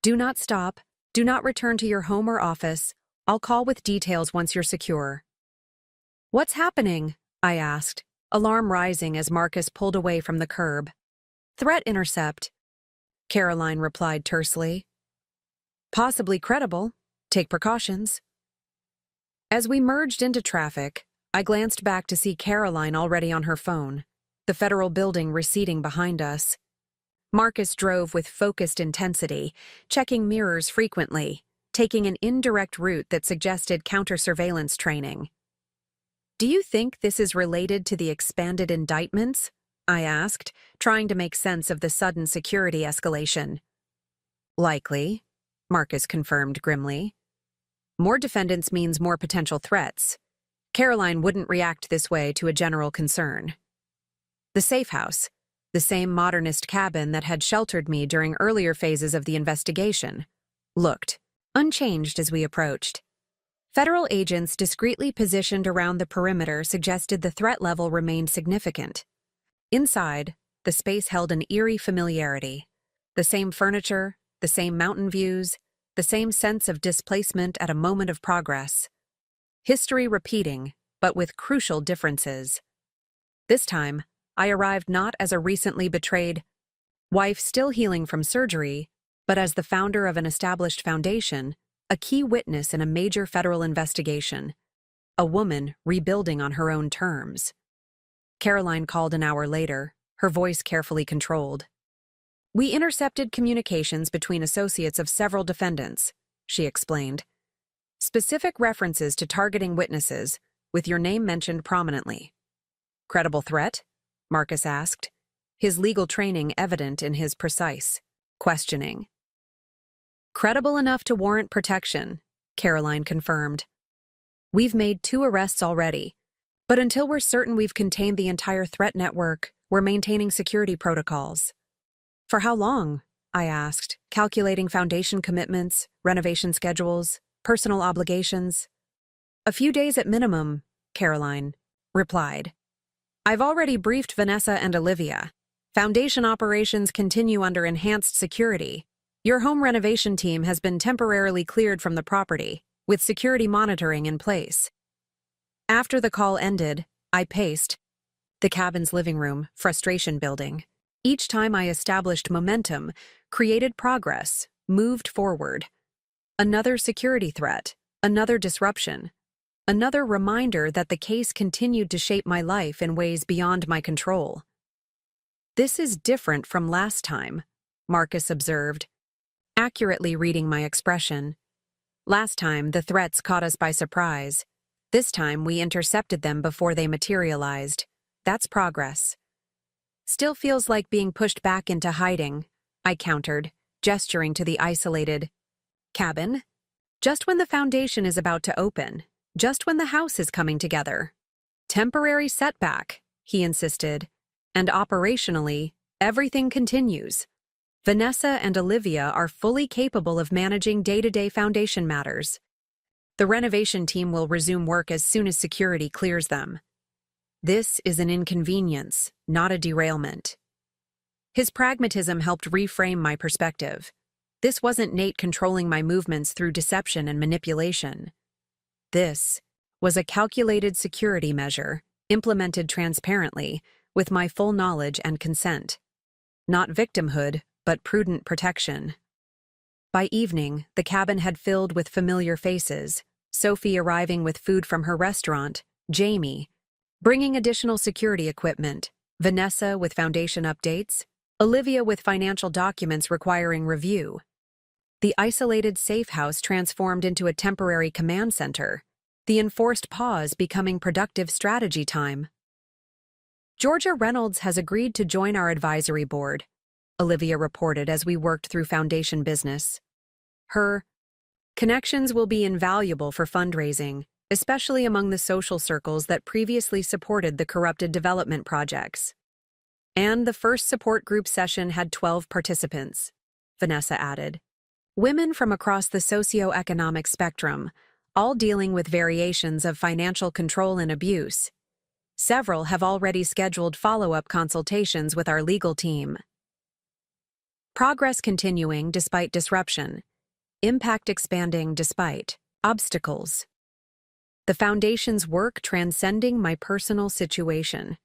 "Do not stop. Do not return to your home or office. I'll call with details once you're secure." "What's happening?" I asked, alarm rising as Marcus pulled away from the curb. "Threat intercept," Caroline replied tersely. "Possibly credible. Take precautions." As we merged into traffic, I glanced back to see Caroline already on her phone, the Federal Building receding behind us. Marcus drove with focused intensity, checking mirrors frequently, taking an indirect route that suggested counter-surveillance training. "Do you think this is related to the expanded indictments?" I asked, trying to make sense of the sudden security escalation. "Likely," Marcus confirmed grimly. "More defendants means more potential threats. Caroline wouldn't react this way to a general concern." The safe house, the same modernist cabin that had sheltered me during earlier phases of the investigation, looked unchanged as we approached. Federal agents discreetly positioned around the perimeter suggested the threat level remained significant. Inside, the space held an eerie familiarity. The same furniture, the same mountain views, the same sense of displacement at a moment of progress. History repeating, but with crucial differences. This time, I arrived not as a recently betrayed wife still healing from surgery, but as the founder of an established foundation, a key witness in a major federal investigation, a woman rebuilding on her own terms. Caroline called an hour later, her voice carefully controlled. "We intercepted communications between associates of several defendants," she explained. "Specific references to targeting witnesses, with your name mentioned prominently." "Credible threat?" Marcus asked, his legal training evident in his precise questioning. "Credible enough to warrant protection," Caroline confirmed. "We've made 2 arrests already, but until we're certain we've contained the entire threat network, we're maintaining security protocols." "For how long?" I asked, calculating foundation commitments, renovation schedules, personal obligations. "A few days at minimum," Caroline replied. "I've already briefed Vanessa and Olivia. Foundation operations continue under enhanced security. Your home renovation team has been temporarily cleared from the property, with security monitoring in place." After the call ended, I paced the cabin's living room, frustration building. Each time I established momentum, created progress, moved forward. Another security threat, another disruption, another reminder that the case continued to shape my life in ways beyond my control. "This is different from last time," Marcus observed, accurately reading my expression. "Last time, the threats caught us by surprise. This time, we intercepted them before they materialized. That's progress. Still feels like being pushed back into hiding, I countered, gesturing to the isolated cabin. Just when the foundation is about to open. Just when the house is coming together. Temporary setback, he insisted. And operationally, everything continues. Vanessa and Olivia are fully capable of managing day-to-day foundation matters. The renovation team will resume work as soon as security clears them. This is an inconvenience, not a derailment. His pragmatism helped reframe my perspective. This wasn't Nate controlling my movements through deception and manipulation. This was a calculated security measure, implemented transparently, with my full knowledge and consent. Not victimhood, but prudent protection. By evening, the cabin had filled with familiar faces, Sophie arriving with food from her restaurant, Jamie, bringing additional security equipment, Vanessa with foundation updates, Olivia with financial documents requiring review. The isolated safe house transformed into a temporary command center, the enforced pause becoming productive strategy time. Georgia Reynolds has agreed to join our advisory board, Olivia reported as we worked through foundation business. Her connections will be invaluable for fundraising, especially among the social circles that previously supported the corrupted development projects. And the first support group session had 12 participants, Vanessa added. Women from across the socio-economic spectrum, all dealing with variations of financial control and abuse. Several have already scheduled follow-up consultations with our legal team. Progress continuing despite disruption. Impact expanding despite obstacles. The foundation's work transcending my personal situation.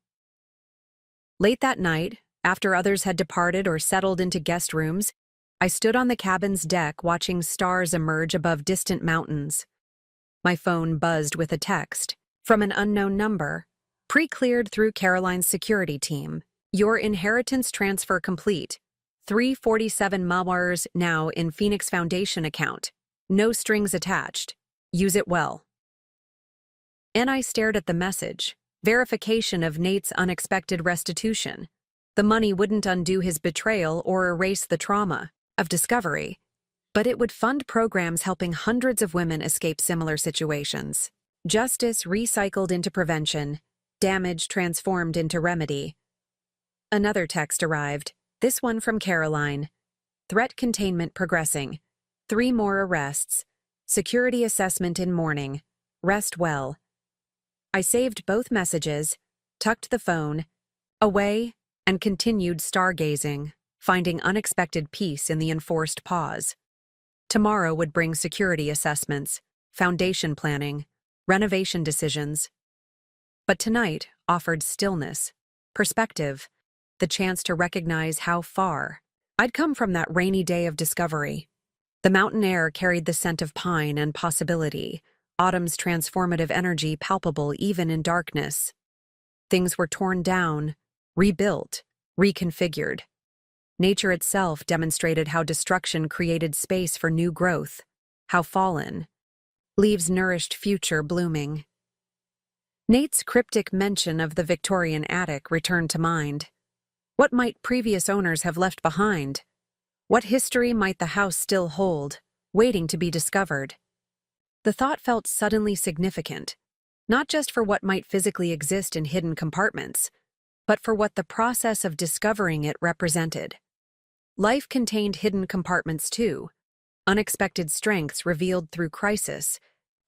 Late that night, after others had departed or settled into guest rooms, I stood on the cabin's deck watching stars emerge above distant mountains. My phone buzzed with a text from an unknown number, pre-cleared through Caroline's security team. Your inheritance transfer complete. 347 Mawars now in Phoenix Foundation account. No strings attached. Use it well. And I stared at the message. Verification of Nate's unexpected restitution. The money wouldn't undo his betrayal or erase the trauma of discovery, but it would fund programs helping hundreds of women escape similar situations. Justice recycled into prevention, damage transformed into remedy. Another text arrived, this one from Caroline. Threat containment progressing. 3 more arrests. Security assessment in morning. Rest well. I saved both messages, tucked the phone away, and continued stargazing, finding unexpected peace in the enforced pause. Tomorrow would bring security assessments, foundation planning, renovation decisions. But tonight offered stillness, perspective, the chance to recognize how far I'd come from that rainy day of discovery. The mountain air carried the scent of pine and possibility, autumn's transformative energy palpable even in darkness. Things were torn down, rebuilt, reconfigured. Nature itself demonstrated how destruction created space for new growth, how fallen leaves nourished future blooming. Nate's cryptic mention of the Victorian attic returned to mind. What might previous owners have left behind? What history might the house still hold, waiting to be discovered? The thought felt suddenly significant, not just for what might physically exist in hidden compartments, but for what the process of discovering it represented. Life contained hidden compartments too, unexpected strengths revealed through crisis,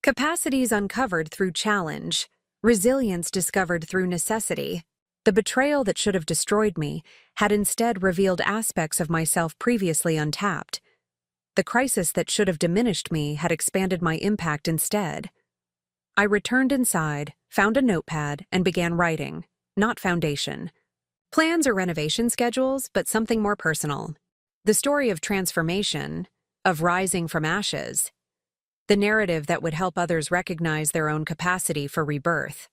capacities uncovered through challenge, resilience discovered through necessity. The betrayal that should have destroyed me had instead revealed aspects of myself previously untapped. The crisis that should have diminished me had expanded my impact instead. I returned inside, found a notepad, and began writing, not foundation. Plans or renovation schedules, but something more personal. The story of transformation, of rising from ashes. The narrative that would help others recognize their own capacity for rebirth.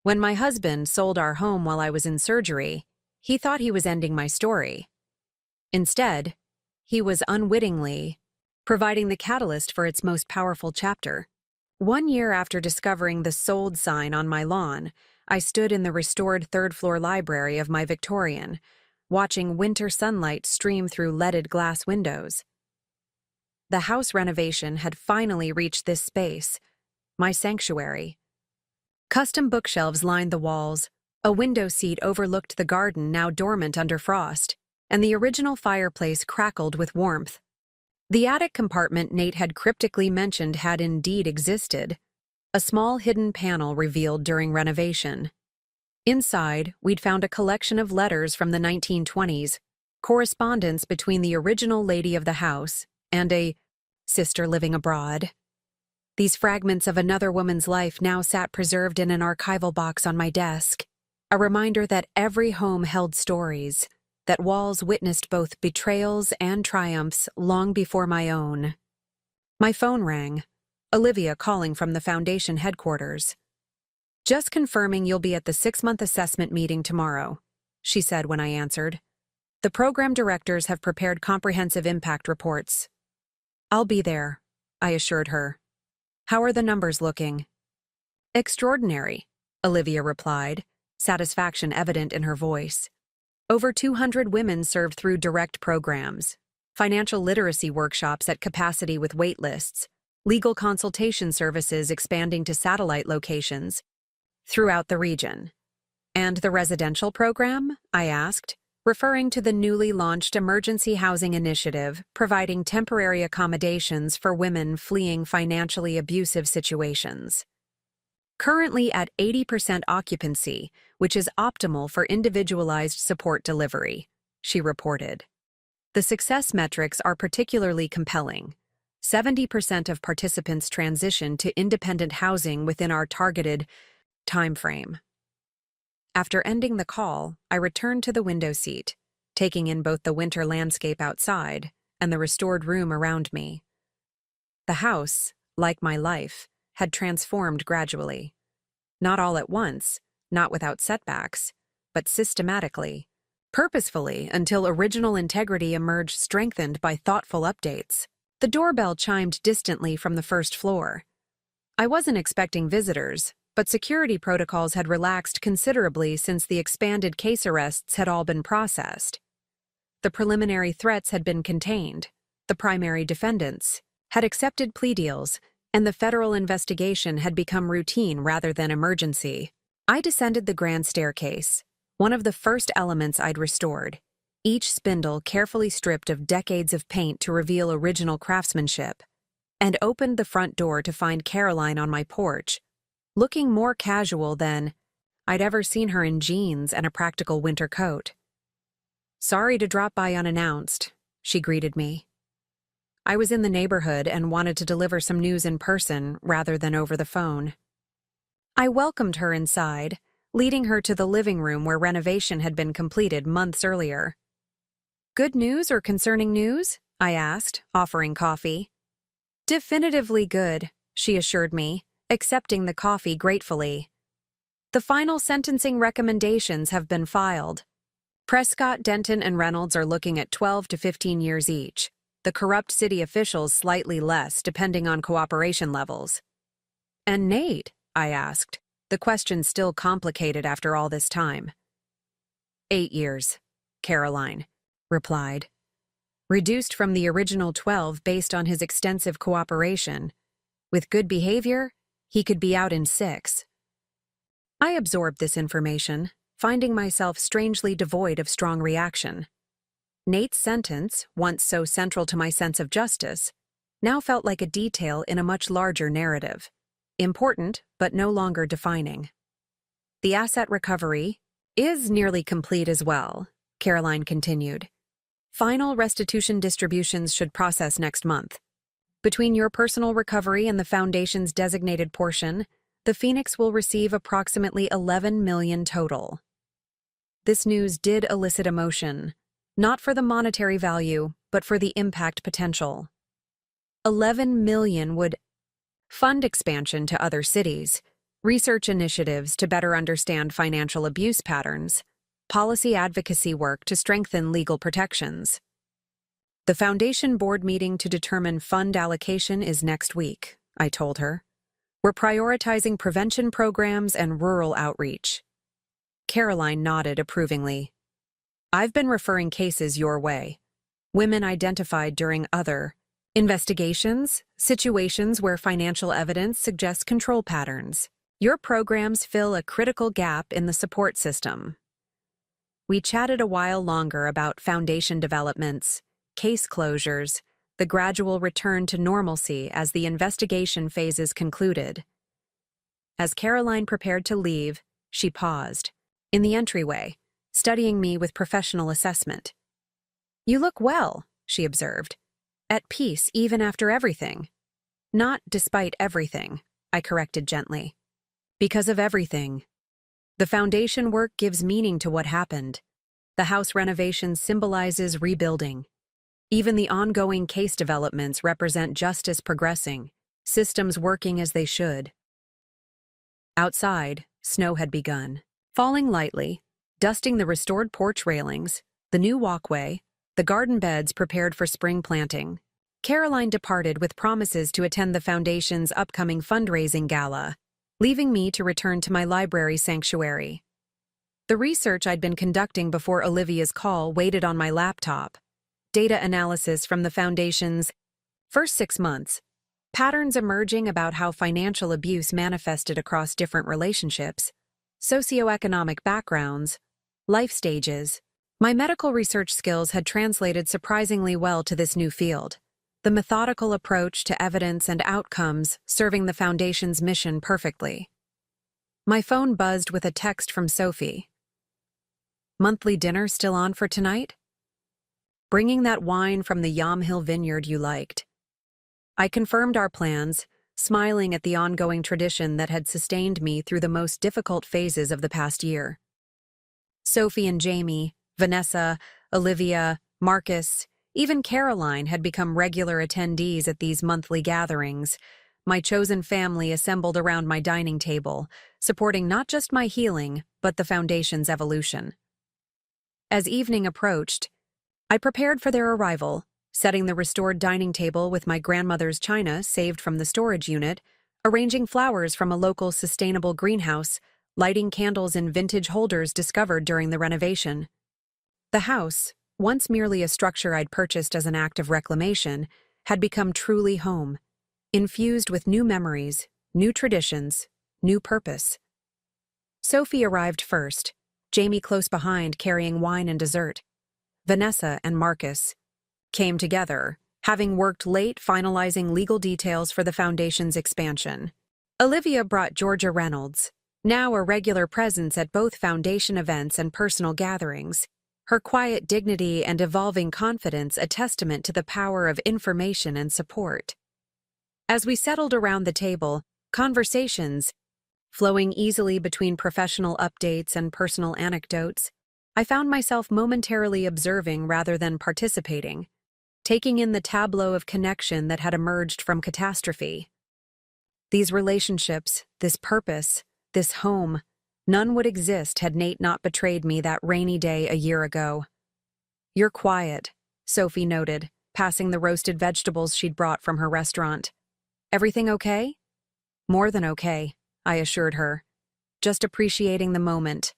When my husband sold our home while I was in surgery, he thought he was ending my story. Instead, he was unwittingly providing the catalyst for its most powerful chapter. 1 year after discovering the sold sign on my lawn, I stood in the restored third-floor library of my Victorian, watching winter sunlight stream through leaded glass windows. The house renovation had finally reached this space, my sanctuary. Custom bookshelves lined the walls, a window seat overlooked the garden now dormant under frost, and the original fireplace crackled with warmth. The attic compartment Nate had cryptically mentioned had indeed existed, a small hidden panel revealed during renovation. Inside, we'd found a collection of letters from the 1920s, correspondence between the original lady of the house and a sister living abroad. These fragments of another woman's life now sat preserved in an archival box on my desk, a reminder that every home held stories, that walls witnessed both betrayals and triumphs long before my own. My phone rang, Olivia calling from the foundation headquarters. "Just confirming you'll be at the 6-month assessment meeting tomorrow," she said when I answered. "The program directors have prepared comprehensive impact reports." "I'll be there," I assured her. "How are the numbers looking?" "Extraordinary," Olivia replied, satisfaction evident in her voice. "Over 200 women served through direct programs, financial literacy workshops at capacity with wait lists, legal consultation services expanding to satellite locations throughout the region." "And the residential program?" I asked, referring to the newly launched emergency housing initiative providing temporary accommodations for women fleeing financially abusive situations. "Currently at 80% occupancy, which is optimal for individualized support delivery," she reported. "The success metrics are particularly compelling. 70% of participants transition to independent housing within our targeted timeframe." After ending the call, I returned to the window seat, taking in both the winter landscape outside and the restored room around me. The house, like my life, had transformed gradually. Not all at once, not without setbacks, but systematically, purposefully until original integrity emerged strengthened by thoughtful updates. The doorbell chimed distantly from the first floor. I wasn't expecting visitors, but security protocols had relaxed considerably since the expanded case arrests had all been processed. The preliminary threats had been contained, the primary defendants had accepted plea deals, and the federal investigation had become routine rather than emergency. I descended the grand staircase, one of the first elements I'd restored, each spindle carefully stripped of decades of paint to reveal original craftsmanship, and opened the front door to find Caroline on my porch, looking more casual than I'd ever seen her in jeans and a practical winter coat. "Sorry to drop by unannounced," she greeted me. I was in the neighborhood and wanted to deliver some news in person rather than over the phone. I welcomed her inside, leading her to the living room where renovation had been completed months earlier. "Good news or concerning news?" I asked, offering coffee. "Definitively good," she assured me, accepting the coffee gratefully. "The final sentencing recommendations have been filed. Prescott, Denton, and Reynolds are looking at 12 to 15 years each. The corrupt city officials slightly less, depending on cooperation levels." "And Nate?" I asked, the question still complicated after all this time. 8 years, Caroline replied. "Reduced from the original 12 based on his extensive cooperation. With good behavior, he could be out in 6. I absorbed this information, finding myself strangely devoid of strong reaction. Nate's sentence, once so central to my sense of justice, now felt like a detail in a much larger narrative. Important, but no longer defining. "The asset recovery is nearly complete as well," Caroline continued. "Final restitution distributions should process next month. Between your personal recovery and the Foundation's designated portion, the Phoenix will receive approximately $11 million total." This news did elicit emotion, not for the monetary value, but for the impact potential. $11 million would fund expansion to other cities, research initiatives to better understand financial abuse patterns, policy advocacy work to strengthen legal protections. "The Foundation board meeting to determine fund allocation is next week," I told her. We're prioritizing prevention programs and rural outreach. Caroline nodded approvingly. I've been referring cases your way. Women identified during other investigations, situations where financial evidence suggests control patterns. Your programs fill a critical gap in the support system. We chatted a while longer about foundation developments, case closures, the gradual return to normalcy as the investigation phases concluded. As Caroline prepared to leave, she paused, in the entryway, studying me with professional assessment. You look well, she observed, at peace even after everything. Not despite everything, I corrected gently. Because of everything. The foundation work gives meaning to what happened. The house renovation symbolizes rebuilding. Even the ongoing case developments represent justice progressing, systems working as they should. Outside, snow had begun, falling lightly, dusting the restored porch railings, the new walkway, the garden beds prepared for spring planting. Caroline departed with promises to attend the foundation's upcoming fundraising gala, leaving me to return to my library sanctuary. The research I'd been conducting before Olivia's call waited on my laptop. Data analysis from the Foundation's first 6 months, patterns emerging about how financial abuse manifested across different relationships, socioeconomic backgrounds, life stages. My medical research skills had translated surprisingly well to this new field, the methodical approach to evidence and outcomes serving the Foundation's mission perfectly. My phone buzzed with a text from Sophie. Monthly dinner still on for tonight? Bringing that wine from the Yam Hill vineyard you liked. I confirmed our plans, smiling at the ongoing tradition that had sustained me through the most difficult phases of the past year. Sophie and Jamie, Vanessa, Olivia, Marcus, even Caroline had become regular attendees at these monthly gatherings, my chosen family assembled around my dining table, supporting not just my healing, but the Foundation's evolution. As evening approached, I prepared for their arrival, setting the restored dining table with my grandmother's china saved from the storage unit, arranging flowers from a local sustainable greenhouse, lighting candles in vintage holders discovered during the renovation. The house, once merely a structure I'd purchased as an act of reclamation, had become truly home, infused with new memories, new traditions, new purpose. Sophie arrived first, Jamie close behind carrying wine and dessert. Vanessa and Marcus came together, having worked late finalizing legal details for the Foundation's expansion. Olivia brought Georgia Reynolds, now a regular presence at both Foundation events and personal gatherings, her quiet dignity and evolving confidence a testament to the power of information and support. As we settled around the table, conversations, flowing easily between professional updates and personal anecdotes, I found myself momentarily observing rather than participating, taking in the tableau of connection that had emerged from catastrophe. These relationships, this purpose, this home, none would exist had Nate not betrayed me that rainy day a year ago. You're quiet, Sophie noted, passing the roasted vegetables she'd brought from her restaurant. Everything okay? More than okay, I assured her, just appreciating the moment.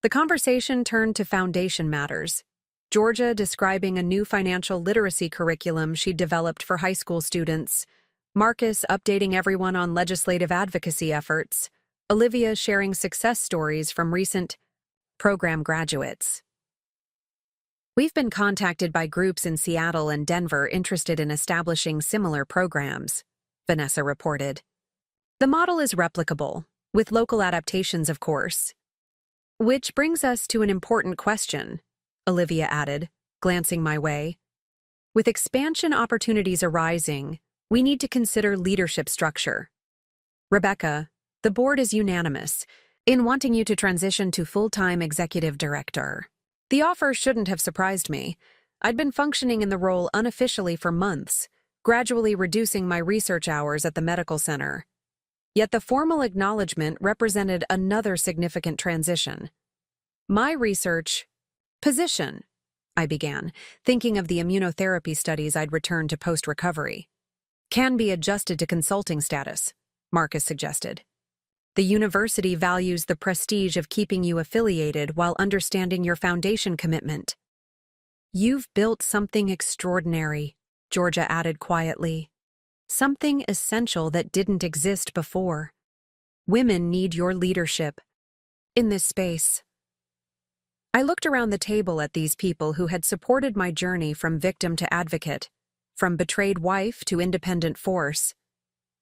The conversation turned to Foundation matters, Georgia describing a new financial literacy curriculum she'd developed for high school students, Marcus updating everyone on legislative advocacy efforts, Olivia sharing success stories from recent program graduates. We've been contacted by groups in Seattle and Denver interested in establishing similar programs, Vanessa reported. The model is replicable, with local adaptations, of course. Which brings us to an important question, Olivia added, glancing my way. With expansion opportunities arising, we need to consider leadership structure. Rebecca, the board is unanimous in wanting you to transition to full-time executive director. The offer shouldn't have surprised me. I'd been functioning in the role unofficially for months, gradually reducing my research hours at the medical center. Yet the formal acknowledgement represented another significant transition. My research position, I began, thinking of the immunotherapy studies I'd returned to post-recovery, can be adjusted to consulting status. Marcus suggested. The university values the prestige of keeping you affiliated while understanding your foundation commitment. You've built something extraordinary, Georgia added quietly. Something essential that didn't exist before. Women need your leadership in this space. I looked around the table at these people who had supported my journey from victim to advocate, from betrayed wife to independent force.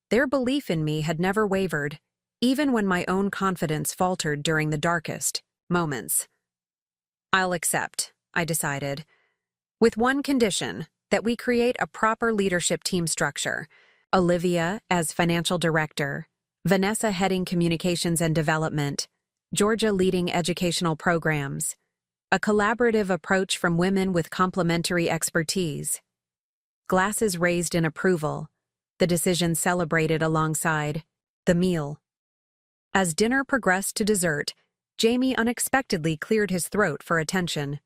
Their belief in me had never wavered, even when my own confidence faltered during the darkest moments. I'll accept, I decided, with one condition, that we create a proper leadership team structure. Olivia as financial director, Vanessa heading communications and development, Georgia leading educational programs. A collaborative approach from women with complementary expertise. Glasses raised in approval, the decision celebrated alongside the meal. As dinner progressed to dessert, Jamie unexpectedly cleared his throat for attention.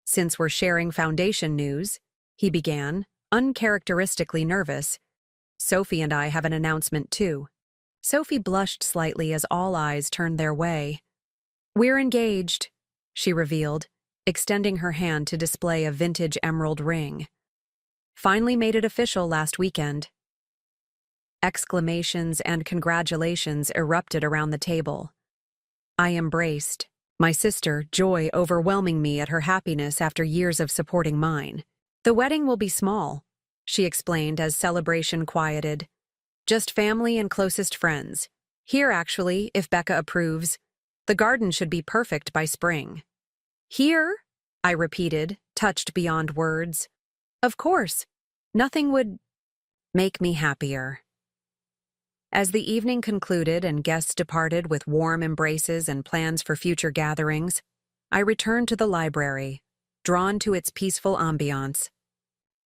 Since we're sharing foundation news, he began, uncharacteristically nervous, Sophie and I have an announcement too. Sophie blushed slightly as all eyes turned their way. We're engaged, she revealed, extending her hand to display a vintage emerald ring. Finally made it official last weekend. Exclamations and congratulations erupted around the table. I embraced, my sister, joy overwhelming me at her happiness after years of supporting mine. The wedding will be small, she explained as celebration quieted. Just family and closest friends. Here, actually, if Becca approves. The garden should be perfect by spring. Here? I repeated, touched beyond words. Of course. Nothing would make me happier. As the evening concluded and guests departed with warm embraces and plans for future gatherings, I returned to the library, drawn to its peaceful ambiance.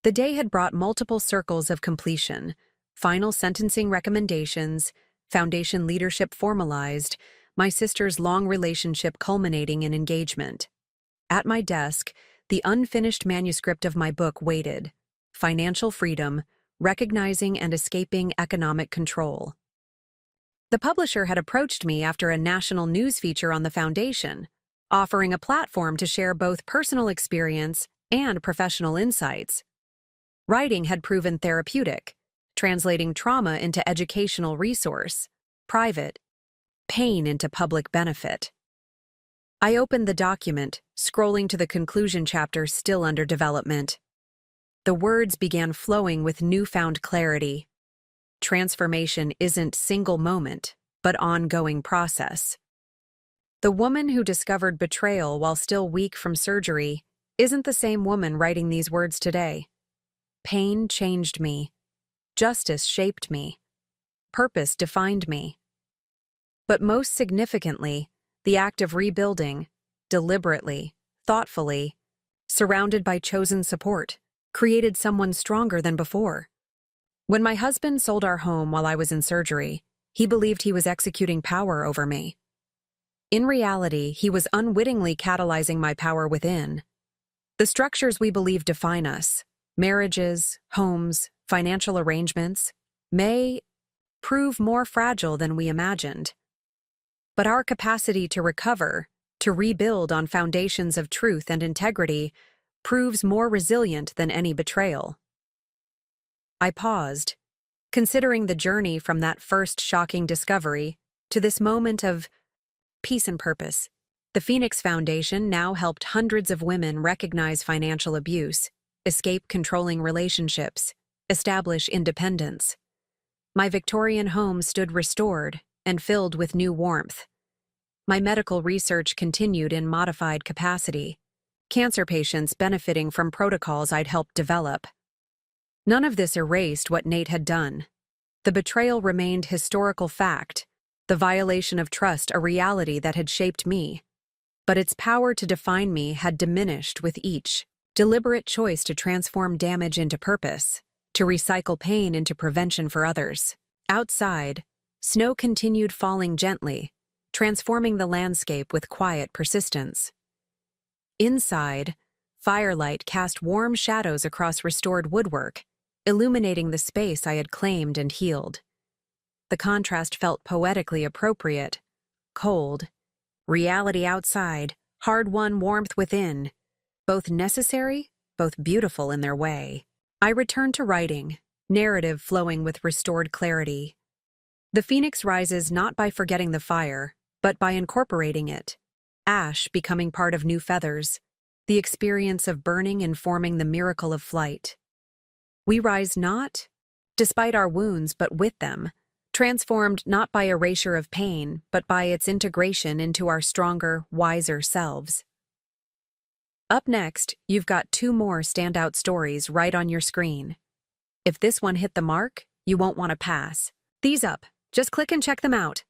The day had brought multiple circles of completion, final sentencing recommendations, foundation leadership formalized, my sister's long relationship culminating in engagement. At my desk, the unfinished manuscript of my book waited, Financial Freedom, Recognizing and Escaping Economic Control. The publisher had approached me after a national news feature on the foundation, offering a platform to share both personal experience and professional insights. Writing had proven therapeutic, translating trauma into educational resource, private, pain into public benefit. I opened the document, scrolling to the conclusion chapter still under development. The words began flowing with newfound clarity. Transformation isn't single moment, but ongoing process. The woman who discovered betrayal while still weak from surgery isn't the same woman writing these words today. Pain changed me. Justice shaped me. Purpose defined me. But most significantly, the act of rebuilding, deliberately, thoughtfully, surrounded by chosen support, created someone stronger than before. When my husband sold our home while I was in surgery, he believed he was executing power over me. In reality, he was unwittingly catalyzing my power within. The structures we believe define us, marriages, homes, financial arrangements, may prove more fragile than we imagined. But our capacity to recover, to rebuild on foundations of truth and integrity, proves more resilient than any betrayal. I paused, considering the journey from that first shocking discovery to this moment of peace and purpose. The Phoenix Foundation now helped hundreds of women recognize financial abuse, escape controlling relationships, establish independence. My Victorian home stood restored and filled with new warmth. My medical research continued in modified capacity, cancer patients benefiting from protocols I'd helped develop. None of this erased what Nate had done. The betrayal remained historical fact, the violation of trust a reality that had shaped me. But its power to define me had diminished with each deliberate choice to transform damage into purpose, to recycle pain into prevention for others. Outside, snow continued falling gently, transforming the landscape with quiet persistence. Inside, firelight cast warm shadows across restored woodwork, illuminating the space I had claimed and healed. the contrast felt poetically appropriate. Cold, reality outside, hard-won warmth within. Both necessary, both beautiful in their way. I returned to writing, narrative flowing with restored clarity. The phoenix rises not by forgetting the fire, but by incorporating it. Ash becoming part of new feathers, the experience of burning informing the miracle of flight. We rise not, despite our wounds, but with them, transformed not by erasure of pain, but by its integration into our stronger, wiser selves. Up next, you've got 2 more standout stories right on your screen. If this one hit the mark, you won't want to pass. These up. Just click and check them out.